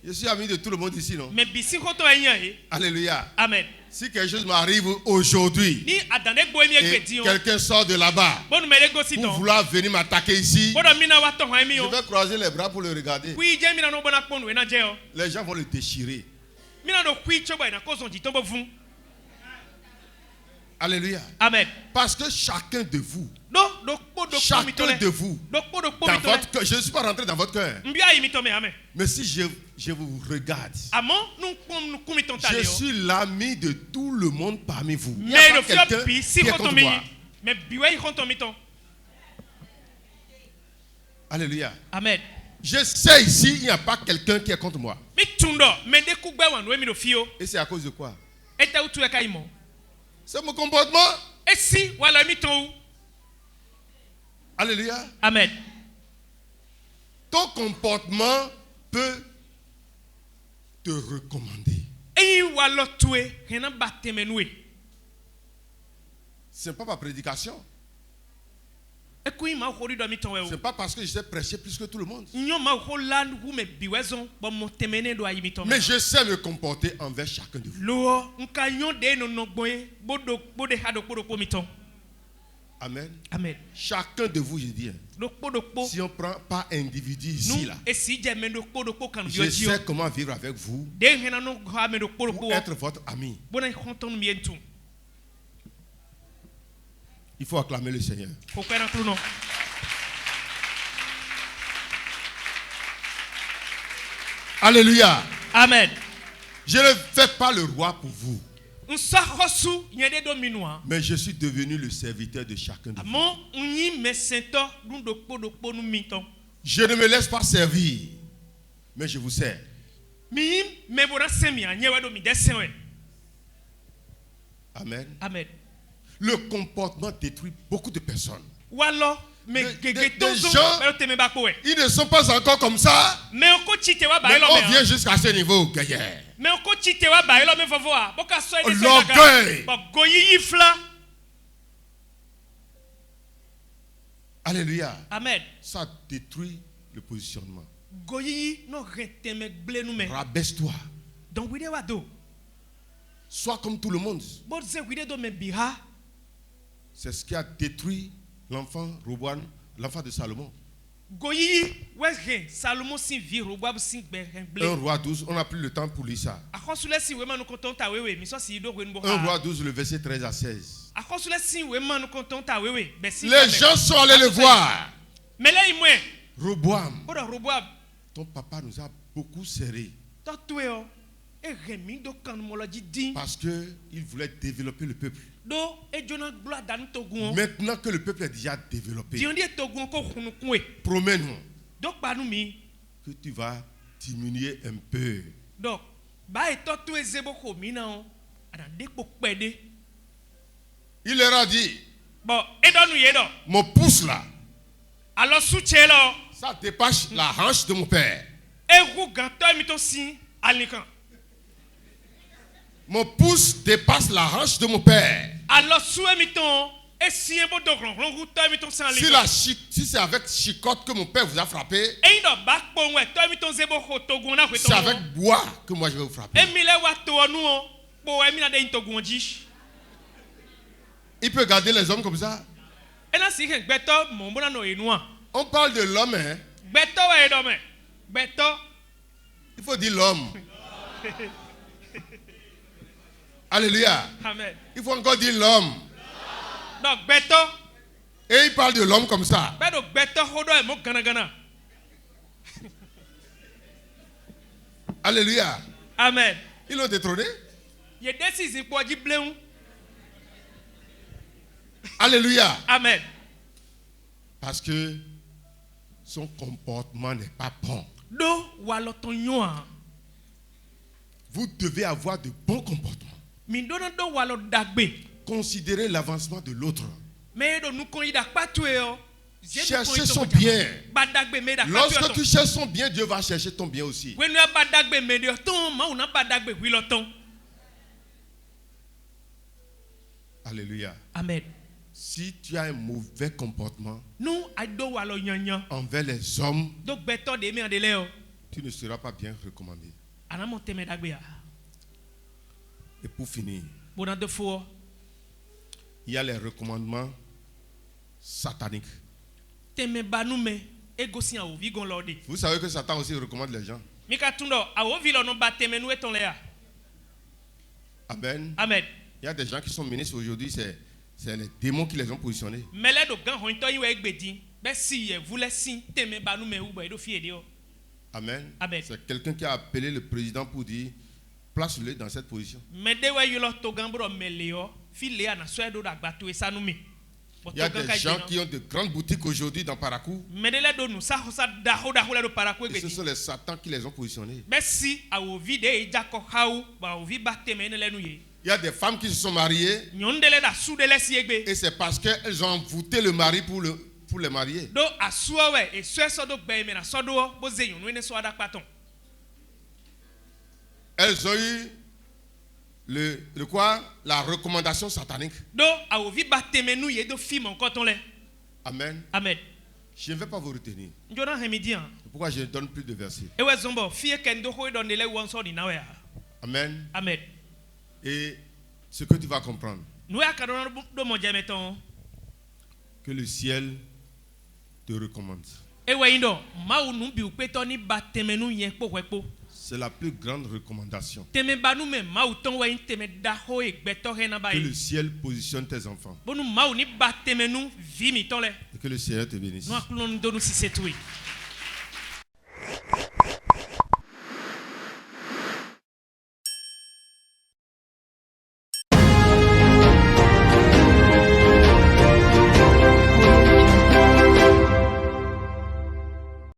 Je suis ami de tout le monde ici, non? mɛ bi si xɔtɔ yɛ nya ye Alléluia. amen Si quelque chose m'arrive aujourd'hui ni adane gbo emi et egbe di o quelqu'un sort de là-bas bɔnu mɛ de gosi pour tɔn vouloir venir m'attaquer ici, bɔdɔ mina wa tɔn hɔn mi je o vais croiser les bras pour le regarder. kui jɛ mina n'o bɔna kpɔnu ena jɛ o Les gens vont le déchirer. mina do kui tso bɔ ina ko zɔn jitɔn bɔ fun Alléluia. amen Parce que chacun de vous, do kpo do kpo mi tɔ chacun de lɛ vous, do kpo do kpo dans mi tɔ lɛ votre cœur, je ne suis pas rentré dans votre cœur, n bi ayi mi tɔ mɛ amen mais si je vous regarde, àmọ́ nu kpɔm nu kun mi tɔn ta je le o suis l'ami de tout le monde parmi vous. Il n'y a mɛ pas do quelqu'un fiyɔ bi si qui est xɔtɔn contre mi moi. mɛ bi wɛ yi xɔtɔn mi tɔn Alléluia. amen Je sais ici, il n'y a pas quelqu'un qui est contre moi. mi tun dɔ mɛ de ku gbɛ wa nu emi do fi o Et c'est à cause de quoi? e tɛ utu yɛ ka yi mɔ C'est mon comportement. esi wala mi tɔn o Alléluia. amen Ton comportement peut te recommander. eyi walɔ tue hɛnɛ ba tɛmɛ nu ye Ce n'est pas ma prédication. eku yi ma xori dɔ mi tɔn Ce wɛ n'est pas parce que je sais prêcher plus que tout le monde. o nyɔ ma xɔ la wu mɛ bi wɛ zɔn bɔn mo tɛmɛ ne do ayi mi tɔn Mais je sais me comporter envers chacun de vous. lowɔ nka nyɔ de nɔnɔ gbɔn ye bo de ha do kpo do kpo mi tɔn Amen. amen Chacun de vous, je dis. Hein. do kpo Si on prend pas individu nu ici, là, esi jɛ mɛ do kpo kanu je yɔ di o sais comment vivre avec vous de hɛnɛ nu ha mɛ do kpo pour wɔ être votre ami. bona xɔtɔn mi ye ntun Il faut acclamer le Seigneur. ko kɛra kulu nɔ Alléluia. amen Je ne fais pas le roi pour vous, nsɔxɔsu nyɛ de do mi nua mais je suis devenu le serviteur de chacun de vous. àmọ́ nyi mɛsɛntɔ nu do kpo nu mi tɔn Je ne me laisse pas servir, mais je vous sers. mi yi mɛ bona sɛn mi a nyɛ wɛ do mi dɛ sɛn wɛ Amen. amen Le comportement détruit beaucoup de personnes. walɔ mɛ Des gege tó gens- zɔn bɛ tɛmɛ ba kpo wɛ Ils ne sont pas encore comme ça, mɛ o ko ci tɛ wa ba mais yi lɔ on mɛ vient hàn jusqu'à ce niveau, guerrier. mɛ o ko ci tɛ wa ba yi lɔ mɛ fɔfɔ wa bɔ ka sɔ yi de L'orgueil. bɔn goyiyi fila Alléluia. amen Ça détruit le positionnement. goyiyi n'o hɛn tɛmɛ gble nu mɛ Rabaisse-toi. dɔn wi de wa do Sois comme tout le monde. bɔ se wi de do mɛ bi ha C'est ce qui a détruit l'enfant Roboam, l'enfant de Salomon. goyiyi wɛ hɛn salomo si vi roboab si gbɛ hɛn 1 gble roi 12, on n'a plus le temps pour lire ça. akɔsulɛ si wɛ ma nu kɔntɔn ta wewe mi sɔ si do wɛ nu bɔ 1 ha roi 12, le verset 13 à 16. akɔsulɛ si wɛ ma nu kɔntɔn ta wewe bɛ si Les gens sont allés le voir. mɛ lɛ yi mɔɛ Roboam, o dɔ roboab ton papa nous a beaucoup serré tɔtɔɛ o e hɛn mi do kanumɔlɔdzi din parce qu'il voulait développer le peuple. do e jona gblɔ adanu togun o Maintenant que le peuple est déjà développé, diɲɛ de togun ko hunukun ye promets-nous do kpanu mi que tu vas diminuer un peu. dɔ ba ye tɔto ezebo ko mi na o ana dekpo kpede. Il leur a dit, Bon, et donne nous yedo. mon pouce là, Alors soutien ça dépasse la hanche de mon père. et vous ganto mi ton si alikan. Mon pouce dépasse la hanche de mon père. Alors soué mi ton et si un bon dogron, vous to mi ton si alikan. Si c'est avec chicotte que mon père vous a frappé, Et do bak po ouais, to mi ton zebo togo na c'est avec bois que moi je vais vous frapper. Et mi le wa to nou po e mi na de togo onji. Il peut garder les hommes comme ça. Et là si ken gbeto mo bona no enu an. On parle de l'homme, hein. Gbeto wa do me. Gbeto. Il faut dire l'homme. Alléluia. Amen. Il faut encore dire l'homme. Donc gbeto, Et il parle de l'homme comme ça. be do gbeto hodo e mo gana. Alléluia. Amen. Ils l'ont détrôné. Ye décision pour di bleun. Alléluia. Amen. Parce que son comportement n'est pas bon. Do wa lo ton yoan. Vous devez avoir de bons comportements. Mi do do wa lo dagbe. Considérez l'avancement de l'autre. Me do nou kon ida patue yo. Cherchez son bien. Ba dagbe me da Lorsque tu cherches son bien, Dieu va chercher ton bien aussi. When you ba dagbe me de ton ma una ba dagbe wi lo ton. Alléluia. Amen. Si tu as un mauvais comportement Nou a do wa lo yanyan. envers les hommes, Do gbeto de mi andele yo. tu ne seras pas bien recommandé. Ana mo teme dagbe ya. Et pour finir, Bona de fo. il y a les recommandements sataniques. Teme ba nou me egosi a ovi gon lorde. Vous savez que Satan aussi recommande les gens. Mika tundo a ovi lo no ba teme nou eton le ya. Amen. Amen. Il y a des gens qui sont ministres aujourd'hui, c'est les démons qui les ont positionnés. Mele do gan hon to yi we gbedi. Be si ye voulait si teme ba nou me ou ba do fie de yo. Amen. Amen. C'est quelqu'un qui a appelé le président pour dire, place-le dans cette position. Me de we yi lo to gan bro mele yo. Fi le ana so do dagba to esa nou mi. Il y a des gens qui ont de grandes boutiques aujourd'hui dans Parakou. Me de le do nou sa da ho le do para ko Et ce gbedi. sont les satans qui les ont positionnés. Be si a ovi de e jako haou ba ovi ba teme ne le nou ye. Il y a des femmes qui se sont mariées Nyondele da su de le si egbe. et c'est parce qu'elles ont envoûté le mari pour les marier. Do asuo we e so so do gbe me na so do bo ze yun ne so ada paton. Elles ont eu le quoi? La recommandation satanique. Do a ovi ba teme nou ye do fi mon koton le. Amen. Amen. Je ne vais pas vous retenir. Njona hemidi an. C'est pourquoi je ne donne plus de versets. Ewe zombo fi ken do ho don de le won so di na we. Amen. Amen. Et ce que tu vas comprendre, Nou ya kadon do mo jameton. que le ciel te recommande. Ewe indo ma u nu bi u peto ni ba teme nou ye po wepo. C'est la plus grande recommandation. Teme ba nou me ma u ton we teme da ho e gbeto he na ba Que le yi. ciel positionne tes enfants. Bonu ma u ni ba teme nou vi mi ton le. Et que le Seigneur te bénisse. Nou aklon do nou si setui.